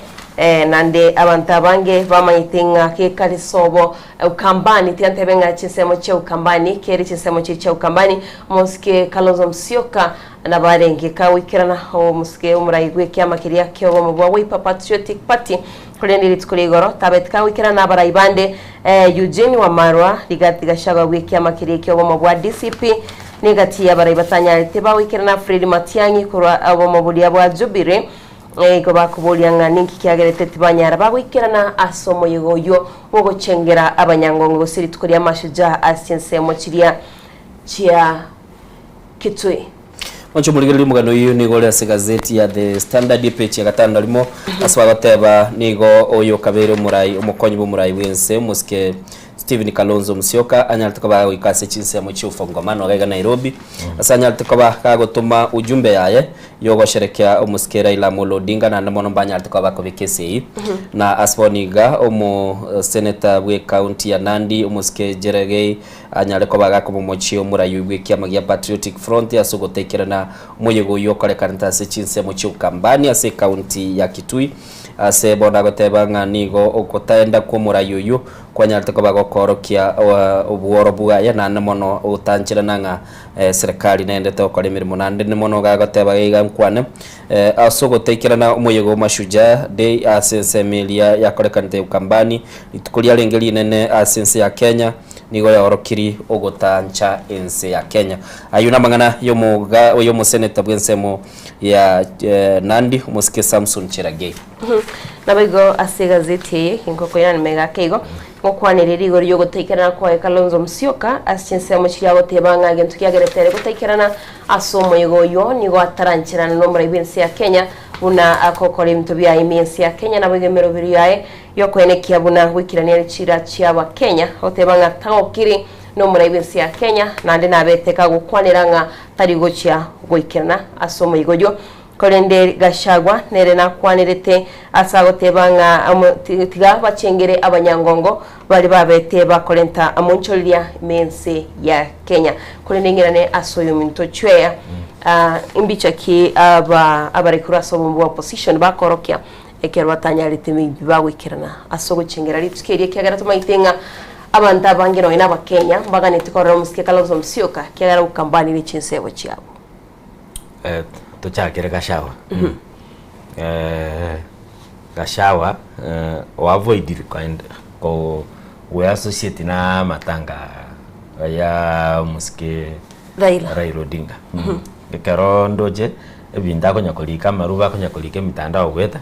nande abantu abange bamanyitinga kekali sobo ukambani tiantebenga cyensemo cyo ukambani keri cyensemo cyo ukambani muske Kalonzo Musyoka na barenge kawikirana ho muske umurayigwe kyamakiriya kyo mu bwa Wiper Patriotic Party kurendiri tkuligoro tabetka wikirana abarayibande Eugene Wamarwa ligati gashaga wikyamakiriya kyo mu bwa DCP nigati abarayibatanya teba wikirana Fred Matiang'i kurwa abo mu buli bwa Jubilee ko bakubulyanga ninki kyagerete tibanyara bagwikirana asomo yegoyo wogo chengera abanyangongo siri tukuri amashuja asiense mo chiria chia kitwe Oncho muligiri mugano yu nigo le gazeti ya The Standard page ya 5 limo aswa bateba nigo oyo kabere murai umukonyi bu murai wense muske Stephen Kalonzo Musyoka anyalituka ba wikase chinse mu cyufongomano ga Nairobi asanyalituka ba kagotuma ujumbe yaye yogo sherekea umuske Raila Amolo Odinga na namono banyalituka ba kobekese na asboniga omu senator we county ya Nandi umuske Jeregei anyaleko baga ko mumochi omurayi bw'ekyama gya Patriotic Front yasogotekerana moyego yokore karantase chinse mu cyukambani ase county ya Kitui ase bona gotebanga nigo okotaenda ko murayi uyu kwanyalituka bago korokia obuoro bwaya na namono utanchirana nga serikali nendete okore mirimo nande nemono gagoteba iga nkwane asogotekerana moyego mashuja day asense melia yakore kante ukambani itukulia lengeli nene asense ya Kenya nigo yorokiri ogotancha ense ya Kenya ayuna mangana yo senator bwensemo ya Nandi umuske Samson Cheragei nabigo ase gazeti inkoko yana mega kego ngokwanirira igoro yo gutekerana kwa Kalonzo Musyoka asinse muchya gotebanga gentu kyageretere gutekerana asomo yoyo nigo ataranchirana no muri binsi ya Kenya buna akokora ibintu bya iminsi ya Kenya nabigemero biri yae yo kwenekia buna wikirania chira cyaba Kenya gotebanga tagokiri no muri binsi ya Kenya nande nabeteka gukwaniranga tari gochya gwikirana asomo igoyo Kolende Gashagwa nerena kwanirete asagotebanga tiga bachengere abanyangongo bali babete bakolenta amuncholia mense ya Kenya kulenengirane asoyo minto chwea imbicha ki abarekura sobombo opposition bakorokia ekerwa tanyalite mibawikirana asogo chengera litikerie kyagara tumaitenga abanta bangino ina bakenya mbagane tikorera musike Kalonzo Musyoka kyagara ukambani lichinsebo cyabo tuchakire Gachagua Gachagua wavoidire ko we associate na matanga ya musike Raila Odinga kero ndoje ebinda konyakolika maruba konyakolika mitandao gweta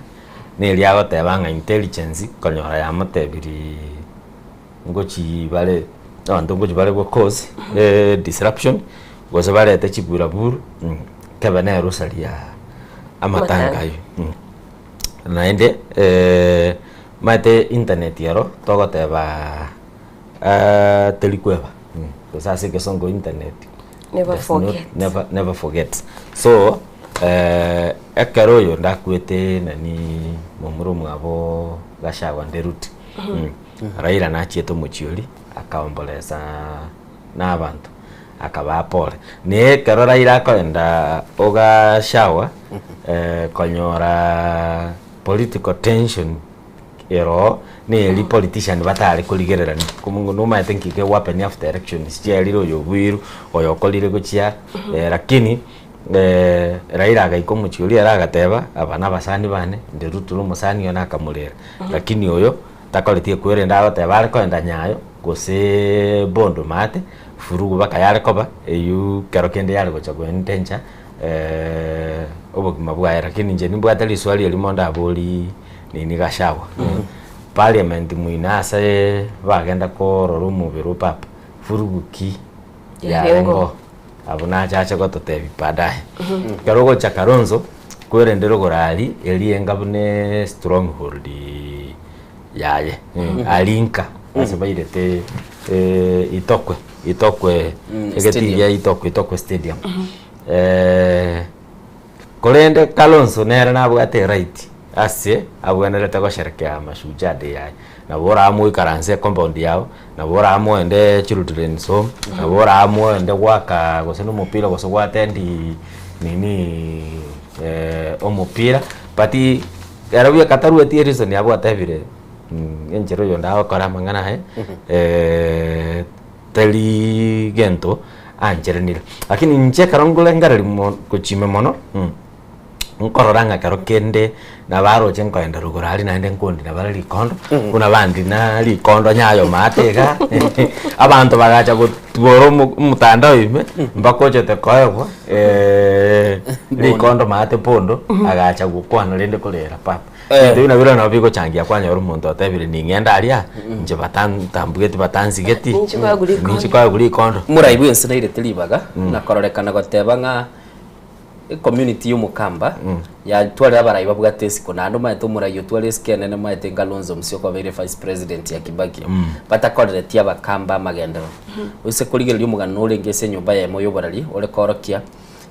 ne lyago tebanga intelligence konyora ya motebiri ngochi bale ngochi bale go cause disruption gozo bale techibura buru kebane rosalia amatanga yo naende mate internet yaro togoteba telikweba sasa ke songo internet never forget so ekero yo ndakwete nani momuro mwabo Gachagua nderuti Raila na chieto muchioli akaomboleza n'abantu akaba pole ne kero Raila koenda Gachagua konyora political tension ero ne li politician batali kuligerera kumungu no ma think ke weapon after elections jeliro yo bwiru oyo kolire gochia lakini Raila agaiko muchioli aragateba abana basani bane nderuturu musani yona akamurera lakini oyo takoletie kwere goteba ari koenda nyayo gose bondo mate furugu bakayare koba eyu kero kende yale gochagwa intencha obogima bwaye lakini nje nimbwatali swali elimonda aboli nini Gachagua parliament muinasa bagenda ko rorumu biru papa furuguki yarengo abuna chacha gototebi padaye kero gocha Kalonzo kwerendero gorali elienga bune stronghold yaye alinka asabairete itokwe egetiria itokwe stadium kolende Kalonzo nera nabwate right ase abwenerete gosherekea Mashujaa Day yaye na bora amwe karanse compound yao na bora amwe ende children's home na bora amwe ende gwaka gose no mupira gose gwatendi nini omupira pati yarabya kataru eti reason yabo atebire enjero yo ndaho kora mangana teli gento anjerenira lakini nje karongole ngarali kuchime mono nkororanga karo kende na baro chenko enda rugorali na ende nkondi na bari likondo kuna bandi na likondo nyayo matega abantu bagacha gutworo mutandao ime mbakoje te koyo likondo mate pondo agacha gukwana lende kolera papa ndio na biro na bigo changia kwanya ro muntu atebire ningenda alia nje batambugeti batanzigeti ninchi kwa guli kondo muraibu ensina ile telibaga na kororekana gotebanga community y'umukamba ya twale abaraiba bwatesi ko nando maito murayo twale skenene maite Kalonzo Musyoka bere vice president ya Kibaki batakorere tia bakamba magendero use kuligera y'umugano urengese nyumba ya moyo barali ole korokia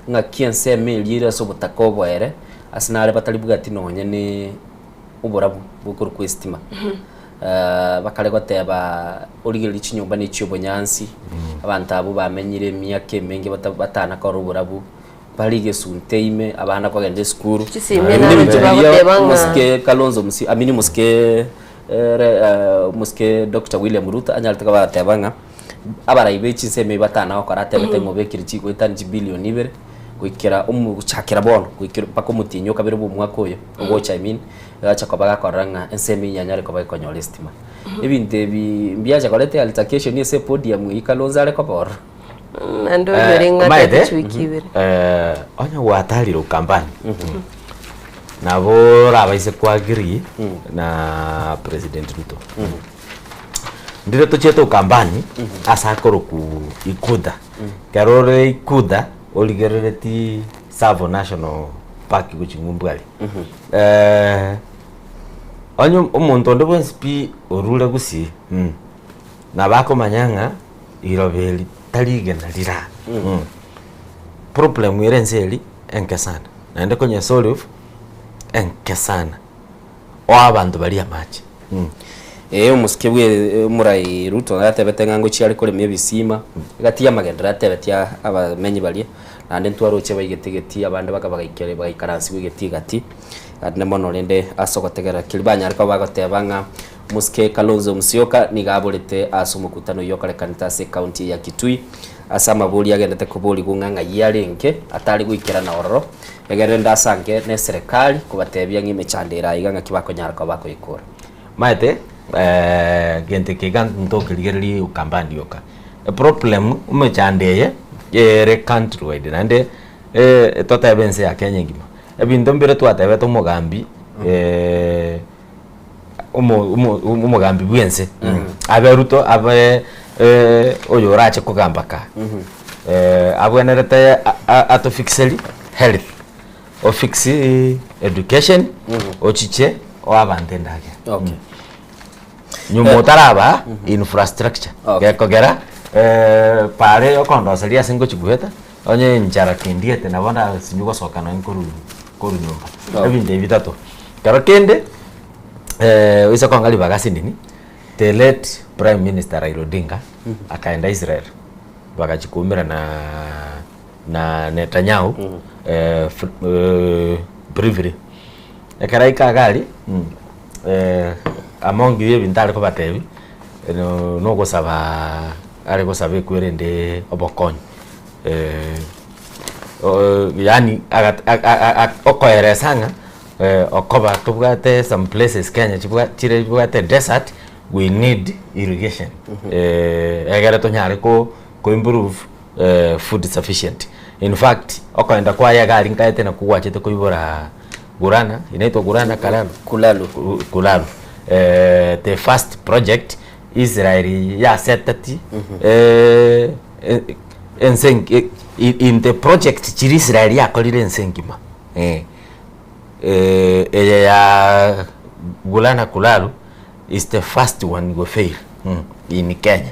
nga kiense melira so butakobwere asinare batali bwati nonye ni uborabu bukuru kwestima bakale goteba uligera ichinyumba ni cyobonyansi abantu abo bamenyire myake mengi batana ko uborabu balige sunteime abana kwa gende school muske Kalonzo Musyoka amini muske Dr. William Ruto anyaltaka batebanga abaraibe chinseme batana ko karate betengo bekiri chiko itanji billion ibere kuikira umuchakira bono kuikira pako mutinyo kabiro bu mwako yo ogocha I mean acha ko baga koranga enseme nyanyare ko ba ko nyolistima ebinte biaja kolete altercation ese podium ikalonza ale kobor ando yorenga tachuikibere onya wataliro kampani na bora baise kwagiri na President Ruto ndire tocheto kampani asakoro ku ikuda karore ikuda oligereti Savo National Park guchingumbwali onyo omuntu ndo bwensipi orule gusi na bako manyanga irobeli talige na lira problem irenseli enkesana naende konye solve enkesana o abantu bali amachi umusikebwe murai Ruto natebete ngango cyari kore mye bisima gati yamagendera atebetia abamenyi bali nande ntwaroche bayigetegeti abande bakabagikere bayikaransi wigeti gati adne mono lende asogotegera kilibanya ariko bagotebanga musike Kalonzo Musyoka nigaburite asumukutano yokare kanitase county ya Kitui asama buli yagendete kubuli gunganga yarenke atari gwikira na ororo egerenda asange ne serikali kubatebya ngime chandera iganga kibako nyarako bako ikora maete gente kigan ntokirigeri ukambandi yoka problem umechandeye ere country wide nande tota bense ya Kenya ngima ebintu mbere twatebe to mugambi umugambi bwense abe Ruto abe oyo rache kugambaka abwenerete atofixeli health ofixi education ochiche o abandendage okay nyumutaraba infrastructure gekogera pare yokondo seria singo chiguheta onye njara kindiete na bana sinyugo sokana nkuru nyumba ebinde bitatu karo kende wisa kwangali bagasi nini the late Prime Minister Raila Odinga akaenda Israel bakachikumira na Netanyahu briefly ekaraika gali among you bintale ko batebi no go saba ari go sabe kwerende obokon yani okoeresanga okoba tubwate some places Kenya tubwate desert we need irrigation egera to nyare ko improve food sufficient in fact okoenda kwa ya gari nkaete na kuwachete ko ibora Gurana inaitwa Gurana Kulalu the first project Israel ya setati in the project chiri Israel ya kolire ensengima ya Gurana Kulalu is the first one go fail in Kenya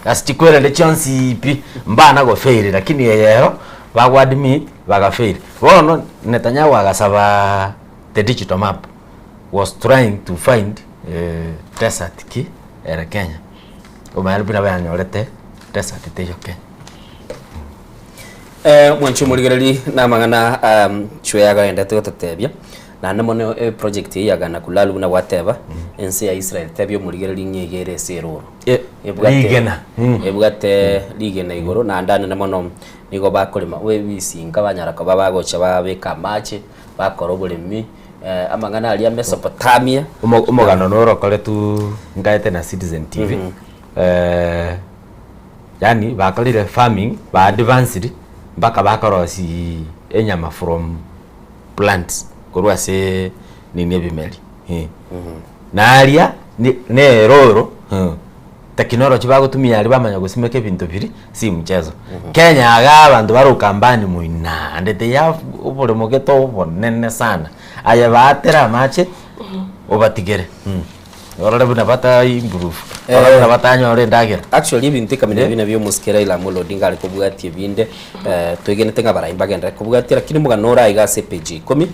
asichikwera le chance pi mbana go fail lakini yero bago admit baga fail wono Netanyahu agasaba the digital map was trying to find desert ki era Kenya umayalbi na banyorete desert te yo Kenya mwanchu muligereri na mangana chweyaga enda tutotebya na namono project yagana Kulalu na whatever ense ya Israel tebyo muligereri nyegere seroro ligena ebugate ligena igoro na ndane namono nigo bakolema we bisinga banyaraka babagocha babeka mache bakoro bulimi amangana ali ya Mesopotamia umugano noro kole tu ngaete na Citizen TV yani bakolire farming ba advanced baka bakorosi enyama from plants korwa se nini bimeli na alia ne roro technology bagutumia ali bamanya gusimeke bintu biri si mchezo Kenya aga abantu barukambani muina ndete ya ubole mugeto bonene sana aya batera mache obatigere orore buna bata improve orore buna bata nyore ndagira actually bintu kamene bina byo muskera ila Amolo Odinga ari kubwatie binde twegenete ngabaraimba genda kubwatira kini muganora igase page 10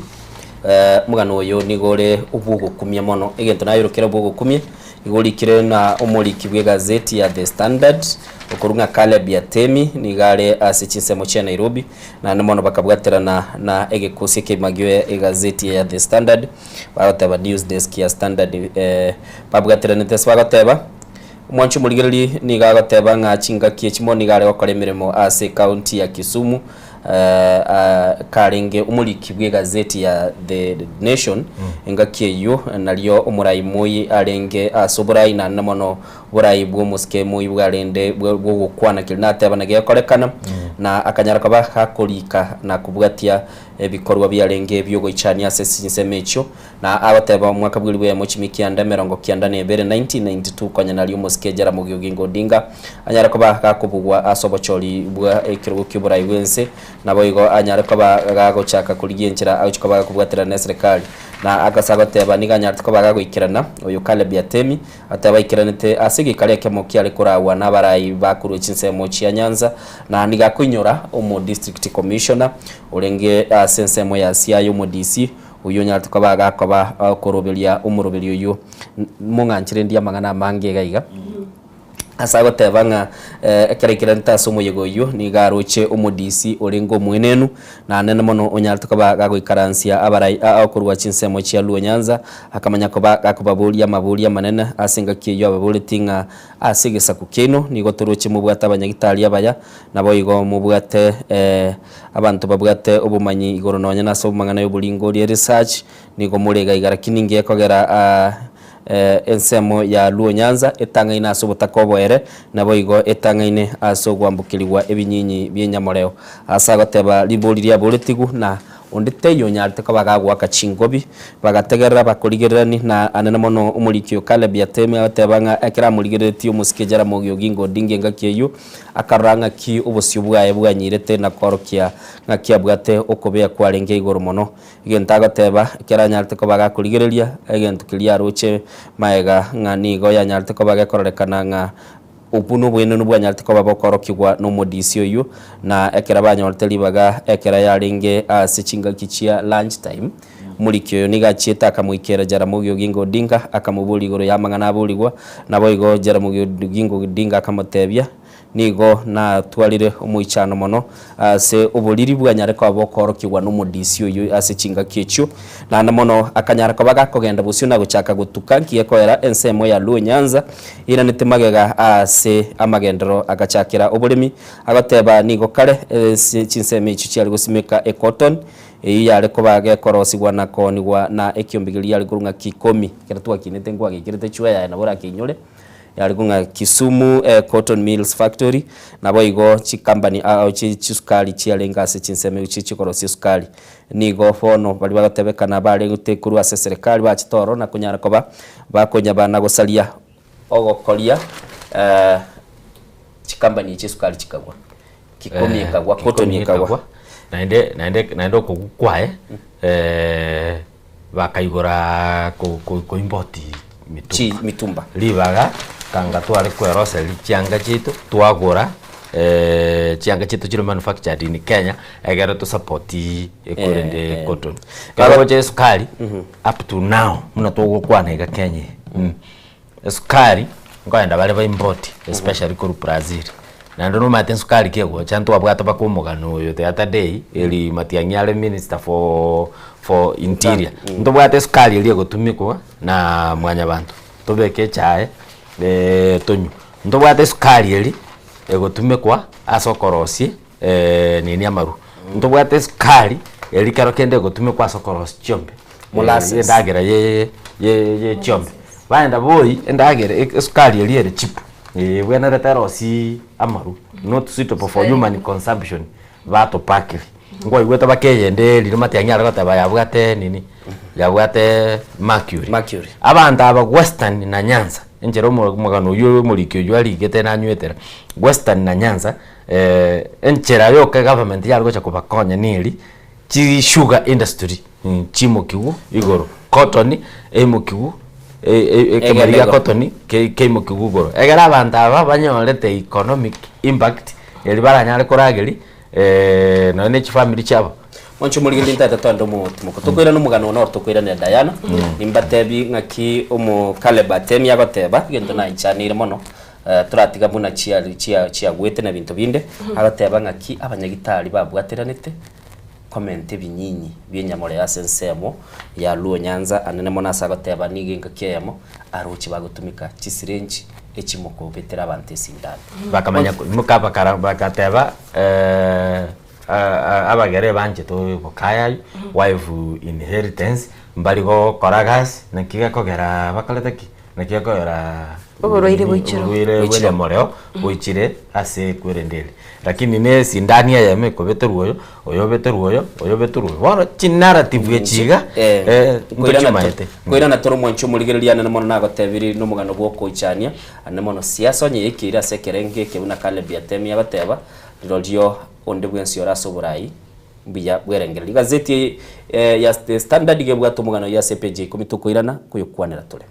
mugano uyu nigore ubugukumye mono egento nayo rukira ubugukumye igurikire na umuriki bwe gazeti ya The Standard okurunga Caleb Yatemi nigare asichinsemo cha Nairobi na namono bakabwaterana na egekusi kemagwe egazeti ya The Standard bagoteba news desk ya Standard babwaterana teswa goteba mwanchu muligereri nigagoteba nga chinga kiechimo nigare okore mirimo ase county ya Kisumu karenge umuliki bwe gazeti ya The Nation ngakiyo nalyo umurai moyi arenge asoburai na namono burai bwo muske moyi bwarende bwo gukwana kirinate abanage korekana na akanyara kaba hakolika na kubwatia bikorwa byarenge byo goichania sesinsemecho na abateba mwaka bwiri bwe mochimikianda 1992 kwanya nalyo muske jara mu Oginga Odinga anyara kaba kakubugwa asobochori bwa ekirugo kiburai wense nabo igo anyara kaba gagochaka kuligenchira aho kaba kubwatira na serikali na agasagoteba niganya ko bagagwikirana uyu Caleb Yatemi atabayikiranite asigi kale kemo kyale kurawa nabarayi bakuru chinsemo chia Nyanza na nigakunyora umu district commissioner urenge sensemo ya CIO mu DC uyu nyartu ko bagakaba kurubelia umurubelia uyu munganchire ndiya magana mange gaiga asago tebanga ekerekiranta somo yegoyo ni garoche umudisi orengo mwenenu na nene mono onyalto kaba gagoikaransia abarai akurwa chinsemo chia Luo Nyanza akamanya koba gakubabulia mabulia manene asinga kiyo ababuli tinga asigisa kukeno ni gotoroche mubwata abanyagitali abaya nabo igo mubwate abantu babwate obumanyi igoro nonya naso mangana yobulingo ri research ni go murega igara kininge kogera ensemo ya Luo Nyanza etangaine asobutakoboere nabo igo etangaine asogwambukirwa ebinyinyi byenyamoreo asagoteba liboli lya boletigu na ondite yonyarte ko bagagwa kachingobi bagategerera bakorigerani na anene mono umulikyo Caleb Yatemi abatebanga akira muligereti umusikejara mu Oginga Odinga ngakiyo akaranga ki ubusyo bwaye bwanyirete na korokia ngakia bwate okobea kwarenge igoro mono igentaga teba kiranyarte ko bagakorigereria egento kilia roche maega ngani go yanyarte ko bagakorekana nga upuno bwene no bwanyarte ko babokorokigwa no modisio yu na ekera banyorte libaga ekera yaringe asichinga kichia lunch time mulikyo niga chieta akamwikera jara mu Oginga Odinga akamubuli igoro yamangana abuligwa nabo igo jara mu Oginga Odinga akamotebya nigo na twalire umuichano mono se ubuliri bwanyare ko abokorokigwa no modisio yu asichinga kichu na namono akanyara ko bagakogenda busyo na guchaka gutukankiye koera ensemo ya Luo Nyanza ina nitemagega ase amagendero agachakira ubulimi agateba nigo kale chinseme ichu cyari gusimika cotton yare ko bagekorosigwa na konigwa na ekyombigiri yari kurunga kikomi kiratwa kinete ngwa gikirete chwe ya na bora kinyole yari kunga Kisumu Cotton Mills Factory nabo igo chikambani au chisukali chialenga se chinseme chichikorosi sukali nigo fono bali bagatebekana bale gutekuru ase serikali bachitoro na kunyara koba bakonya bana gosalia ogokolia chikambani chisukali chikagwa kikomi ikagwa cotton ikagwa naende kugukwae bakaigora ko import mitumba libaga kanga twari kwerose lichanga chitu twagura chianga chitu chiro manufactured in Kenya egera to support ekurende cotton kabo je sukari up to now muna togo kwana ega Kenya sukari ngoenda bale ba import especially ko Brazil na ndo no maten sukari kego chanto abwata bakumugano yo the other day eli matianyale minister for interior ndo bwate sukari eli gotumikwa na mwanya bantu tobeke chae tonyu ndo bwate sukari eli egotumikwa asokorosi nini amaru ndo bwate sukari eli karo kende gotumikwa asokorosi chombe molasses ndagera ye chombe baenda boy ndagera sukari eli ere chip bwena retarosi amaru not suitable for human consumption bato pakiri ngo igweta bakeyende lino matianyara gotaba yabwate nini yabwate mercury abanda aba Western na Nyanza enjero mugano yo mulikyo yali gete na nywetera Western na Nyanza enchera yo ka government yalgo cha kubakonya nili chi sugar industry chimo kiwu igoro cotton emukiwu ekemaria cotton keimo kigugoro egera abanda aba banyorete economic impact eli baranyare korageri no ne family chabo oncho muri gindi tata tondo mu tukwira no mugano no tukwira ne Diana nimbatebi ngaki omo Caleb Yatemi yagoteba gendo na inchanire mono turatiga buna chia gwete na bintu binde agateba ngaki abanyagitari babwateranete comment binyinyi byenyamore ya sensemo ya Luo Nyanza anene mona sagoteba niginga kiyemo aruchi bagutumika chisirenji echimoko betera bante sindana bakamanya mukaba bakateba abagere banje to bokaya wife inheritance mbali go koragas nakiga kogera bakaletaki nakiga kogera Uburoire buichiro wile moreo buichire ase kwerendele lakini ne sindani ya me ko beteruoyo oyo beteruoyo wano narrative yechiga kwira na toro mwancho muligereria na mono nago tebiri no mugano bwoko ichania ane mono siasa nye ikira sekerenge kebuna kale biatemi abateba rirolio onde bwensi oraso burai biya bwerengereri gazeti ya Standard ge bwato mugano ya CPJ komitukoirana kuyukwanira tole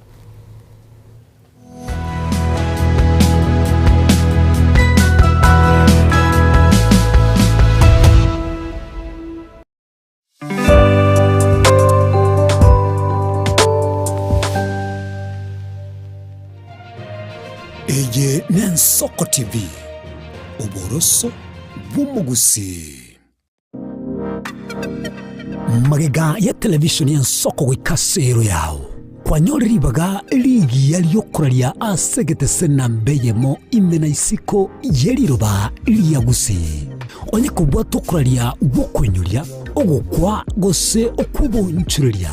Eye Nensoko TV Uboroso Bumugusi Magega ya televishoni ya Nsoko wikasero yao kwa nyori baga ligi yaliyokuralia asegete sena mbeyemo imena isiko yeliroba liyagusi onye kubwa tukuralia wokwenyulia ogukwa gose okubonchuria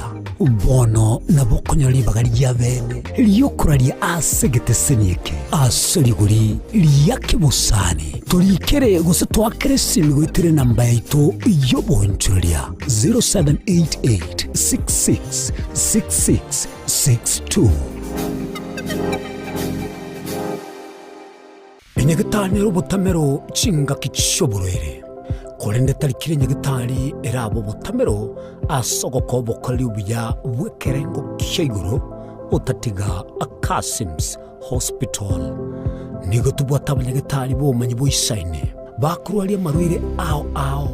bono na bokonyori bagari ya bene liyokuralia asegete senike asoliguri liyake busani turikere gose twakere simigwitire namba yaito yobonchuria 0788666662 Nyagatari robotamero chinga kichoborere kolende tarikire nyagatari erabo botamero asogoko bokali ubiya wekerengo kiguro otatiga Akasims Hospital nigo tubwata nyagatari bo manyi boisaine bakurwali marwire ao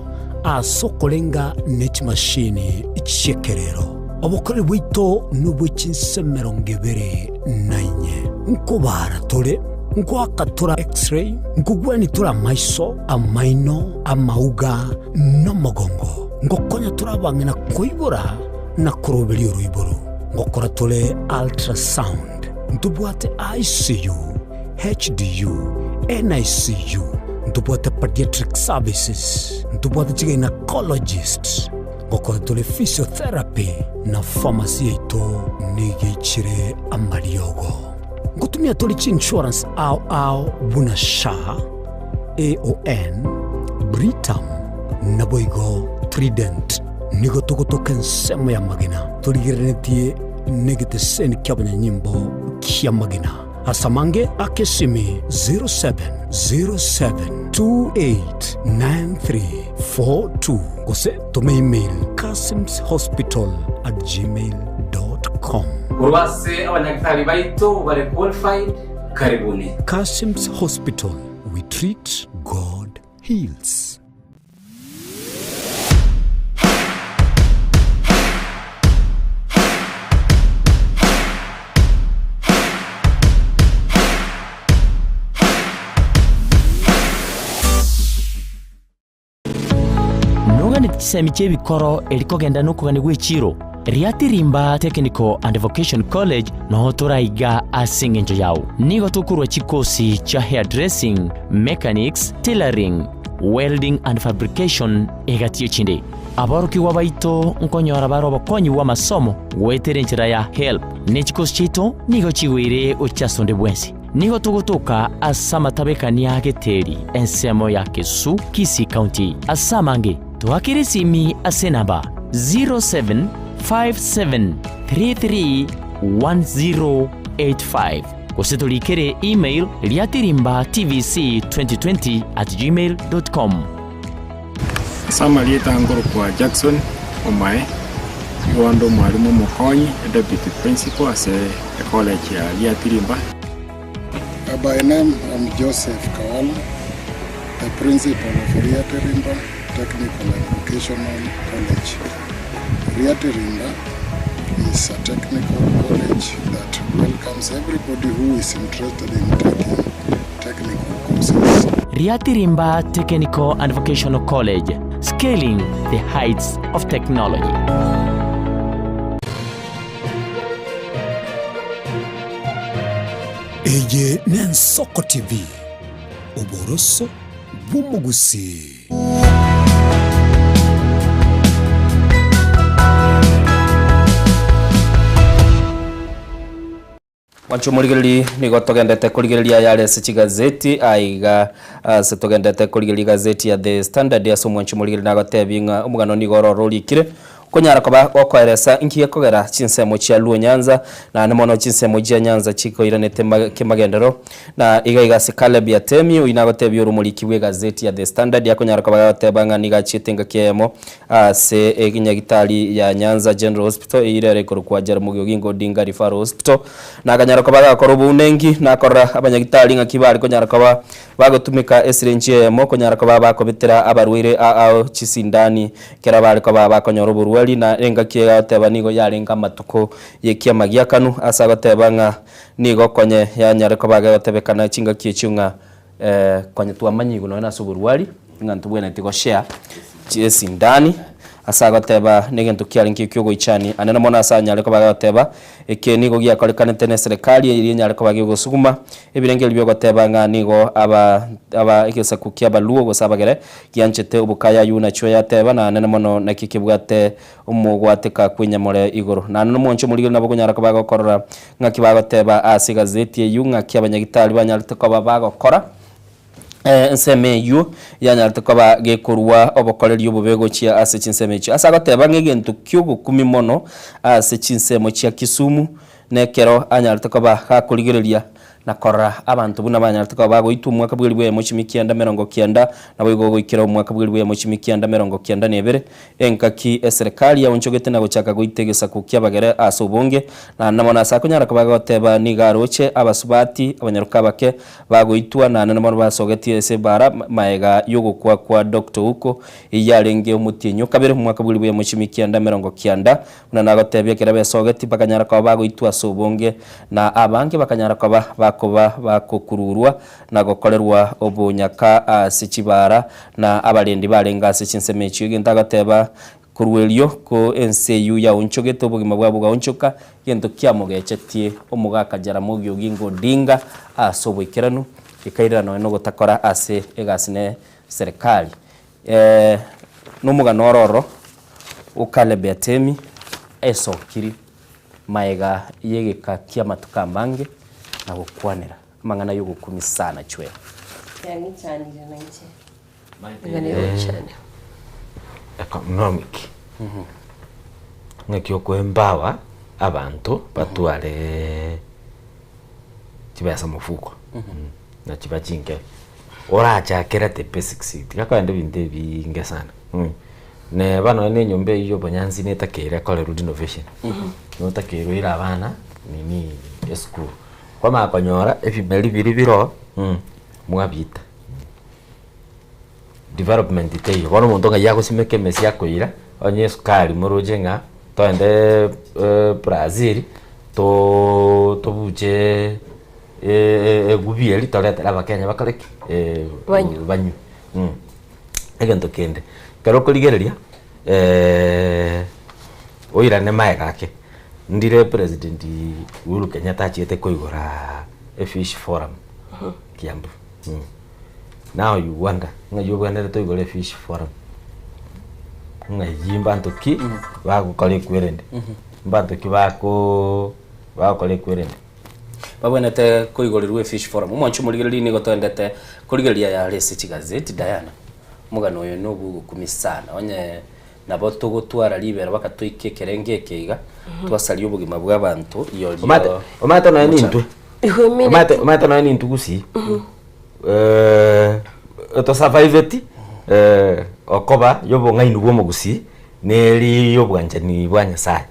asokolenga net machine ichekerero obokole bwito nubwichinsemero ngebere nanye nkobara tole Nkwakatura x-ray, nkugwani tura maiso, amaino, amauga, nomogongo. Ngokonya tura bangina kuibura na kurobeli uruiburu. Ngokora tule ultrasound. Ntubuate ICU, HDU, NICU. Ntubuate pediatric services. Ntubuate chiga gynecologist. Ngokora tule physiotherapy na pharmacy ito nigichire amariogo. Ngutumia tolichi insurance au bunasha AON Britam naboigo Trident nigo tukutoka nsemo ya magina tuligirenetie negete seni kyabanya nyimbo kia magina asamange akesimi 0707289342 kose tume email kasimshospital@gmail.com Urwase abanyagitari baito bare qualified karibuni Kasims Hospital we treat God heals Nogani tsemi chebikoro elikogenda nokugani gwechiro Riatirimba Technical and Vocation College no turaiga asingenjo yao nigo tukurwa chikosi cha hairdressing, mechanics, tailoring, welding and fabrication egatio chinde abaruki wabaito nkonyora baro bakonyi wa masomo wetere nchira ya help ne chikosi chito nigo chigwire uchasonde bwensi nigo tugutuka asama tabekania geteri ensemo ya Kesu Kisii County asamange tuhakirisimi asenaba 0757331085 Kusetulikere email liatirimba tvc2020@gmail.com Samalieta ngoro kwa Jackson Omae Iwando mwalimu Mokonyi deputy principal at the college ya Liatirimba. By name I'm Joseph Kawala, the principal of Liatirimba Technical and Vocational College. Liatirimba is a technical college that welcomes everybody who is interested in taking technical courses. Liatirimba Technical and Vocational College, scaling the heights of technology. Eye Nensoko TV Uboroso Bumugusi Wanchumurigeli nigo togendete kurigereria yale se gazeti aiga se togendete kurigereria gazeti ya The Standard ya somo wanchumurigeli nagotebinga umugano nigoro rolikire kunyara koba okoeresa inkiye kogera chinsemo chia Luo Nyanza na nemono chinsemo chia Nyanza chiko iranete kimagendero na iga Caleb ya Temi inagotebi urumuliki bwe gazeti ya The Standard ya kunyara koba yotebanga niga chitenga kiemo se eginyagitali ya Nyanza General Hospital irere korukwa Jaramogi Oginga Odinga Referral Hospital na kanyara koba gakorobu unengi na korra abanyagitali ngakibali kunyara koba bagotumika esirenje mo kunyara koba bakobitira abarwire ao chisindani kera bali koba bakonyorobu na enga kiega teba nigo yarenga matuko yekia magia kanu asa gotebanga nigo konye ya nyare ko baga gotebekana chinga kiechunga konye tuamanyigo no na suburwali ngantu bwena tigo share chesi ndani asa goteba negento kiarinki kyogo ichani anena mona asa nyare ko baga goteba eke nigo gia kolekana tene serikali iri nyare ko baga gosuguma ebirenge libyo gotebanga nigo aba ikesa kukia baluo gosabagere gianchete ubukaya yuna chwe yateba na anena mono nakikibwate umugwateka kwinyamore igoro na no moncho muri nabo kunyara ko baga gokorora ngaki baga goteba asi gazeti yunga kyabanyagitali banyarite ko baga gokora nseme yu yanyarite ko bagekurwa obokoreri obubego chia ase chinseme chi asa goteba ngegento kyugo kumimono ase chinsemo chia Kisumu nekero anyarite ko bakurigereria na korra abantu buna banyarite ko bagoitu mwaka bwiribwe mochimikianda 90 na bwo goikira mwaka bwiribwe mochimikianda 92 enkaki serikali ya onchogete na gochaka goitegesa kukia bagere asobonge na namona asa kunyara ko bagoteba ni garoche abasubati abanyaruka bake bagoitwa na namona basogeti ese bara maega yogo kwa Dr. Uko iyarenge umutinyo kabere mwaka bwiribwe mochimikianda 90 na nagotebye kera besogeti bakanyara ko bagoitwa asobonge na abange bakanyara ko bakoba bakokururwa na gokorerwa obunyaka sichibara na abarendi barenga sichinsemechi gintagateba kurwelio ko NCU ya unchogete obugima bwabo bwa unchoka gento kiamugechetie omugaka Jaramogi Oginga Odinga asobwikiranu ikairano no gotakora ase egasine serikali no ororo Caleb ya Temi esokiri maega yegeka kiamatuka mange na gukwanira mangana yo gukumisana chwe yani cyane nje ngane cyane economic ngakyo kwembawa abantu batwale kibasa mufuko na kibachinge oracha kerate basics tikakwende binde binge sana ne bano ne nyombe iyo banyanzi netakere kole renovation no takero ira abana nini school kwa makonyora ebimeli biri biro mwabita development iteyo bono muntu nga yakusimeke mesi yakoira onye sukali murujenga toende Brazil to buje gubieli toleta abakenya bakaleki banyu egento kende karo kuligereria oira ne maegake ndire president Uhuru Kenyatta chiete koigora a fish forum Kiambu now you wonder ngayo bwana to igora fish forum ngayimba ntoki bagukole kwerende mbanto kibako bakole kwerende babona te koigorerwe fish forum umonchu muligereri ni gotondete kurigeria ya Resi Gazeti Diana mugano oyo no gukumisana onye nabo tugutwara libera bakatwike kerenge keiga twasali ubugima bw'abantu iyo omata na nintu omata na nintu gusi to survive okoba yobo ngainu bwo mugusi neri yobwanjani bwanya sai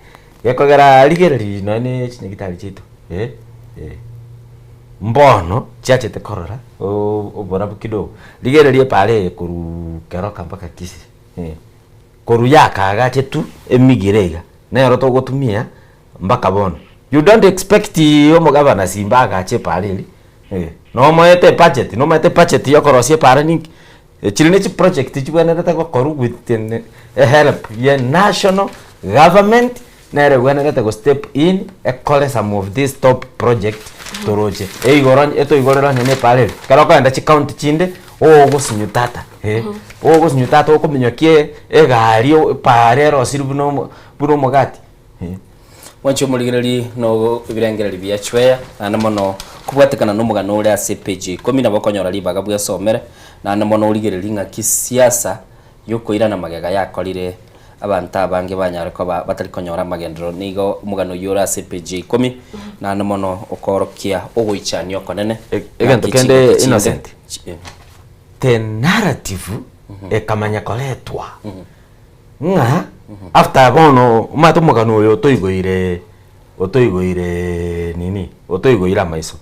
yakogera ligereri none chinyagitali chitu mbono chiachete korora obora bukido ligereri pale kuru keroka mpaka kisi koru yakaga chetu emigirega na roto gotumia mbaka bono you don't expect omo governor simbaga che pareli no moete budget yokorosie parani chirine chi project chibwana rata ko koru within help ye national government na rewena rata go step in e call some of these top project toroje igoron eto igorero ne pareli karoko enda chi county chinde ogusinyutata ogusinyutata okomenyokie egari parero siri buno mugati wancho muligereri no ibirengereri bya chweya na mono kubwatekana n'umugano uri ACPG komi nabo konyora libaga bwa somere na mono uligereri nka kisiasa yuko irana magega yakorire abantu abange banyare ko batari konyora magendero nigo umugano yura ACPG komi na mono okorokia ogoichanio konene egento kende innocent the narrative ekamanya koletwa nga after bono umato mugano uyo otoigoire nini otoigoira maiso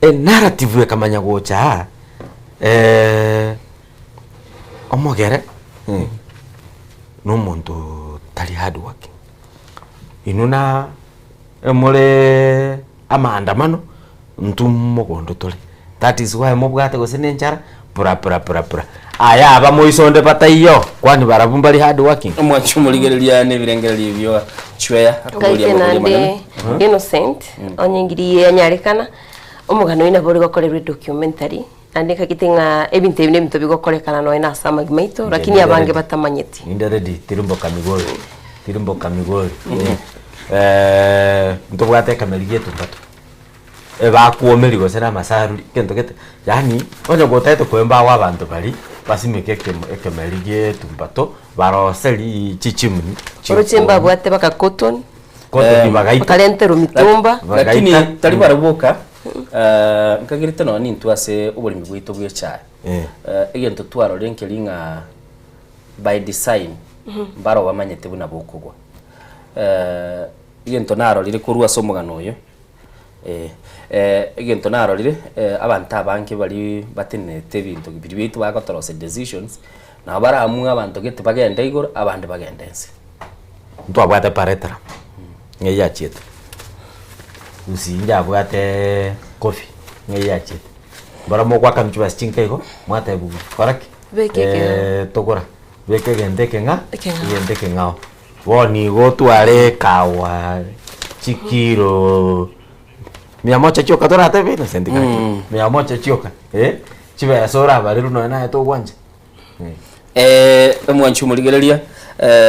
narrative ekamanya gocha omogere no muntu tali hard working inuna emole amaandamano ntumogondo tole that is why mobwate gosene nchara pura aya aba moisonde batayo kwani barabumba li hard working mwachumuligereria ne birengereria byo chweya akalia manene innocent onyingiriye anyarekana omugano ina bori gokorerwe documentary andika kitinga ebintu ebine bintu bigokorekana no ina sama gimaito lakini abange batamanyeti inde ready tirumbo kamigori ntobwate kameriye tumbatu bakuomeri gosera masaru kento kete yani onyo gotaito kwemba wa abantu bali basimike ekemeriye tumbato baroseli chichimuni uruchemba bwate baka cotton bagaita kalente rumitumba lakini tali barabuka nkagirite no ni ntwase uburimi bwito bw'echaye egento twaro renkelinga by design baro bamanyete buna bukugwa egento naro lire kurua somugano uyo egento naro lire abantu abanke bali batenete bintu bibiri bitu bagotorose decisions na baramu abantu gete bagenda igoro abandi bagendense ntwabwate paretra ngeya chete usinja bwate coffee ngeya chete baramo kwa kamchuba stinkego mwata bugu faraki tokora beke gendeke ngao woni gotware kawa chikiro miamocha choka tora tebe no sendika miamocha choka chibe asora bariru no na to gwanje mwanchu muligereria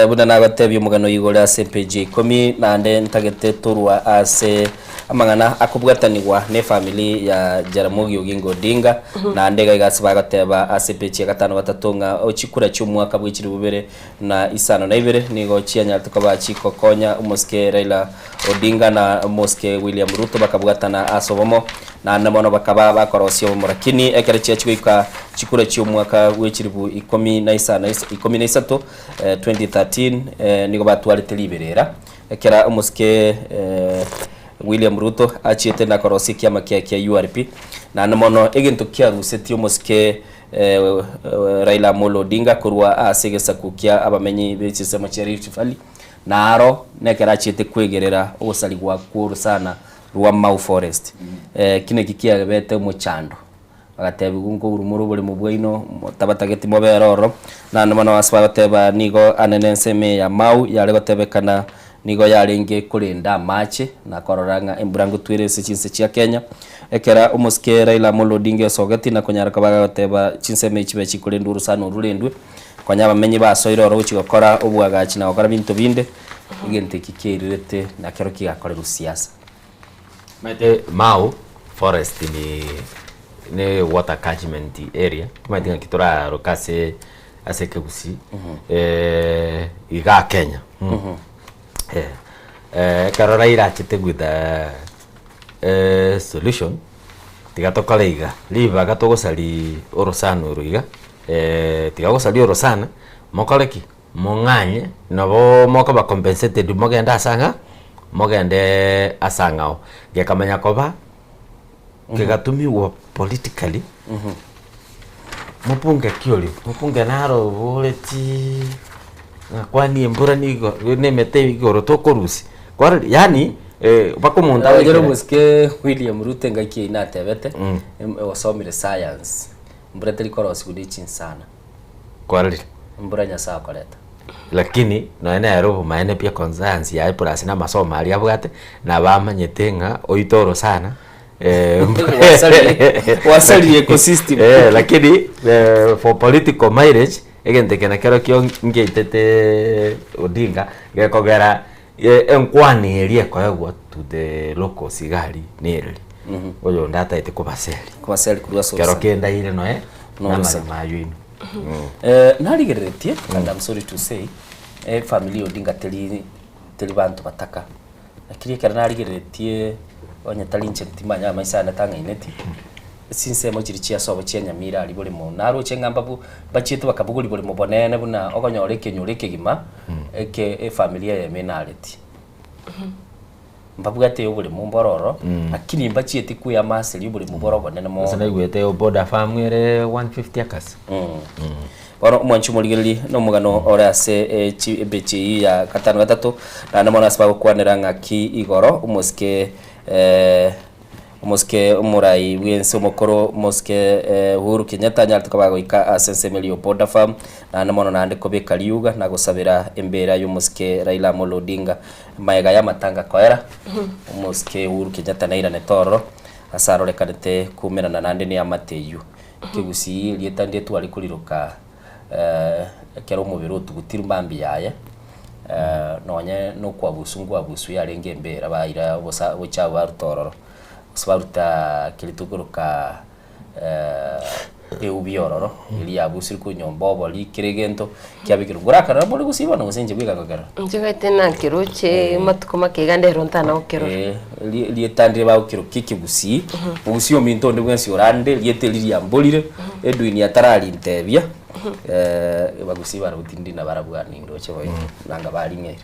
buna nagatebye mugano yigora ACPG komi nande ntagete turwa ase amangana akubwatanirwa ne family ya Jaramogi Oginga Odinga na ndega igasiba gateba ACPG gatano batatonga ochikura cy'umwaka bw'ikiri bubere na isano na ibere nigo cyanya tukaba chikokonya umuske Raila Odinga na umuske William Ruto bakabwatana asobomo na namono bakaba bakorosyo murakini ekereche cy'ika chikura cy'umwaka bw'ikiri bu 13 2013 nigo batwalite liberera ekera umuske William Ruto achiete na korosi kiama kia URP na namono egento kia ruseti umuske Raila Amolo Odinga kurwa asegesa kukia abamenyi bechisema Rift Valley naro nekera achiete kwegerera osali gwa kuru sana ruwa Mau Forest kine kikia bete muchando agatebi gungo urumuru buri mubwino tabatageti moberoro na namono asbateba nigo anenenseme ya Mau yale gotebekana nigo yaringe kurinda mache na kororanga emburango twirese chinse cia Kenya ekera umuske Raila Amolo Odinga sogati na kunyara kabaga goteba chinse mechi bechi kurinduru sana ururendwe kwanya bamenyi basoiro ro chigokora ubwagachi na gokora bintu binde igente kikirete na kero kigakorera siasa mate Mau Forest ni water catchment area tumatinga kitora rokase asekebusi iga Kenya karora irachite gwitha solution tigatoka leiga liva gatogosali orosano ruiga tigagosali orosana mokoreki monganye nabo moko ba compensated mogenda asanga mogende asangao gekamanya koba gegatumiwa politically mupunge kioli mupunge naro boleti kwani embura nigo nemete igoro tokorusi kwa yani bako munda wajero muske William Ruto ngaki inatebete wasomire science mbura teri korosi kudichi sana kwali mbura nyasa koleta lakini noene ero maene pia conscience ya plus na masomo ali abwate na bamanyete nga oitoro sana wasali ecosystem lakini for political marriage egente kena kero kyo ngeitete Odinga gekogera enkwani erie koyagwa to the local sigari nearly oyo ndata ite kubaseli kurwa so kero kenda ile noe no mayu narigeretie and I'm sorry to say family Odinga teli bantu bataka lakini kana narigeretie onya talinche timanya maisana tanga ineti sinse mo chirichia sobo chenya mira ali bole mo naro chenga mbabu bachitu bakabuguli bole mo bonene buna okonyoreke nyoreke gima eke familia ya menality mbabu gate bole mo mbororo lakini bachieti kuya maseli bole mo boro bonene mo sana igwete oboda famire 150 acres Wano mwanchu muligeli no mugano ora se bechi ya katano gatatu na namona sababu kwanera ngaki igoro umuske umurai wense mukoro muske Uhuru Kenyatta nyartu kabago ika asense melio Boda Farm na namona nande kobe kaliuga na gusabira embera y'umuske Raila Amolo Odinga maega ya matanga koera umuske Uhuru Kenyatta na ira netoro asaro lekanete kumera na nande ni amateyu kigusi lietandie tu alikuriruka kero mubiro tugutira mbambi yaye nonye no kwabusungu abusu yarenge mbera baira bocha barutororo sbaruta kilituguruka eubiororo ili abusu ku nyombobo likiregento kyabikiro gurakara bole gusiba no senje bwigagagara nje tena kiroche matukoma kegande rontana okero lietandire ba okero kikigusi ubusio minto ndebwensi orande lieteliri ambolire edwini atarali ntebya bagusiba rutindi na barabwani ndoche boy nanga bari ngere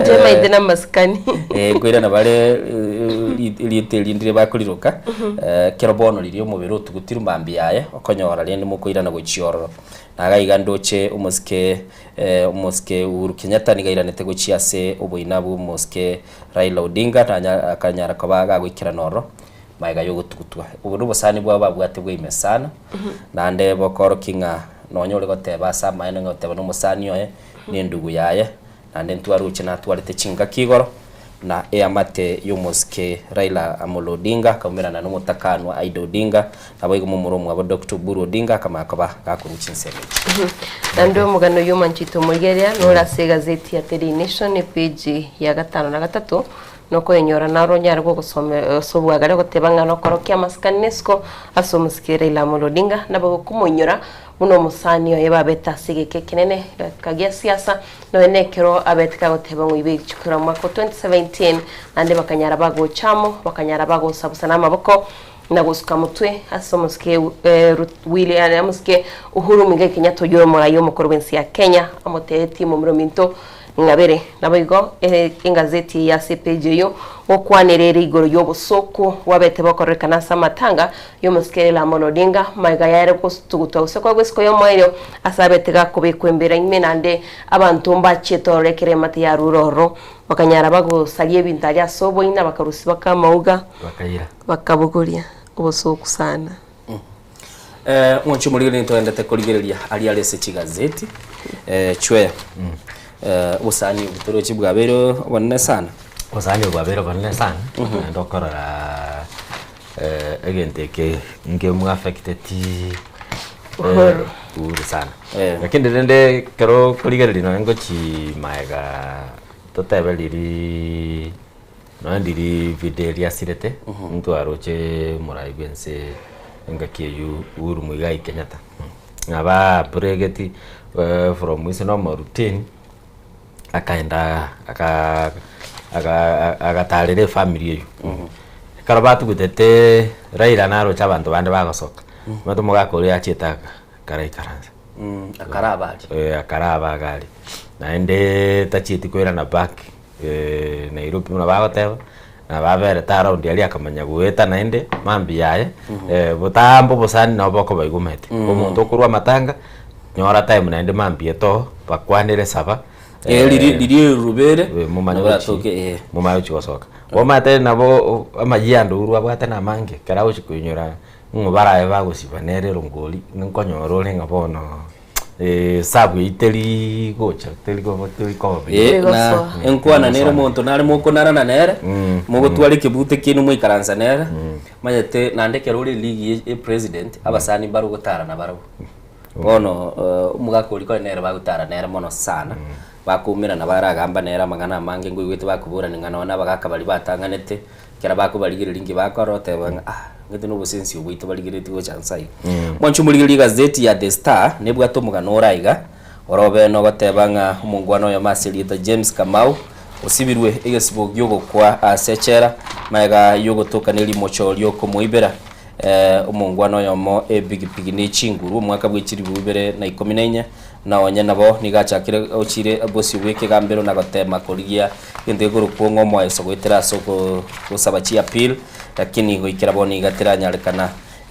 jema idena maskani kwira na bare lieteli ndire bakuriruka kero bono lirio mubiro tugutira mbambi yaye okonyora rende mukoira na gochiororo nagaiga ndoche umuske Uhuru Kenyatta nigairanete gochiase oboinabu umuske Raila Odinga akanyara kabaga gwikira noro maiga yogutugutwa ubu busani bwa babwate bwime sana nande bokoro kinga nonyole goteba sama ene ngoteba no musani oye ni ndugu yaye nande ntwaruche na twarite chinga kigoro na amate y'umuske Raila Amolo Odinga kamerana no mutakano wa Aido Odinga nabo mumuromu wa Dr. Buru Odinga kama akaba gakuruchinseme nando mugano y'umanchito mugeria no la gazeti ya Daily Nation page ya 5 na 3 noko enyora naro nyarwo gusome sobwagare gotebanga no korokia maskanesco asomuske Raila Amolo Odinga nabo kumunyora muno musani oye babeta sigeke kinene kagia siasa no enekero abetka goteba ngwibe chukura mwako 2017 ande bakanyara bago chamo bakanyara bago sabusana maboko na gusuka mutwe asomuske William amuske Uhuru Muigai Kenyatta yoro murayo mukoro wensi ya Kenya amoteti mu murominto ngabere nabigo ingazeti ya CPJ yo okwanerera igoro y'obusoko wabete bakorekana samatanga y'umuske Raila Amolo Odinga maiga yare kustuguta usoko gwesiko yo moyo asabetega kubikwembera imenande abantu mbachetorekere mati ya ruroro bakanyara bagusalie bintarya sobo ina bakarusi bakamauga bakabuguria ubusoko sana mwanchu muri nto endete kurigereria ali alese chigazeti chwe usani utorochi bwabero bonne sana usani bwabero bonne sana ndokorora agente ke ngemu affected Uhuru sana lakini ndende kero kurigereri no ngochi maega totebeliri no ndiri videria sirete mtu aroche murai bense ngakiyu Uhuru Muigai Kenyatta ngaba pregeti from wisino routine akaenda agatarire family yeyo karabatu gutete Raila naro chabantu bande bagosoka matu mugakori achita karai karanza akaraba gali naende tachiti kwera na back Nairobi muna bagoteba na babere taround yali akamanya gueta naende mambi yaye butambo busani no boko baigumete umuntu kurwa matanga nyora time naende mambi eto bakwanire saba liri rubere mumanya toke mumayo chigosoka womate nabo amajiyando urwa bwate na mange karawo chikunyura ngubara bagusibanere rongoli nkonyoro lenga bono sabu iteli gocha teli ko na enkwana nere monto nare moko narana nere mugo twali kibute kinu mwikaranza nere mayete nandekero uri league president abasani barugo tara na baro bono mugakori ko nere bagutara nere mono sana bakumira na baragamba nera magana mange ngwigwite bakubura ningana ona bagakabali batanganete kera bakubaligirira ingi bakorote banga ngete no busensi ubwite baligirite go chansai mwanchu muligiri gazeti ya The Star nebwa to mugano oraiga orobe no batebanga umungwano ya Masilita James Kamau osibirwe egesibo gyogo kwa asechera maiga yogo toka neli mochorio ko muibera umungwano yomo ebigipigi ni chinguru mwaka bwikiri bubere na 14 na onya nabo nigachakire ochire bosi weke gambero na gotema korigia indeguru kuongo mwa eso gwitira soko gusaba chi appeal lakini goikira boni gatira nyarekana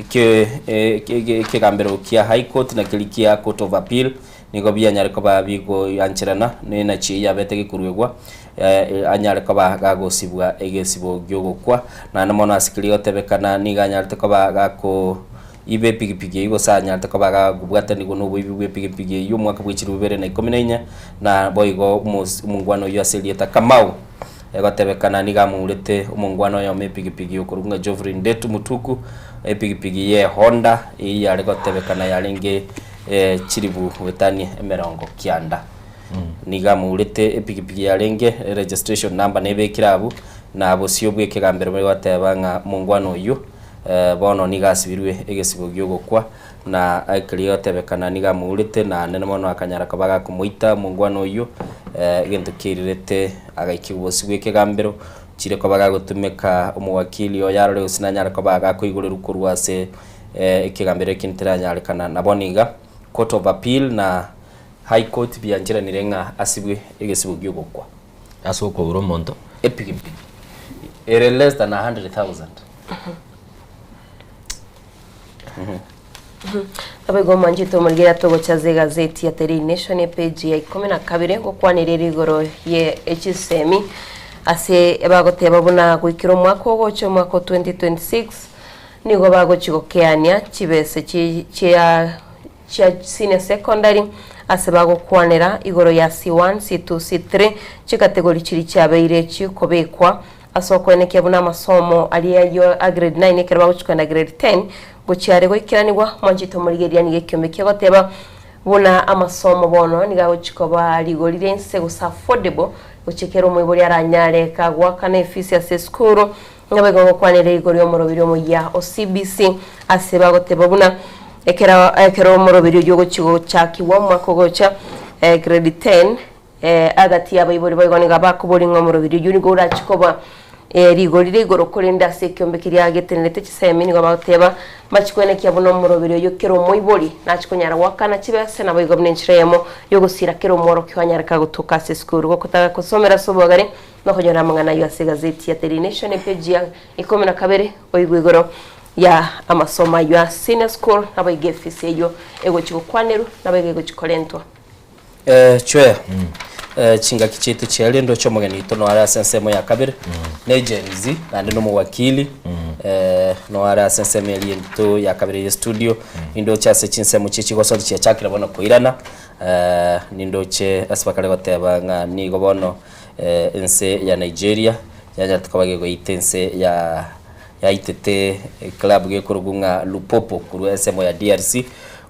ke gambero kia high court na kilikia court of appeal nigo bia nyareko ba bigo yanchirana ne na chi ya betege kurwegwa anyareko ba gagosibwa egesibo gyogo kwa na namono asikiri otebekana niganyarte ko ba gako ibe pigipigi igo sanya takabaga gubwata ni gono ibe pigipigi yo mwaka bwikiri bubere na 14 na boigo umungwano yo Aselieta Kamau egatebekana nigamurete umungwano yo mepigipigi yo kurunga Geoffrey Ndetu Mutuku epigipigi ye Honda yari gotebekana yarenge chiribu wetani emerongo kianda nigamurete epigipigi yarenge registration number nebe kirabu na abosio bweke gambere bari watebanga mungwano yo bono nigasibirwe egesibo gyogo kwa na akiriyo tebekana nigamurite na nene mono akanyara kabaga kumuita mungwano uyu gento kirirete agaikibwosi gweke gambero chire kabaga gutumeka umuwakili oyarore usinanyara kabaga kuigurira kurwase ikigambere kintiranya kana naboniga court of appeal na high court bianjira nirenga asibwe egesibo gyogo kwa asoko uromonto epigipigi ere less than 100,000 Abego manjito mulgira togo chaze gazeti ya Daily Nation page ya 12 gukwanirira igoro ye HSM ase abagote babuna gwikiro mwaka ogocho mwaka 2026 nigo bagochigokeania chibese chia senior secondary ase bagokwanira igoro ya C1 C2 C3 chikategori chiri chabeire chikobekwa asoko ene kyabuna masomo aliyo a grade 9 kerba guchukana grade 10 gucyare goikiranirwa mwanjito muligeria ni gekyo goteba buna amasomo bono nigaho chikoba ligorire nse gusa affordable guchekero mwibori aranyare kagwa kana efisi ya school ngabego ngokwanire igoryo morobiro mu ya OCBC aseba goteba buna ekero morobiro yo guchigo chakiwa mwakogocha grade 10 agati abayibori bayigoni gabakubori ngomorobiro yuni gora chikoba rigorire igoro kurenda sekyombe kiriya getenete kisemini gabateba machikwene kyabuno murobiro yokero moibori nachikonyara wakana kibese nabo igomnenchiremo yogusira kero moro kyanyara kagutuka se school go kutaka kusomera sobogare no kujona mangana yo gazeti ya Daily Nation page ya 12 oigwigoro ya amasoma yo senior school nabo igefise yo ego chikokwaneru nabo ego chikolentwa chwe chinga kichetu cyalendo cyo mugani to no ara sensemo ya kabiri negenzi andi no muwakili no ara sensemo yento ya kabiri ya studio indo cyase chinsemo chikigo so cyakira bona koirana nindo che asbakale goteba nga ni gobono ense ya Nigeria yaja tukabage go itense ya itete club ge kurugunga Lupopo kuru sensemo ya DRC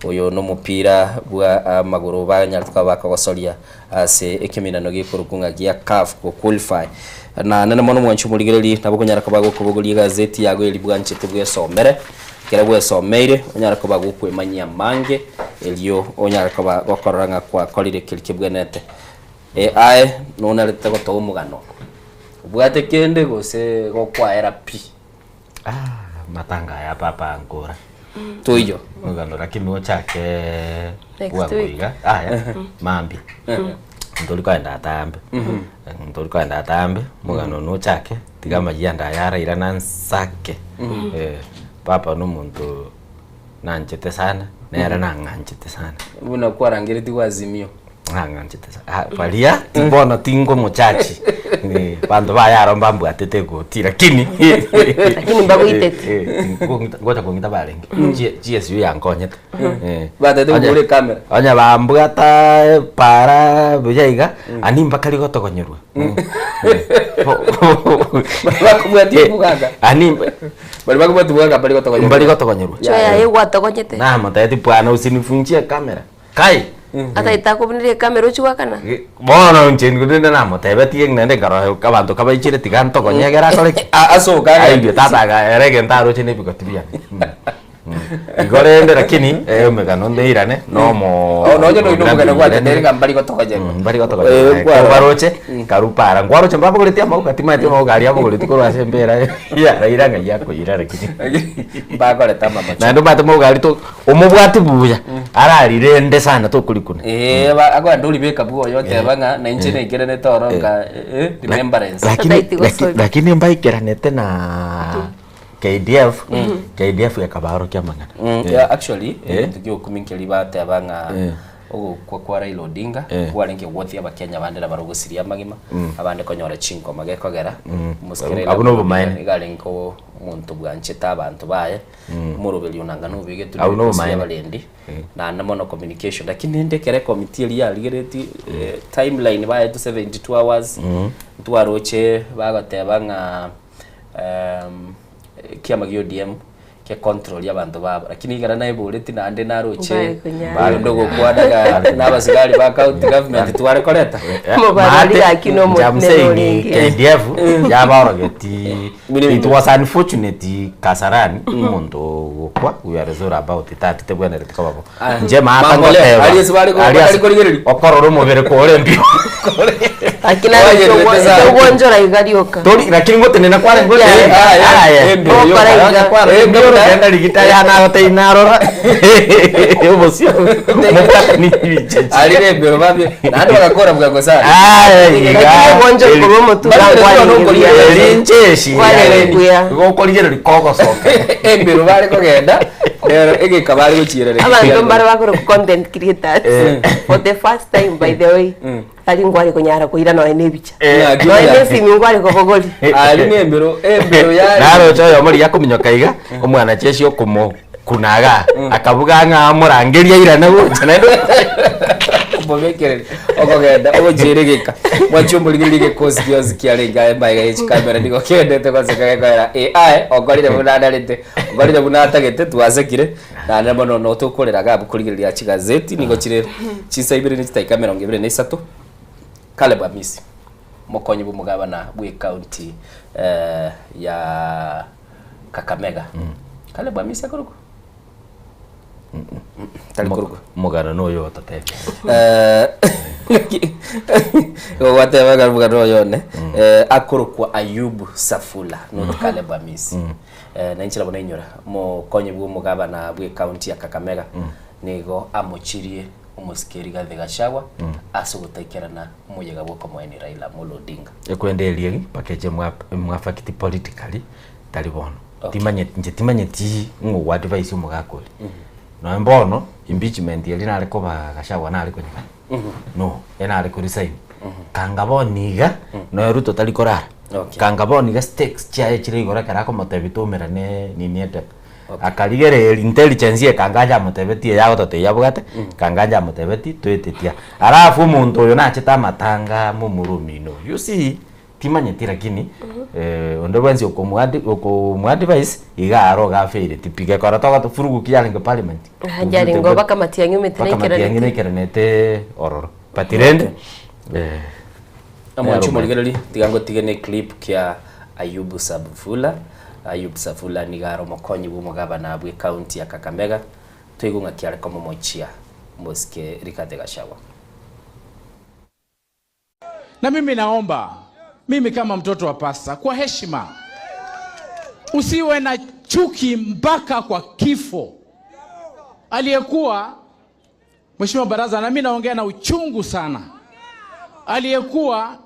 oyo no mupira bwa maguru banyarutwa bakagosoria ase ekeminano gikurukunga gia CAF ko qualify na nene mono mwanchu muligereri nabo kunyara kabago kubuguri gazeti yago elibwa nchete bwe somere kera bwe someire onyara kabago kwemanya mange elio onyara kabago gokoranga kwa kolire kilikibwe nete ai nona leta go to mugano bwate kende gose go kwa era pi matanga ya papa ngora tuyo mugano rakimi chake kuiga mambi ndolikaenda atambe mugano no chake tigama yanda yara irana nsake papa no muntu nanchete sana nera nanganchete sana una kwarangiriti wazimio nanganchete sana palia tibono tingo muchachi ni bando bayaromba mbwatete goti lakini mbago itete ngoja kongita balengi GSU yankonyete batete ngure kamera anya bambwata para bujaiga animba kali gotokonyerwa bakubwati bugaga animba bali bakubwati bugaga bali gotokonyerwa choya yegwa tokonyete na matati bwana usinifunjie kamera kai ata itakubunire kamera uchwa kana bono nchen kudinde namo tebeti eng nende karo kabantu kabaichire tiganto konyegera kole aso ka ayo tata ga erege ntaro chine bikotibia igorende lakini megano ndeirane nomo no yo no mugana kwa tendere mbali gotokoje mbali gotokoje baroche karupara ngwaroche mbabo goletia mau katima ati mau gari abo goleti ko asembera ya rairanga yako irare kiti bagole tama macho na ndo bate mau gari to umubwati buya ararirende sana to kulikuna agwa ndoli beka buo yote banga na injine igerene toronga remembrance lakini mbai keranete na KDF KDF ya kabaro kya mangana yeah actually tukio kuminkeli bate abanga kwa Raila Odinga walinge wothi abakenya bandera barugusiria magima abande konyora chinko magekogera muskere abuno bumaine galinko muntu bwancheta abantu baye murubeli unanga nubige tuliya balendi na namono communication lakini ndekere committee ya ligereti timeline baye to 72 hours twaroche bagatebanga kia magio DM kia control y'abantu babo lakini igara naye boleti na ande naroche balo ndogo kwadaga n'abasigari ba county government tware koleta mubali akino mutneni KDF yabarogeti it was unfortunate Kasarani umuntu kwa we are sorry about that tebwana retika babo nje maatangoteba ali okororo mubere ko olempio akina ugonjora igarioka tori lakini ngote nena kware ngote enda ligita yana gote inarora ebosio mukata ni ali rembero babi nando bakakora bwago sana ugonjora kurumo turangwa lincheshi gokorigero likogo soke embero bale kogenda ege kabali gochirere abantu mbara bakoro content creators for the first time by the way ali ngwari kunyara kuira no enebicha no enesi ngwari kobogoli ali nembero ya naro choyo muri yakuminyokaiga omwana cheshi okumo kunaga akabuga nga murangeria ira nago chanendo bobekere okogenda ojeregeka mwachumbulirige kosi byozi kialenga mbaga echi kamera ndiko kendete kwaseka kwera AI ogorire bunadalite ogorire bunatagete twazekire na namono no tukorera gabu kurigirira chigazeti niko chire chisa ibire ni chita kamera ngibire ne 3 Caleb Amisi mokonyi bumugabana bwe county ya Kakamega Caleb Amisi akuruko talikuruko mugana no yo tate whatever garuga no yone akurukwa Ayubu Safula no Caleb Amisi na inchira bona inyora mokonyi bumugabana bwe county ya Kakamega nigo amochirie umusikeri gathe Gachagua asugutaikerana muyega bwoko mwene Raila Amolo Odinga ekwendelie package mwafakiti politically talibono timanye ti ngo advice umugakole no mbono impeachment yali nale ko ba Gachagua nale ko nyina no ena ale ko resign kangaboniga no Ruto talikorara kangaboniga stakes chae chire igora karako motebitumira ne niniete akaligere intelligence ye kanganja mutebeti yago tote yabugate kanganja mutebeti twetetia arafu muntu uyo nacheta matanga mumurumino you see timanye lakini ondo wenzi okomwadvice igaro gafere tipike kora toka tufurugu kiyalinga parliament hajari ngoba kama tianyu meterenete ororo patirende amwachu moligereri tigango tigene clip kya Ayubu Safula nigaro mokonyi bumugabana bwe county ya Kakamega tuigunga kiale komo mochia moske Rigathi Gachagua. Na mimi naomba mimi kama mtoto wa pasta kwa heshima usiwe na chuki mpaka kwa kifo. Aliyekuwa Mheshimiwa Baraza, na mimi naongea na uchungu sana, aliyekuwa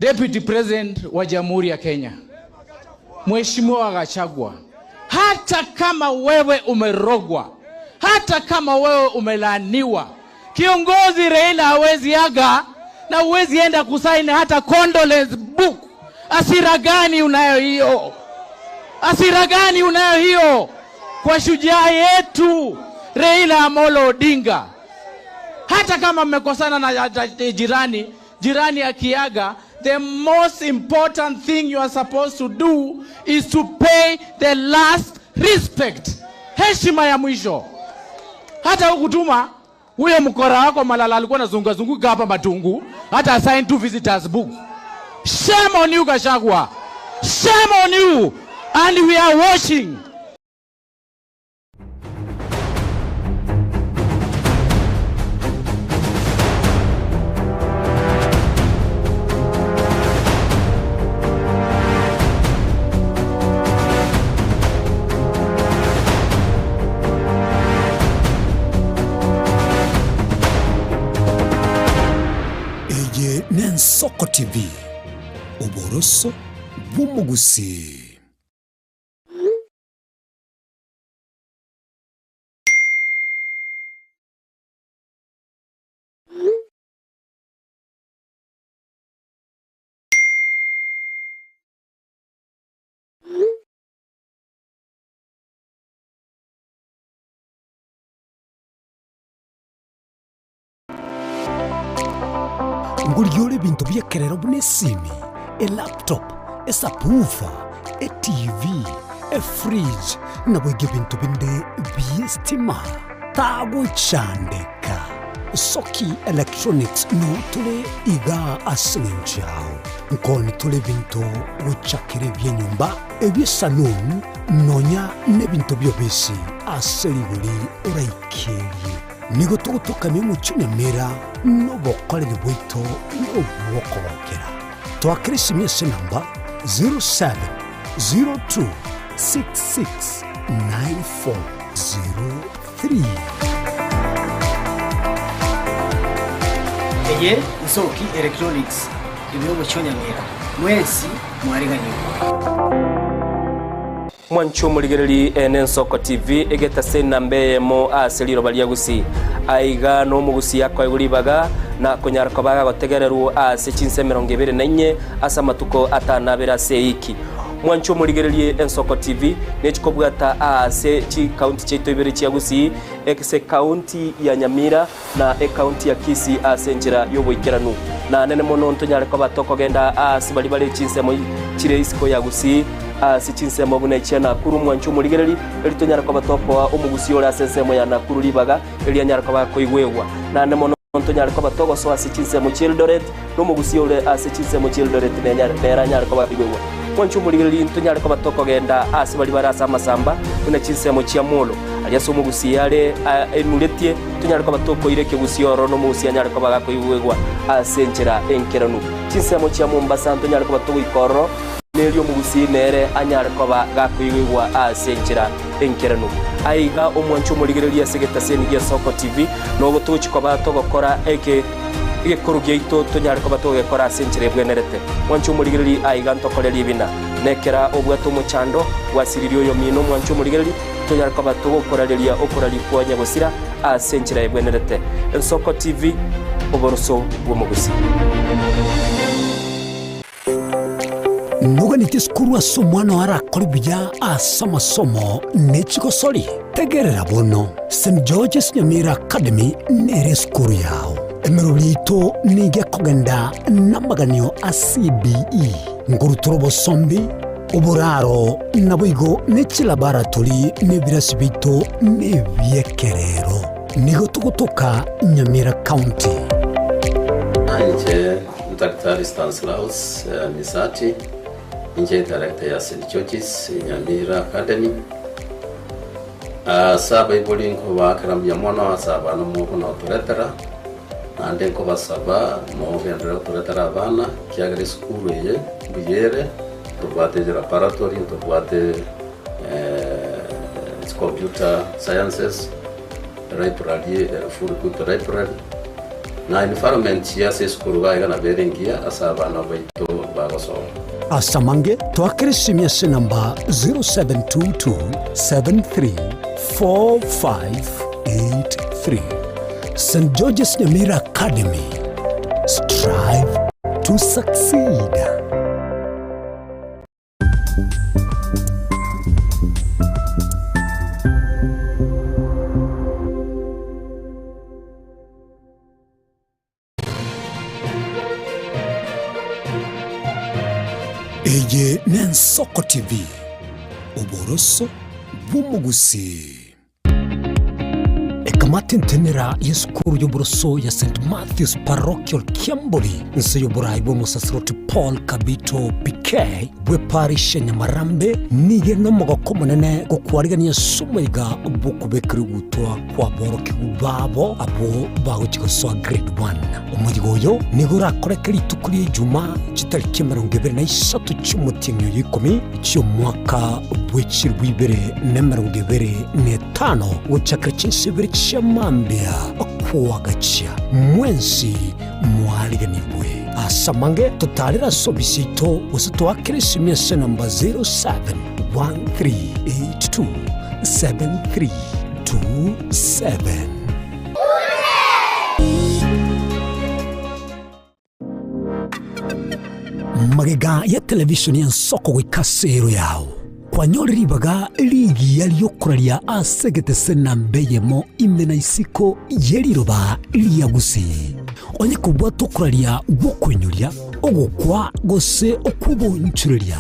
Deputy President wa Jamhuri ya Kenya Mheshimiwa Gachagua, hata kama wewe umerogwa, hata kama wewe umelaaniwa, kiongozi Raila hawezi aga na uwezi enda kusaini hata condolence book. Asira gani unayo hiyo? Asira gani unayo hiyo kwa shujaa yetu Raila Amolo Odinga? Hata kama mmekosana na jirani akiaga, the most important thing you are supposed to do is to pay the last respect. Heshima ya mwisho. Hata ukutuma Huyo mkora wako Malala alikuwa anazunguka hapa Matungu, hata assign 2 visitors book. Shame on you Gachagua. Shame on you. And we are watching. Nensoko TV, Oboroso bw'umugusi. Nguliyole bintu byekerero bunesimi, laptop, subwoofer, TV, fridge, nabwege bintu binde byestima. Tago chandeka. Soki Electronics no tule iga asininjao. Nkoni tule bintu uchakire byenyumba, ebyesalon, nonya ne bintu byobesi aseriguli uraikeri. Nigo tugutukane mukinyamira n'obukorere bwaitu n'obwokobokera. Twakirishimye namba 0702669403. Eye Nsoki Electronics ibiro mukinyamira mwezi mwariganirwa. Mwancho muligereri Nensoko TV egeta sena mbeyemo aseliro baliagusi aiga no mugusi yakwa iguribaga na konyara kobaga gotegereru ase 524 asa matuko atanabera seiki. Mwancho muligereri Ensoko TV nechikobwata ase chi county cheto ibere chiagusi ekse county ya Nyamira na county ya Kisii ase njira yoboikeranu na nene mono ntonyara ko batoko genda ase bali bali chinsemo chire isiko yagusi sichinsemo bune chena kuru Mwancho muligereri elitonyara ko batoko umugusi ora sensemo ya nakuru libaga elianyara ko bakoigwewa na nene mono ntonyara ko batoko so asichinsemo Childoret no mugusi ora asichinsemo Childoret nenyara nyara ko bakoigwewa. Mwancho muligereri ntonyara ko batoko genda ase bali barasa masamba une chinsemo chia molo aliaso mugusi yale enuletie tonyara ko batoko ireke gusioro no mugusi anyara ko bagakoigwewa asenjera enkeranu chinsemo chia Mombasa ntonyara ko batoko ikoro nelio mugusi nere anyara ko bagakoigwewa asenjera enkeranu aiga omwancho muligereri asegeta seni ya Soko TV no gotuchi ko batogokora eke igekuru gyeito tonyara ko batogekora asenjera bwenerete. Mwancho muligereri aiga ntokoreri bina nekera obwato muchando wasiririo yo mino Mwancho muligereri tonyara ko batogokorareria okorari kwa nyagosira asenjera ebwenerete. Ensoko TV oboroso bw'umugusi. Nuganite skuru aso mwana arakora ibya asamasomo n'ekigosori tegerera bono St George's Nyamira Academy nere skuru yawo emerolito nige kogenda namaganio a CBE ngurutorobo sombi uburaro nabuigo n'ekilaboratori n'ebirasi bito n'ebyekerero nigo tugutuka Nyamira County. Anje Dr. Stanislaus Misati Inje director ya St George's Nyamira Academy. Saba ibuli nko bakaramya mwana asaba no mukono turetera nande nko basaba mo vendera turetera abana kiagere skuru ye buyere tubate laboratory tubate computer sciences library full good library na environment ya skuru ga na berengia asaba no baito bagosoma. Asamange twakirishimye namba 0722734583. St George's Nyamira Academy. Strive to succeed. Eye Nensoko TV, oboroso bw'umugusi. kamati ntenera yesukuru y'uburoso ya St Matthews Parochial Kiamboli nse y'uburayi bw'umusasiroti Paul Kabito PK bwe parish ya Nyamarambe niye no mugako munene go kwarigania sumaiga bukubekere gutwa kwa boroke babo abo bagukigoswa grade 1 umuyigoyo nigura korekeri tukuri juma kitariki 23 cy'umutinyo y'ikomi cy'umwaka w'ikirwibere na 2025 uchakra chinsibiri chamambia kuwa gachia mwensi mwaliganibwe asamange totalira sobisito usito akirisimia namba 0713827327. Magega ya televishoni ya nsoko wikasero yao kwa nyoribaga ligi yaliyokuralia asegete senambeyemo imena isiko yeliroba liyagusi onye kubwa tokuralia wokwenyulia ogukwa gose okubonchurelia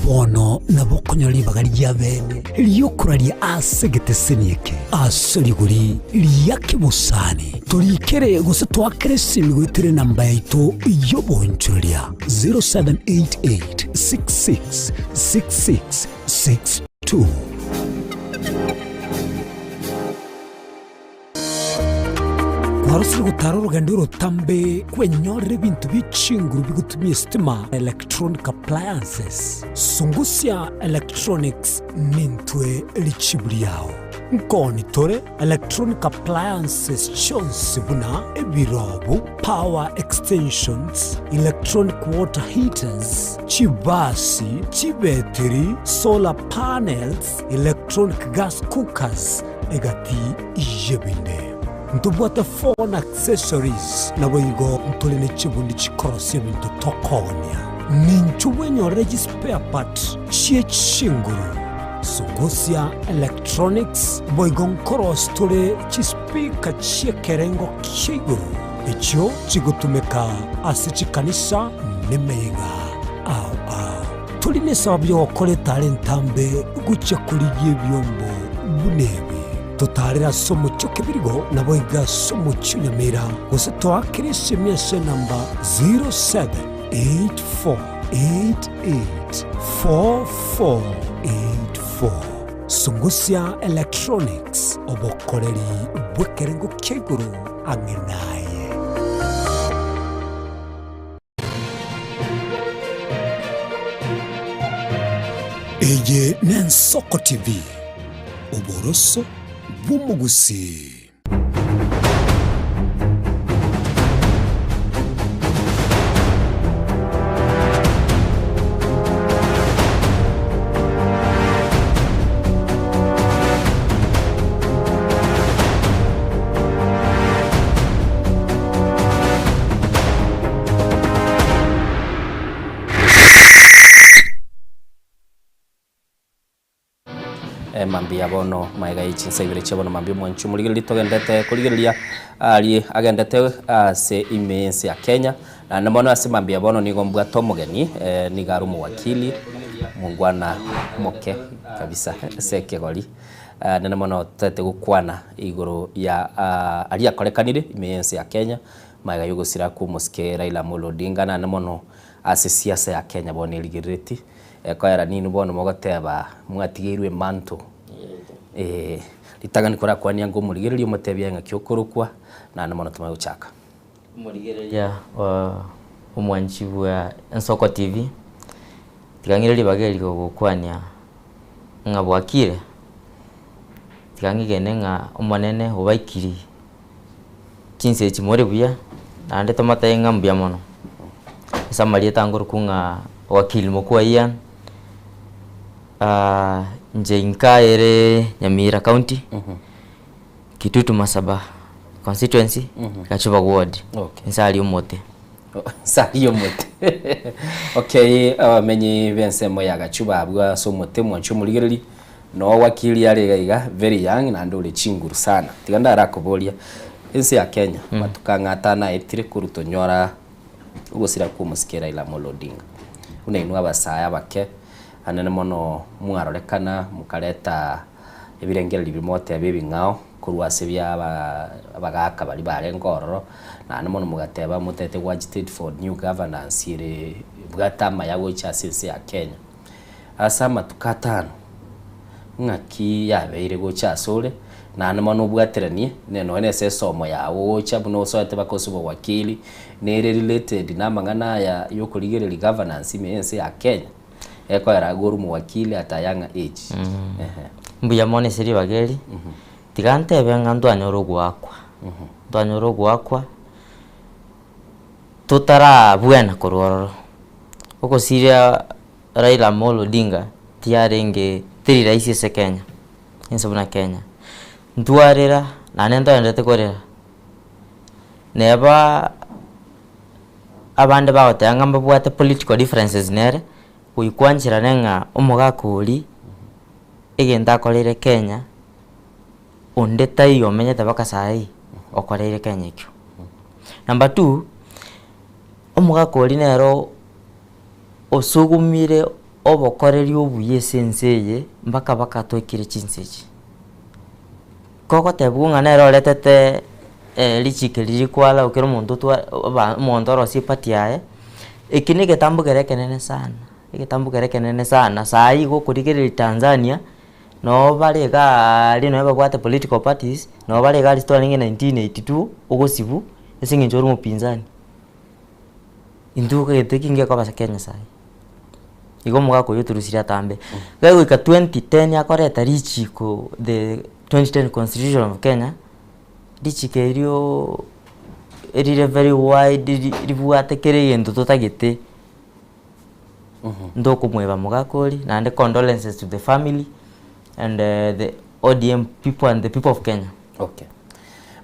bono nabokonyoribaga lyabene liyokuralia asegete senieke asoliguri liyakibusani tolikere gose twakere simigwitere namba yaito yobonchurelia 0788666662. Warusiri gutara urugendo rutambe kwenyorere bintu bicinguru bigutumye stima electronic appliances sungusya electronics nintwe lichiburi yao nkoni tore electronic appliances chonsi buna ebirobu power extensions electronic water heaters chibasi chibeteri solar panels electronic gas cookers egati ijebinde ntubwata phone accessories naboyigo ntolene chibundi chikorosye bintu tokonya ninchuwenyorere spare part chiechinguru sungusya electronics boigon koros tole chispika chiekerengo kiguru icho chigutumeka asichikanisa nemega tuline sababu yokole talentambe gucha kuliye byombo bunebe totalera somo chokebirigo naboiga somo chunyamera gose twakirisi miese namba 0784884484 sungusya electronics obokoreri bwekerengo keguru angenaye eye nensoko TV oboroso bumugusi. mambi abono maiga ichi nsebire chabono mambi mwanchu muligiri togendete kuligiriria ali agendete se imense ya Kenya na namono ase mambi abono nigombwa tomogeni nigarumu wakili mungwana moke kabisa seke goli na namono tete gukwana iguru ya ali akorekanire imense ya Kenya maiga yugusira ku muske Raila Amolo Odinga na namono ase siasa ya Kenya bone ligiriti kwera nini bono mogoteba mwatigirwe manto litagani kora kwa niango muligereria mutebya nga kyokorokwa na namono tumayuchaka muligereria umwanchi bwa Nsoko TV tigangireri bageri gukwania nga bwakire tigangigene nga umanene obaikiri chinse chimore buya nande tomata nga mbya mono samaria tangoro kunga wakili mokwa Ian nje inkaere Nyamira County Kitutu Masaba constituency Gachuba ward nsali umote sali umote okay menyi bensemo ya Gachuba abwa so mote mwanchu muligereri no wakili yale gaiga very young na ndole chinguru sana tiganda rakobolia ensi ya Kenya batukangata etire kurutonyora ugosira ku musikera Raila Amolo Odinga unainwa basaya bake anene mono mwarorekana mukareta ebirengera libimote bibingao kurwase bya abagaka bali bare ngororo na nimo mugateba mutete agitate for new governance ire bwatama yago cha sese ya Kenya asama tukatano ngaki yabeire go cha sole na nimo no bwateranie neno nese somo yawo cha buno sote bakosubo wakili nere related na mangana ya yokuligereri governance imense ya Kenya eko yaraguru mu wakili atayanga age mbuya mone siri bageri tigante benga ndwanyoro gwakwa ndwanyoro gwakwa tutara buena kororo uko siria Raila Amolo Odinga tiarenge tiri raisi se Kenya insabuna Kenya ndwarira na nendo endete korera neba abande bagotanga mbabwate political differences nere uyikwanjira nenga omugakuri egenda akorere Kenya onde tayo menyete bakasai okorere Kenya ikyo. Number 2 omugakuri nero osugumire obokoreri obuye senseye mpaka bakatwekire chinseji koko tebunga nero letete lichike lilikwala ukero muntu twa mondoro sipatiae ikini getambugere kenene sana igetambugere kenene sana sai go kurigere Tanzania no balega lino babwate political parties no balega listoringe 1982 ugosibu esinge njoro mupinzani induka yetekinge kwa basa Kenya sai igo mugako yoturusira tambe gawe ka 2010 yakoreta lichiko the 2010 constitution of Kenya lichike irio erire very wide ribuate kereyendo totagete ndoko mweba mugakori na ande condolences to the family and the ODM people and the people of Kenya. Okay.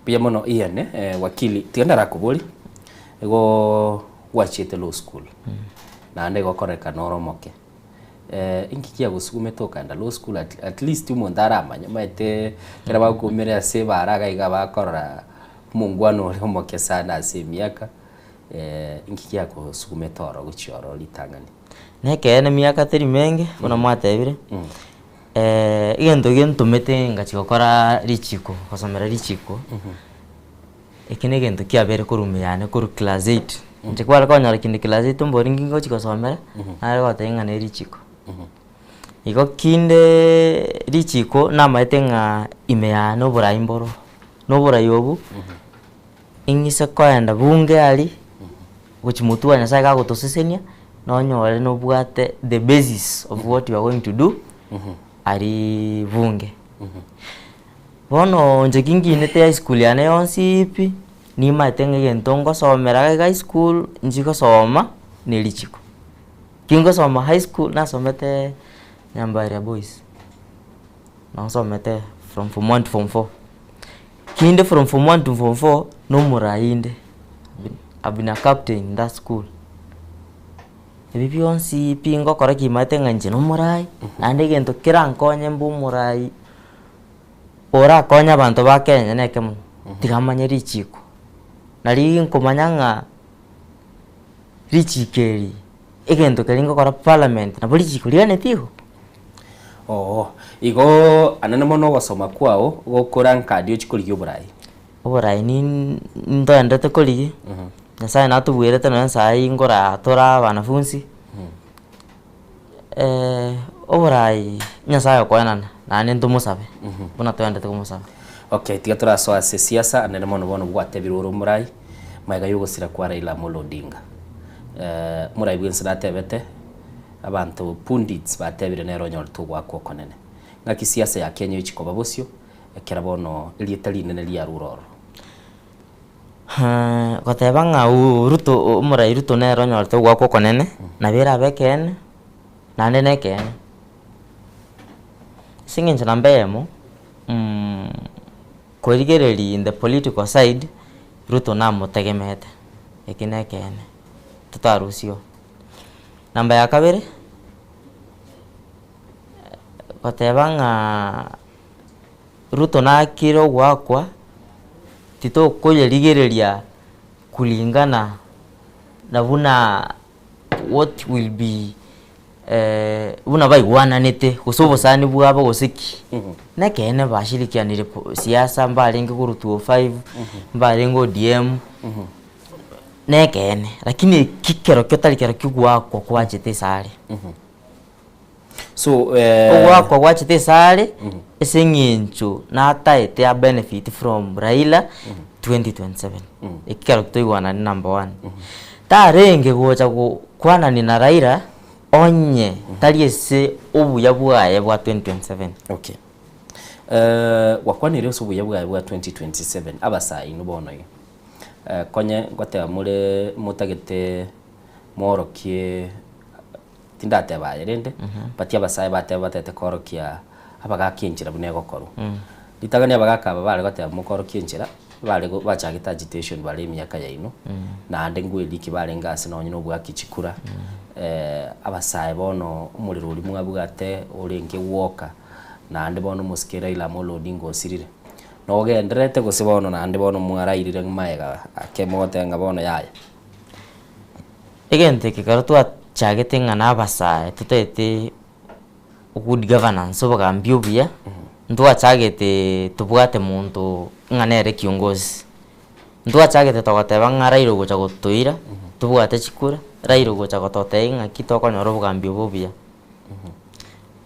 Pia mono iane wakili tienda rakubuli ego wachete law school. Na ande go koreka noromoke. Inkikia gusugume toka nda law school at least umondara manya maite kera bakumere ase baraga iga bakora mungwano romoke sana ase miaka inkikia gusugume toro guchioro litangani. Neke ene miaka teri menge kuna mwatebire igento mete ngachikokora lichiko kosomera lichiko ekine gento kiabere kurumiyane kuru class 8 ntikwala konyara kindi class 8 mboringi ngo chikosomera ari gotenga ne lichiko iko kinde lichiko na maetenga imeyano buraimboro no burayobu ingise koenda bunge ali guchimutua nyasaye ga gutosesenia no nyore no bwate the basis of what you are going to do ari bunge bono njekingi nete high school yane yonsipi ni matenge gentongo somera high school njiko soma nelichiko kingo soma high school na somete Nyambari boys na somete from form 1 to form 4 kinde from form 1 to form 4 no murainde abina captain in that school ebibionsi pingo kora kimatenga nje no murai ande gento kirankonye mbu murai ora konya bantu ba Kenya neke mu tigamanye lichiko nali nkomanyanga lichikeri egento kelingo kora parliament na lichiko liane tiho igo anane mono wasoma kwao gokora nkadio chikoliyo burai oburai ni ndo endete koliye nyasaye natubwirete no nsai ngora tora banafunzi oburai nyasaye kwanana nane ndumusabe buna twendete kumusabe. Okay, tiga turasoa siasa anene mono bono bwatebiruro murai maiga yugosira kwa Raila Amolo Odinga murai bwense natebete abantu pundits batebire nero nyorto gwako konene ngaki siasa ya Kenya ichikoba bosio ekera bono ilietali nene lia ruroro gotebanga Ruto murai Ruto nero nyorto gwako konene na bera bekene na nene kene singing chambemo kwerigereri in the political side Ruto na mutegemete ekine kene tutarusio namba ya kabere gotebanga Ruto na kiro gwakwa tito koyerigereria kulingana na buna what will be buna baigwananete gusobosani bwabo gosiki nekene bashirikianire siasa mbarenga kurutuo 5 mbarenga ODM nekene lakini kikero kyotari kero kigwakwa kwachete sare so ogwakwa kwachete sare esenginchu na taete a benefit from Raila 2027 ikero toigwana ni number 1 tarenge gocha kwana ni na Raila onye tariese obuya bwaye bwa 2027. Okay. Wakwanire obuya bwaye bwa 2027 abasai nubono yo. Konye gwateba mure mutagete morokie tindate baye rende pati abasai batete korokia abagakinjira bune gokoro. Litagania bagakaba bale gwateba mukorokie njira bale bachagita agitation bale myaka yaino na ande ngweliki bale ngase no nyino bwakichikura abasai bono umuriro uri mwabugate urenge woka na ande bono musikera ila Molodingo osirire no genderete gusibono na ande bono mwarairire maega akemotenga bono yaya egente kikarutu achagete ngana abasai tutete good governance obagambio bia ndu achagete tubwate muntu nganere kiongozi ndu achagete togoteba ngarairo gocha gotoira tubwate chikura Raila gocha gototenga kitokonyoro bugambio bobia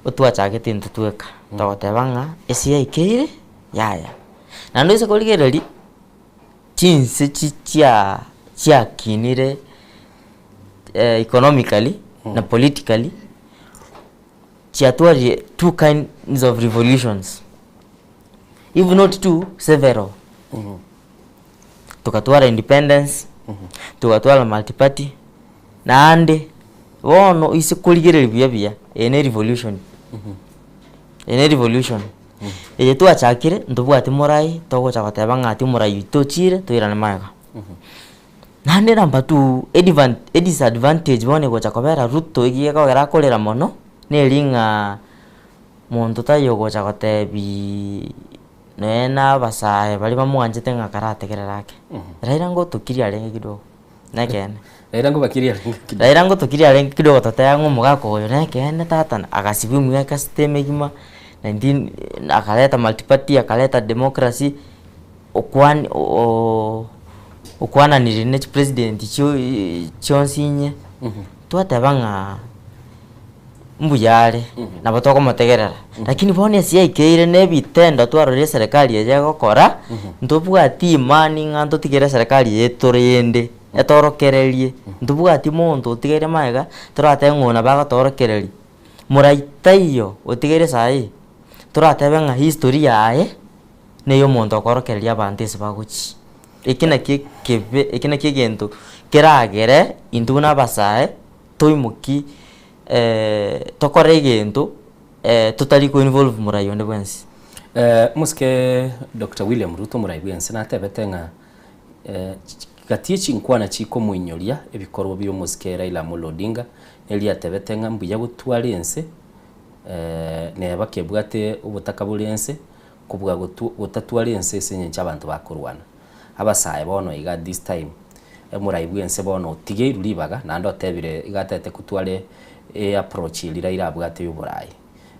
otwachagete ntutweka togotebanga esia ikire yaya na ndo ise koligereri chinse chia kinire economically na politically chiatwari two kinds of revolutions if not two several tukatwara independence tukatwara multiparty na ande wono ise kuligereri bia ene revolution ene revolution eye tu achakire ndubwate morai togo chakoteba ngati morai tochire toirane maega nande namba 2 disadvantage bone gocha kobera Ruto igiye kogera kolera mono nelinga muntu tayo gocha gotebi nena basae bali bamwanjete ngakarategererake Raila ngo tukiria renge kidogo nekene Raila ngo bakiria Raila ngo tukiria renge kidogo tatayango mugako oyo nekene tata agasibu mweka system igima 19 akaleta multiparty akaleta democracy okwana ni next president chonsinye twatabanga mbuyare na batoko motegerera lakini bone sia ikeire ne bitendo twarore serikali yeje gokora ndobwati imani nganto tigere serikali yetorende etorokererie ndobwati muntu tigere maega turate ngona baga torokererie muraitaiyo otigere sai turate benga history yae neyo muntu okorokereria abantese baguchi ekina kigento keragere induna basae toimuki tokore gento totally ko involve murai onde bwensi muske Dr. William Ruto murai bwensi na tebetenga gatie chinkwana chiko muinyoria ebikorwa byo muske Raila Molodinga elia tebetenga mbuya gutwarense ne bakebwate ubutaka burense kubwa gutatwarense senye cy'abantu bakurwana abasaye bono iga this time murai bwense bono tige rulibaga nando tebire igatete kutware approach ilira irabwate y'uburayi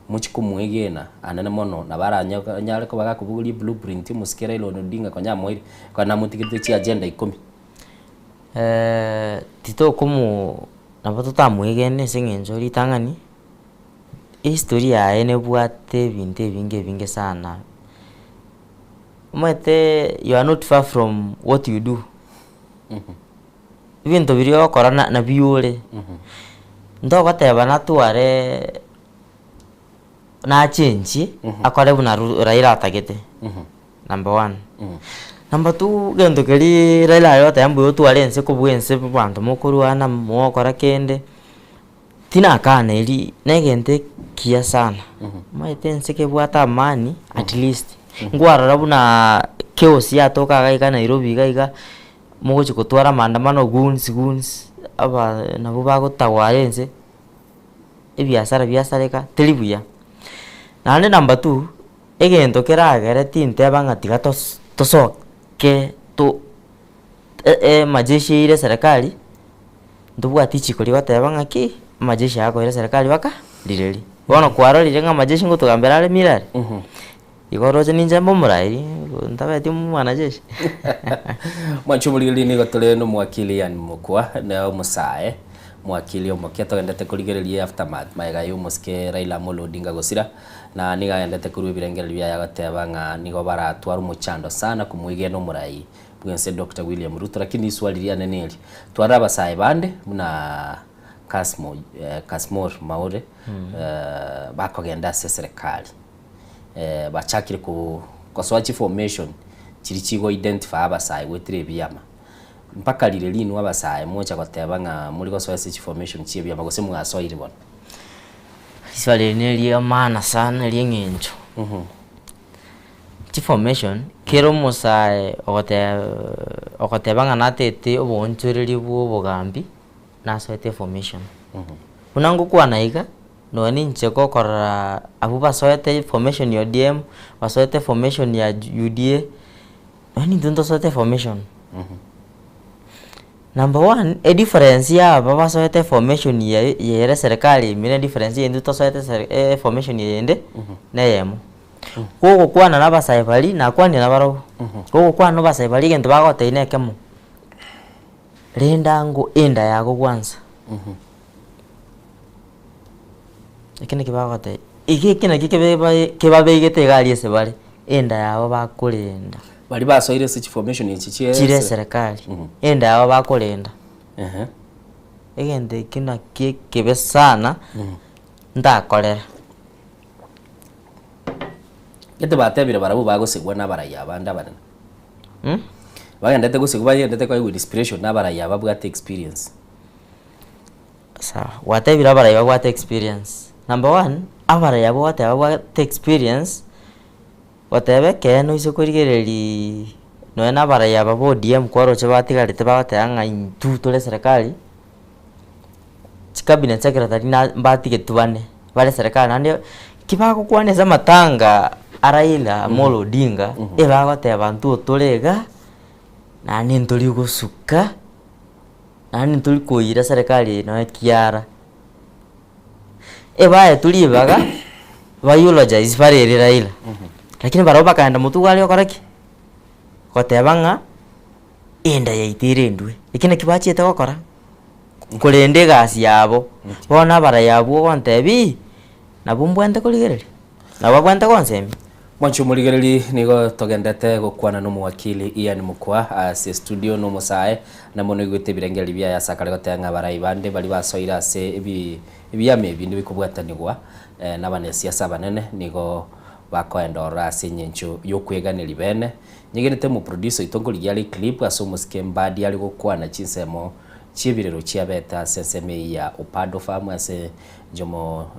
muchiko mwegena anane mono nabaranya nyare ko bagakubuguri blueprint musikera ilo ndinga kwa nyamoiri kwa namutigite chi agenda 10 tito komu nabato tamwegene sengenjo litangani historia ene bwate binte binge sana umete you are not far from what you do ibintu biriyo korana na biure ndo bateba natware na change akore buna Raila atagete number 1 number 2 gendo keri Raila yote ambu twarense ko bwense bantu mokuruana mokora kende tina kana ili negente kia sana maitense ke bwata amani at least ngwara buna chaos ya toka gaiga Nairobi gaiga mogochi kutwara maandamano guns aba nabo bagutawarense ebiasareka telibuya nane number 2 egento keragere tinte bangatiga tosoke to majeshi ile serikali ndubwati chikoli batebanga ki majeshi yako ile serikali baka lireli bono kwaro lirenga majeshi ngutugambira ale milari igoroje ninja mbomurairi ntabeti mwanajeshi mwanchumulili ni gotole no mwakili yani mukwa na musae mwakili omokia togendete kurigereria aftermath maega yumuske Raila Amolo Odinga gosira na niga endete kuru birengero bya yagateba nga nigo baratwara umuchando sana kumwige no murai bwense Dr. William Ruto, lakini swali liane nili twara basae bande muna Kasmor Maure bakogenda serikali bachakire ku koswachi formation chiri chigo identify abasae wetire byama mpaka lile linu abasae mocha goteba nga muri koswachi formation chiye byama gose mwasoire bona swali nili maana sana liengenjo formation kero musae ogoteba nga natete obonchoreri bwo bogambi nasoete formation unangu kwa naiga no ninche kokora abu basoete formation ya ODM basoete formation ya UDA nani ndo soete formation number 1 a difference ya baba soete formation ya serikali mine difference ya ndo soete formation ya ende na yemo koko kwana na basaibali na kwani na baro koko kwana basaibali gento bagote inekemo renda ngo enda yago kwanza lakini kibagote iki kina kibabe igete gali ese bali enda yabo bakurenda bali basoire such formation in chiche chire serikali enda yabo bakurenda egende kina kibe sana ndakorera gete batebire barabu bagosegwa n'abaraya abandi abana bagendete gusegwa bagendete kwa inspiration n'abaraya babwate experience sawa watebire abaraya babwate experience number 1 abaraya babwate experience watebe keno isokorigereri no na abaraya babo ODM kwaro chabatigarite bagatanga intu tole serikali cabinet secretary na batigitubane bale serikali nande kibako kwaneza matanga Raila Amolo Odinga ebagote abantu tolega nani ntoli gusuka nani ntoli koira serikali no kiara ebaye tulibaga biologize barere Raila lakini baroba kaenda mutugali okoraki kotebanga enda yaitire ndwe lakini kibachi etagokora kurende gasi yabo bona bara yabo kontebi nabumbwente kurigereri nabagwente konsemi mwancho murigereri nigo togendete gukwana no mwakili Ian Mukwa ase studio no musae na mono igwete birengeri bya yasakare gotenga barayi bande bali basoira ase ibiyame bindi bikubwatanirwa nabane siasa banene nigo bakoendora ase nyencho yokweganira bene nyigerete mu producer itongori yali clip aso muske mbadi ali gukwana chinsemo chibirero chiabeta seseme ya Upado Farm ase jomo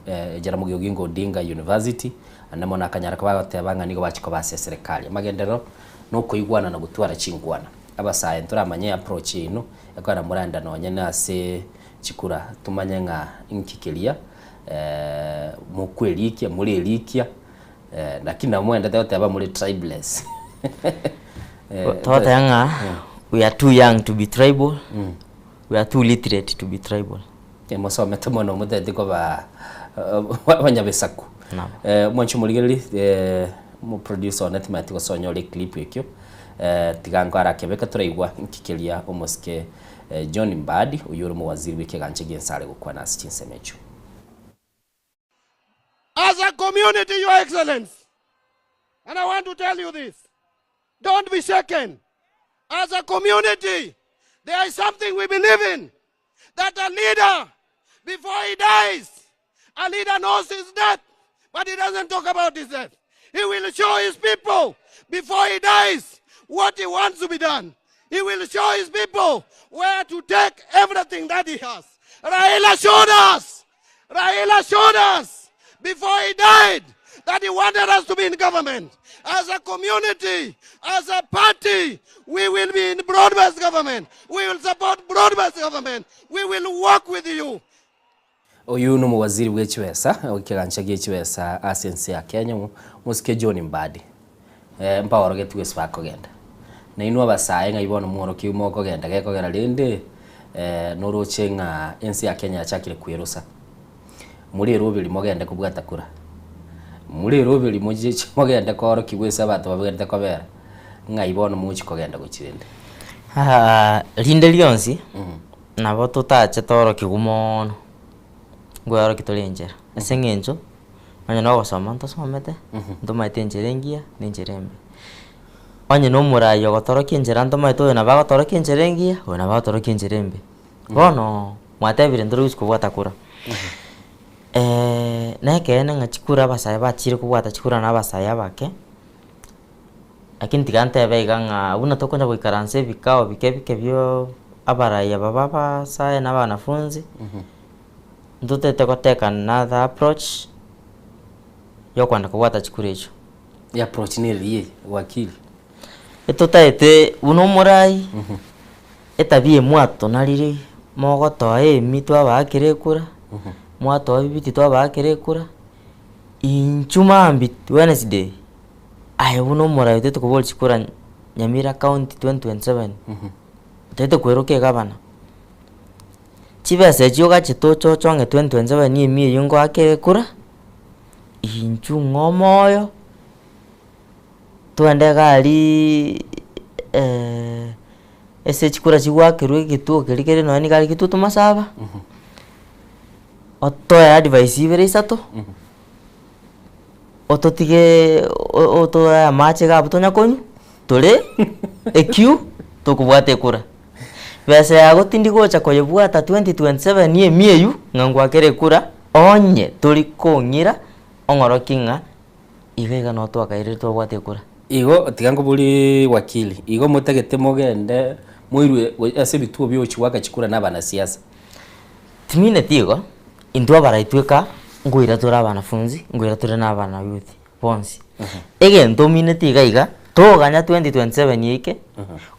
Jaramogi Oginga Odinga University anamona kanyara kwa batebanga nigo bachiko base serikali magendero no kuigwana na gutwara chingwana abasaye turamanye approach ino yakora muranda nonye nase chikura tumanye nga inkikilia mukwelikia mulelikia lakini namwenda tayaba muri tribeless tawatanga we are too young to be tribal we are too literate to be tribal emoso metamono mutete ko ba banyabesaku mwancho muligeri mu producer on netmati ko sonyole clip yekyo tigango arakebeka turaigwa nkikelia omoske John Mbadi uyuru mu waziri w'ikiganje gensare gukwa nasi kinsemecho. As a community, Your Excellency, and I want to tell you this, don't be shaken. As a community, there is something we believe in, that a leader, before he dies, a leader knows his death, but he doesn't talk about his death. He will show his people, before he dies, what he wants to be done. He will show his people where to take everything that he has. Raila showed us before he died that he wanted us to be in government. As a community, as a party, we will be in broad-based government. We will support broad-based government. We will work with you. Oyu no waziri w'ekiwesa okiganje g'ekiwesa asense ya Kenya musike John Mbadi mpaworo getwese bakogenda na inu abasaye nga ibona muhoro kiumo kogenda gekogera rinde noroche ng'a ensi ya Kenya yachakire kwirusa muri robiri mogende kubwata kura muri robiri mojiche mogende koro kigwese abantu babwete kobera ng'a ibono muchi kogenda guchirende rinde lionsi nabo tutache toro kigumono ngwaro kitolenjera esengenjo onye no gosoma ntosomete ntomaite enjera engia nenjerembe onye no murayo gotorokia enjera ntomaite oyo naba gotorokia enjera engia oyo naba gotorokia enjera embe bono mwatebire ndoro kubwata kura nekene ng'a chikura abasaye bachire kubwata chikura na abasaye bake lakini tigantebe iga ng'a buna tokonya goikaranse bikao bike byo abaraya baba basaye n'abanafunzi ndutete goteka another approach yo kwanda kubwata chikura echo ya approach ni riye wakili etutaete uno murai etabie mwato narire mogoto mitwa bakire kura mwato bibiti twa bakire kura inchumambi Wednesday aye uno murai tete kubol chikura Nyamira County 2027 tete kweroke gabana chibese chioga chitocho chonge 2027 ni mie yungo akire kura inchu ngomoyo tuende gali ese chikura chiwakirwe gituo kirikere no ni gali gituo tumasaba otto ya advice ibere isato ototige oto ya mache ga butonya konyu tole eq tukubwate kura bese yago tindi gocha koyebwata 2027 ni emieyu ngangwa kere kura onye tuli kongira ongorokinga igega no twakaire twabwate kura igo tigango buri wakili igo mutegete mogende muirwe ase bituo byo chiwaka chikura n'abana siasa timine tigo indwa baraitweka ngwira tura abanafunzi ngwira tura n'abana youth bonsi egento mine tiga iga toganya 2027 yike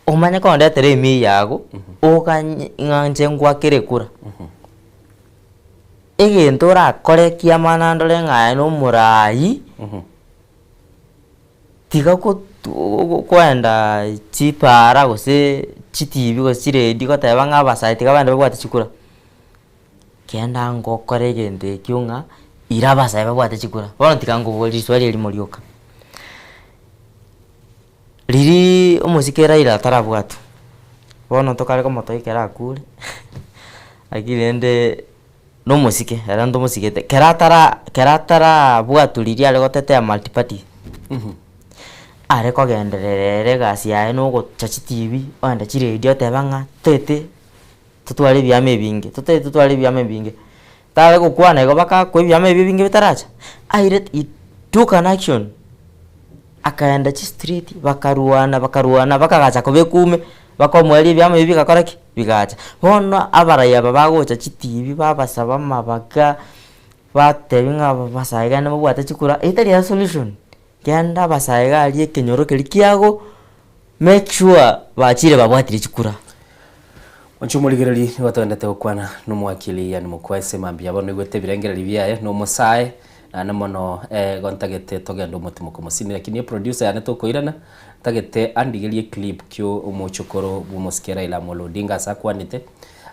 omanya ko ndatere emi yago okanye ngwa kere kura egento rakore kiamana ndole ng'aye no murai tiga ko kwenda chipara gose chitibi gosire ndi goteba ng'abasaye tiga bande babwate chikura kenda ngokore gende kyunga ira abasaye babwate chikura bono tiga ngobori swali eri morioka riri omusikera ira tarabwatu bono tokare ko moto ikera kure akirende no musike era ndo musikete keratara bwatu riri ale gotete multiparty are ko genderere gasi yae no go chachi TV onda chire idio tebanga tete tutwale byame binge tutwale byame binge tawe ko kwana go baka ko byame binge bitaracha aire took an action akaenda chi street bakaruana bakagacha ko bekume bakomweli byame bigakora ki bigacha bono abaraya babagocha chi TV babasaba mabaga batebinga babasaye ne mubwata chikura itari ya solution kenda basaye gali kenyoro kelikiago make sure bachire babwatire chikura onchumuligereri watondete okwana no mwakili yani mukwese mambia bono gwete birengereri byaye no musaye na mono gontagete togenda umutima ko musini lakini producer yana to koirana tagete andigerie clip kyo umuchukoro bumusikera ila molodinga sakwanite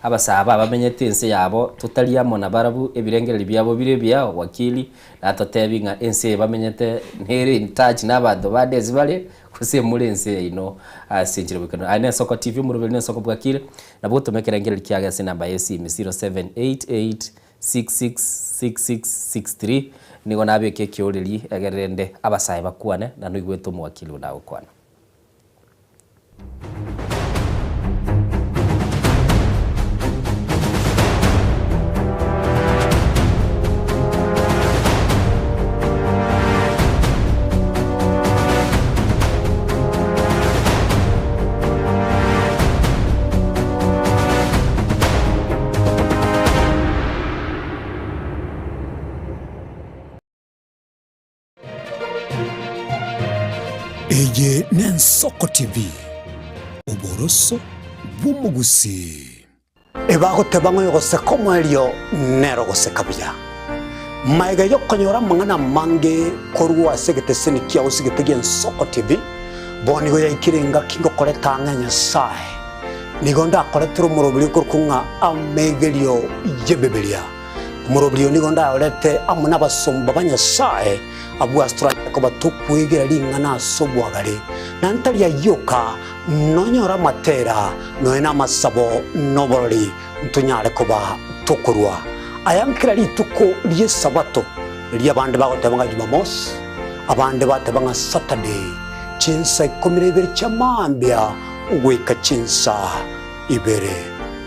abasaba bamenyete ense yabo tutalia mona barabu ebirengereri byabo bire bya wakili natotebinga ense bamenyete nere in touch n'abado badezi bale kuse muri ense ino asinjire bikano ane soko TV mu rubele soko bwakile nabo tumekerengere kiaga se namba yesi 0788666663 nigo nabyo kekioreri agerende abasaye bakwane na no igweto mwakili unawo kwana Eye Nensoko TV uboroso bumugusi ebagoteba ngo yose komwelio nero gose kabuya maiga yokonyora mangana mange korwa segete senikia usigete Nensoko TV boni go yakirenga kingo koleta nganya sai nigonda koretro murobili kurkunga amegelio yebebelia murobili nigonda olete amuna basomba banyasae abu astra ko batukwegera lingana sobwagale nantalia yoka nonyora matera noena masabo noborori ntunyare koba tukurwa ayankira lituko liye sabato liye abande bagotabanga Jumamos abande batabanga Saturday chinsa komirebere chamambia uweka chinsa ibere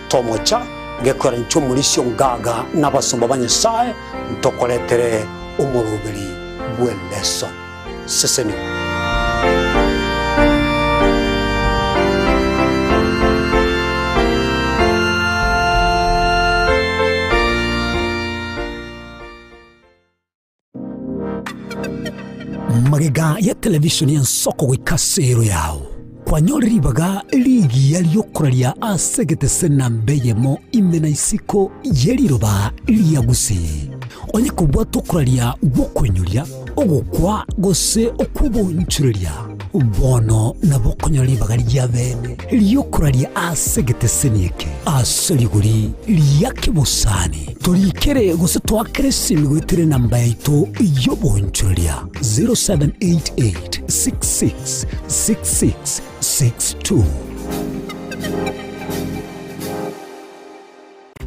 tomocha gekora nchumulisyo ngaga n'abasomba banyasaye ntokoletere umurubiri bweleso seseni magega ya televishoni ya nsoko gwikasero yao kwanyoribaga ligi yaliyokuralia asegete sena mbeyemo imena isiko yeliroba liyagusi onye kubwa tokuralia bokwenyulia ogukwa gose okubonchuria bono nabokonyoribaga lyabene liyokuralia asegete senike asoliguri liyakibusani tolikere gose twakere simigwetire namba yaito yobonchuria 0788666662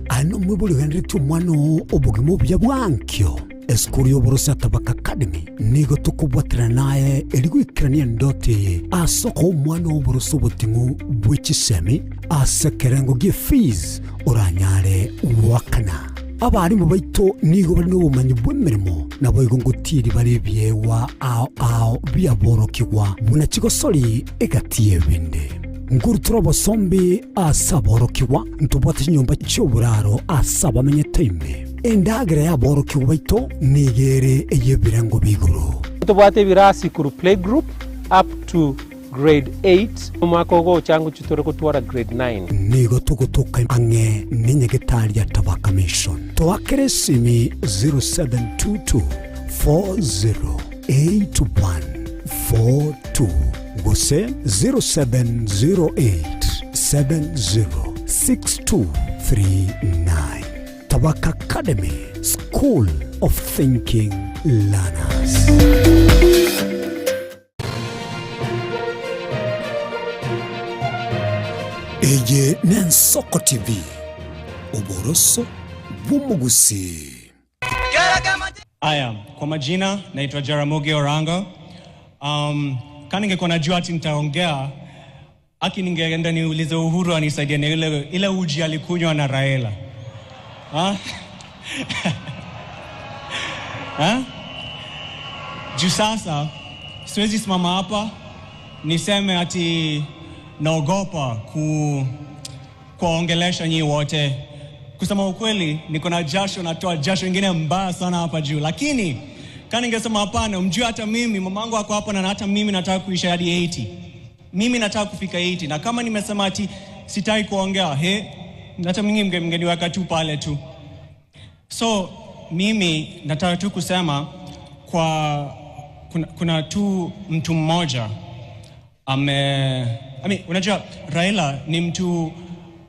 ano mwebuli Henry Tumwano obugimo bya bwankyo eskuru y'oborosa Tabaka Academy nigo tukubwatira naye eligwikirania ndote asoko umwana w'oborosa obutingu bw'ekisemi asekerengo g'efees oranyare wakana abarimu baito nigo bali n'obumanyi bw'emirimo nabo igongotiri bari byewa ao byaborokigwa bunakigosori egatiye binde nguruturo bosombi asaborokiwa ntubwate nyumba cy'oburaro asabamenye time endagere yaborokiwa baito nigere eyebirango biguru tubwate birasi kuru play group up to grade 8 umwako changu chitore kutwara grade 9 nigo tugutuka ange ninyegetari ya Tabaka Mission twakere simi 0722 408142 gose 0708706239 Tabaka Academy School of Thinking Learners. Eye Nensoko TV Uboroso Bumugusi. Aya, kwa majina naitwa Jaramogi Orango. Kani ningekuwa najua ati nitaongea aki ningeenda niulize Uhuru anisaidia na ile uji alikunywa na Raila. Juu sasa siwezi simama hapa niseme ati naogopa kuongelesha nyinyi wote. Kusema ukweli niko na jasho, natoa jasho ingine mbaya sana hapa juu, lakini kani ningesema hapana, mjue hata mimi mamangu ako hapa na hata mimi nataka kuisha hadi 80. Mimi nataka kufika 80 na kama nimesema ati sitaki kuongea, hata mimi mngeniweka tu pale tu. So mimi nataka tu kusema kuna tu mtu mmoja unajua Raila ni mtu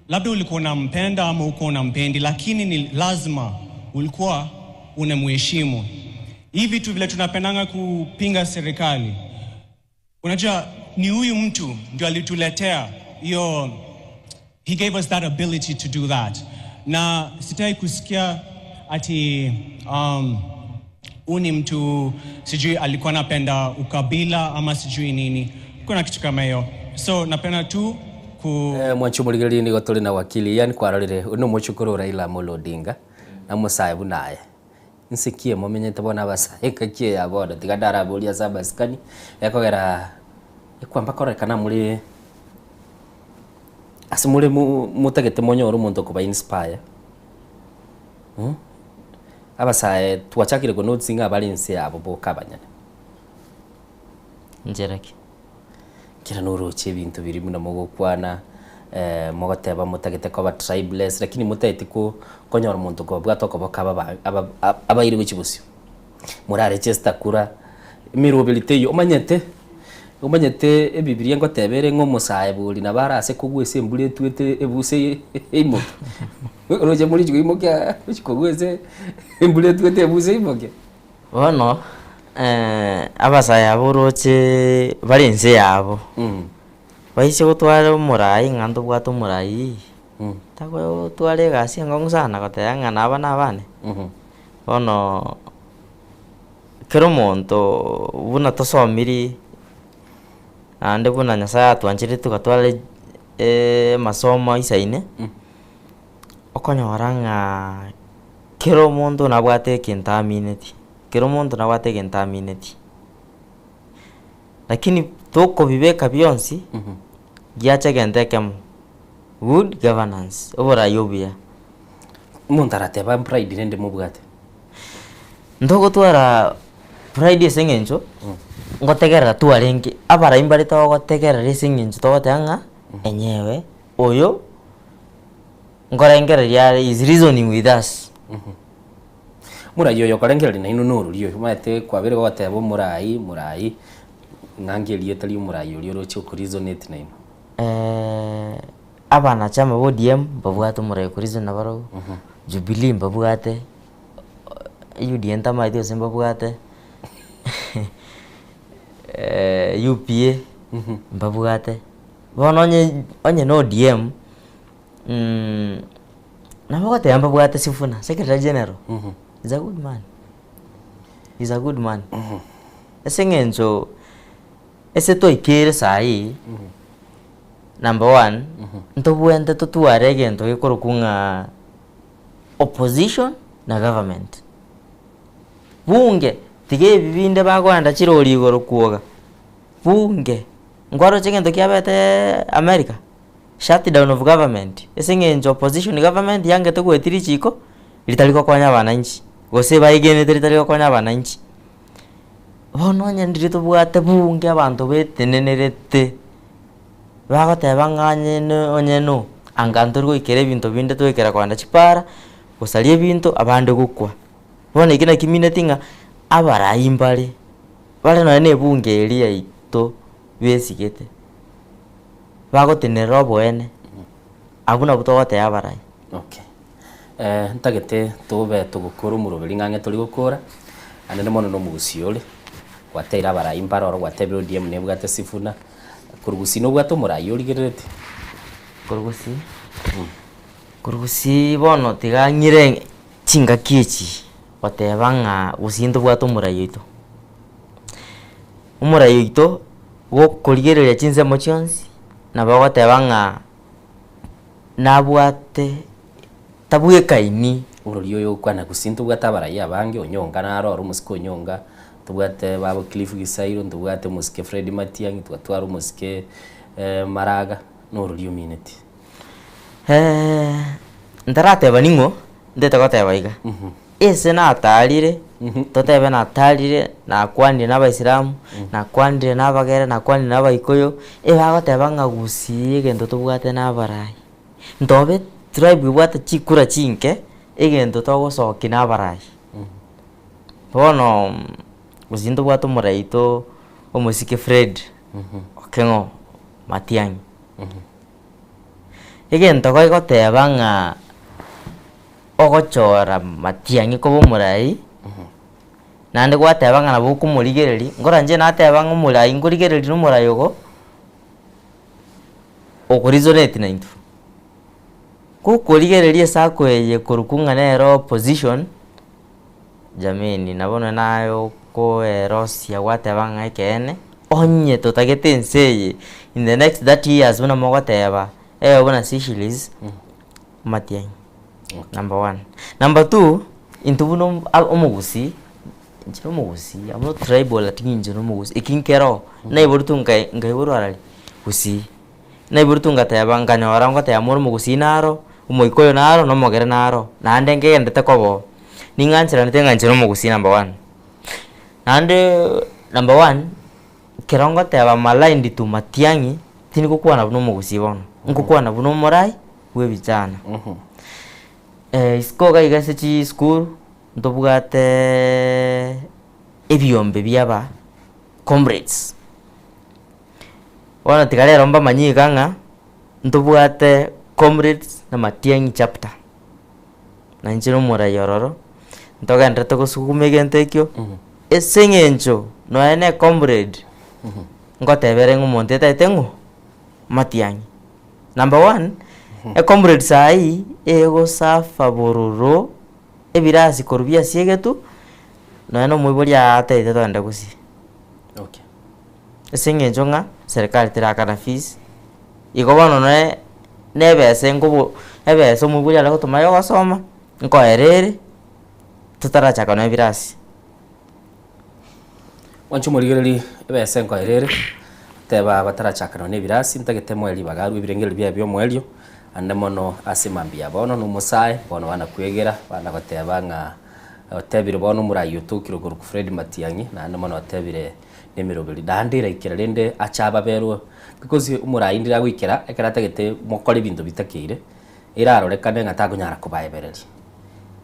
labda ulikuwa unampenda ama uko unampendi, lakini ni lazima ulikuwa unamheshimu. Hivi tu vile tunapendanga kupinga serikali, unajua ni huyu mtu ndio alituletea hiyo, he gave us that ability to do that. Na sitaki kusikia ati uni mtu sijui alikuwa anapenda ukabila ama sijui nini, kuna kitu kama hiyo. So napenda tu mwachumuligiri ni gotoli na wakili yani kwararire uno muchukuru Raila Amolo Odinga na musayibu naye nsikie mumenyete bona basayika kie yaboda tigadara bolia sabaskani yakogera kwamba korekana muri asimule mutegete monyoru muntu kuba inspire abasaye twachakire ko notsinga balinse abo bokabanyana njeraki kira nuruche ibintu biri muna mogokwana mogoteba mutagete ko ba tribeless lakini mutete ko konyora muntu ko bwato ko bakaba abayiri w'ikibusyo murare chesta kura mirobelite yo manyete umanyete ebibiria ngotebere ng'omosae buri na barase kugwese embure twete ebuse imoke roje muri chiko imoke chikogwese embure twete ebuse imoke bono abasae abo roche bari ense yabo baise gotwara omorai ng'anto bwate omorai tago tware egasi engongo sana gotera ng'ana aba nabane bono kero omonto buna tosomiri ande buna nyasaye atwanchire tugatwara masomo isaine okonyora ng'a kero omonto nabwate ekinto amineti kero omonto nabwate ekinto amineti lakini tokobibeka bionsi giacha egento ekemo good governance oborai obuya omonto arateba pride rende mobwate ntogotwara pride ase eng'encho ngotegerera twarenge abarai mbare togotegerera ase eng'encho togoteba ng'a enyewe oyo ngorengereria is reasoning with us murai oyo korengereria naino noruri oyo maete kwabere goteba omorai ng'angerie tari omorai oria oroche okoreasonate naino abana chama bo ODM mbabwate omorai okoreason nabaro Jubilee mbabwate UDA ntamaite ose mbabwate UPA mbabwate bono onye no ODM nabagoteba mbabwate Sifuna Secretary General is a good man ase eng'encho ase toikere sahi number 1 ntobwente totware egento gekoroku ng'a opposition na government bunge tige bibinde bagwanda chirori igoro kuoga bunge ngwaro chegento kiabete America shutdown of government ase ng'encho opposition government yange togwetiri chiko ritari gokonya abananchi gose baigenete ritari gokonya abananchi bono nyandire tobwate bunge abantu betenenerete bagoteba ng'anye onye no anganto goikera ebinto binde twekera kwanda chipara gosaria ebinto abande gukwa bono iki nakimineti ng'a abarai mbare bare nonye na ebunge eria yaito besigete bagotenerera oboene abwo nabwo togoteba abarai ntagete tobe togokora omoroberi ng'ang'e tori gokora ande mono no omogusi ore gwateire abarai mbare oro gwatebire ODM nebwate Sifuna korugusi nobwate omorai origererete korugusi bono tiga ng'ire chingaki echi goteba ng'a gusii ntobwate omorai oito omorai oito gokorigereria chinsemo chionsi nabo goteba ng'a nabwate tabwekaini orori oyo okwana gusii ntobwate abarai abange onyonga narora omosike onyonga tobwate babo Cliff Gisairo ntobwate omosike Fred Matiang'i twatwara omosike Maraga norori omineti ntarateba ning'o ndete goteba iga ase natarire totebe natarire nakwanire na abaisilamu nakwanire na abagere nakwanire na abaikoyo ebagoteba ng'a gusii egento tobwate na abarai ntobe tribe bwate chikura chinke egento togosoki na abarai bono gusii ntobwate omorai oito omosike Fred Okeng'o Matiang'i egento goigoteba ng'a ogochora Matiang'i koba omorai naende gwateba ng'a nabo okomorigereri nkora nche nateba ng'a omorai nkorigereri na omorai ogo okoreasonate na intwe gokorigereria esako eye koruku ng'a nero opposition jameni nabono nayo koerosia gwateba ng'a ekeene onye totagete ense eye in the next 30 years buna mogoteba buna Seychelles Matiang'i number 1 number 2 into buno omogusi nchiro omogusi amo tribal atingi nchiro omogusi ikinkero naiborutu ngaiboru arari gusi naiborutu ngateba nganyora ngateba moro omogusi naro omoikoyo naro nomogere naro naende ngendete kobo ninganchira ntenganchira omogusi number 1 naende number 1 kerongo teba malaindi tu Matiang'i tini gokwana buno omogusi bono ngokwana buno omorai bwe bichana isiko gaigase chi school ntobwate ebyombe byaba comrades Wana tikale romba manyiga nga ntubwate comrades na Matiang'i chapter. Na nchino mura yororo. Ntoga ndete kusukume gentekyo. Eseng'encho no ene comrade. Ngotebere ngumonte taitengu Matiang'i. Number 1, a comrade sai ego safa bororo ebirasi korubia siegetu no eno mwiboria ataite tonda kusi. Okay. Eseng'encho nga serikali tirakana fees. Iko bono nebese ngobo ebese mwiboria ala gotuma gosoma nkoerere tutarachaka no ebirasi. Wanchu murigereri ebese nkoerere teba batarachakana ne birasi ntagete mweli bagaru ibirengeri bya byo mwelio ande mono asimambia bono no musae bono bana kwegera bana bateba nga otebire bono murayo tukiro ku Fred Matiang'i na ande mono otebire nemirobiri dandira ikira rende achaba berwo because umurayi ndira gwikira ekara tagete mokore bintu bitakire irarorekane nga tagunyara kubayebereri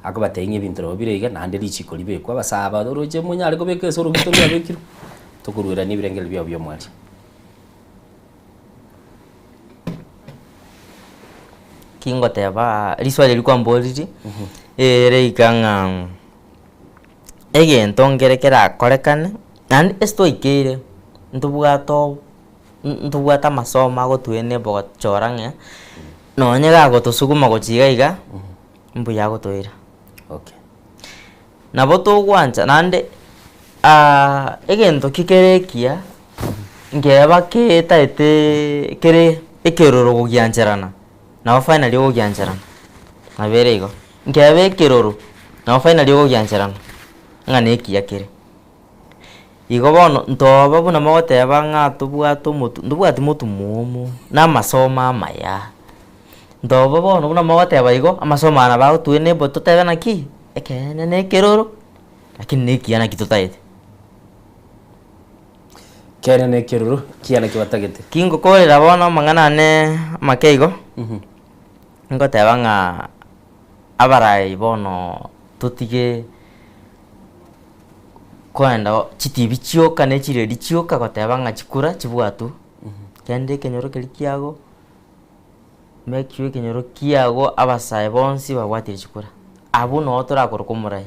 ako batenge ibintu robirega nande lichiko libekwa basaba roje munyare gobeke so rugito byabekiro tukurura nibirengeri bya byo mwali. Kingo teba riswali likuwa mboliti reikanga egento ngerekera korekane and esto ikire ntubwata masoma gotwene bogochorange no nyega gotosuguma gochiga iga mbuya gotoira. Okay. Nabo togwancha nande egento kikerekia ngeba ketaite kere ekeroro gogyancherana na finally gogyancherana nabere igo ngebe ekeroro na finally gogyancherana ngane ekia kere igo bono ntoba buna mogoteba ng'a tubwate omotu ndubwate motu momo na masoma maya ntoba bono buna mogoteba igo amasoma ana bagotwene bo totebe naki ekene ne keroro lakini nekia naki totaite kene ne keroro kiana kibatagete kingo korera bono mang'ana ne makeigo ngoteba ng'a abarai bono tutige kwenda chitibi chioka ne chiredi chioka goteba ng'a chikura chibwatu kende kenyoro kelikiago make sure kenyoro kiago abasae bonsi babwatire chikura abo no torakora komurai.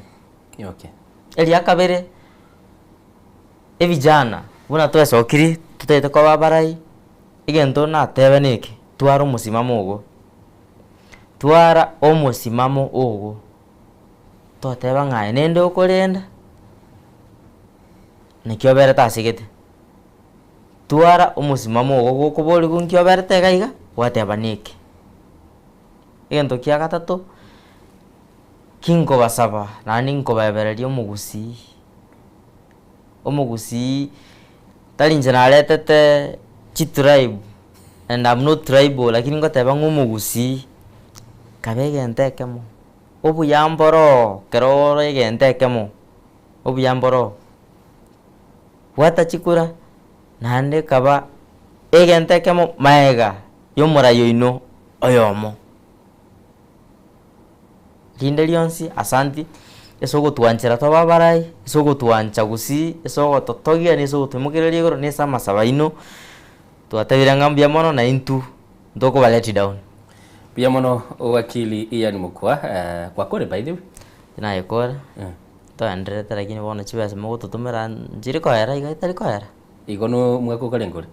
Okay. Eli akabere evijana buna twesokiri tutete kwa babarai igento na tebe niki twara umusimamo ogo twara omusimamo ogo toteba ng'aye nende okorenda nikiobere tasigete twara omusimamo ogo gokobori gunkiobere tegaiga wateba niki igento kia gatatu kingo basaba nani nkobebereria omugusi talinje naretete chitribe and I'm not tribal lakini ngoteba ng'omugusi kabege ntekemo obuyamboro keroro egentekemo obuyamboro wata chikura nande kaba egentekemo maega yomurayo ino oyomo linde lionsi asanti esogo tuanchera toba barai esogo tuancha gusi esogo totogia ni esogo tumukireria goro nesa masaba ino tuatabira ngambia mono na intu ndoko ba let down pia mono wakili Ian Mukwa kwa kore by the way na yekora to andre lakini bono chibese mo tutumira njiri ko era igaitari ko era igono mwako kalengore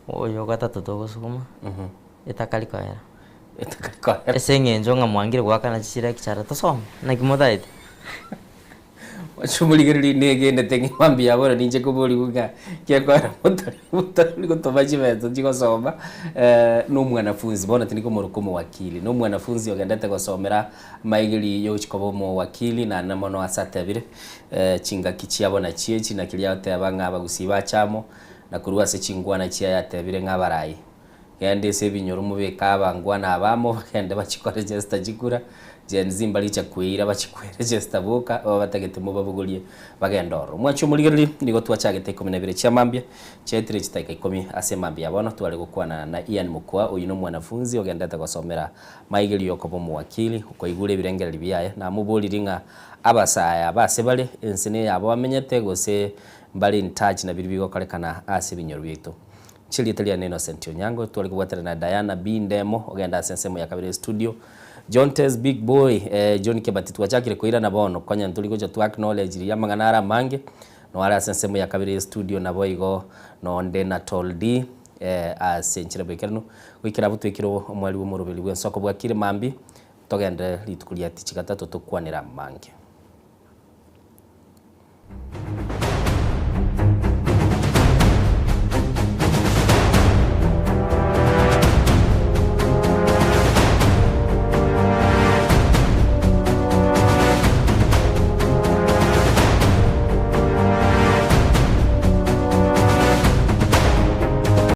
oyo gatatu togosukuma etakali ko era eseng'encho ng'a mwangire gwakana chichira kichara tosoma nakimothaite wachumuligereri negendete ng'imambi yabora ninche kobori guka kiakwara mutari gotoma chibeto chigosoma n'omwanafunzi bona tiniko morukomo wakili n'omwanafunzi ogendete gosomera maigeri yochikobo mo wakili na namono asatebire chingaki chiabona chiechi na kiliateba ng'aba gusiba chamo na kurua se chingwana chia yatebire ng'abarai gende se binyoro mubeka bangwana abamo bakende bachikora register chikura Gen Z mbali cha kuira bachikwere register boka babatagete mu babugulie bagendoro mwacho muligereri nigo twachagete 12 cha mambia chetire chitaika 10 ase mambia bono twale gukwana na Ian Mukwa uyu no mwanafunzi ogendete gosomera maigeri yokobo mu wakili uko igure birengereri biyaye na mubuliri ng'a abasaya base bale ensene yabo bamenyete gose mbali in touch na biri bigokorekana ase binyoro bito chilitelia neno Innocent Onyango twali kubwatana na Diana B Ndemo ogenda sensemo ya kabiri studio John Tez Big Boy John Kebati twachakire kuira na bono konya ntuli gocha tu acknowledge ya manganara mange no ara sensemo ya kabiri studio na boigo no ndena toldi asenchire bekerno wikira butwikiro omwali wo murubeli bwensoko bwakire mambi togende litukulia tichikatatu tukwanira mange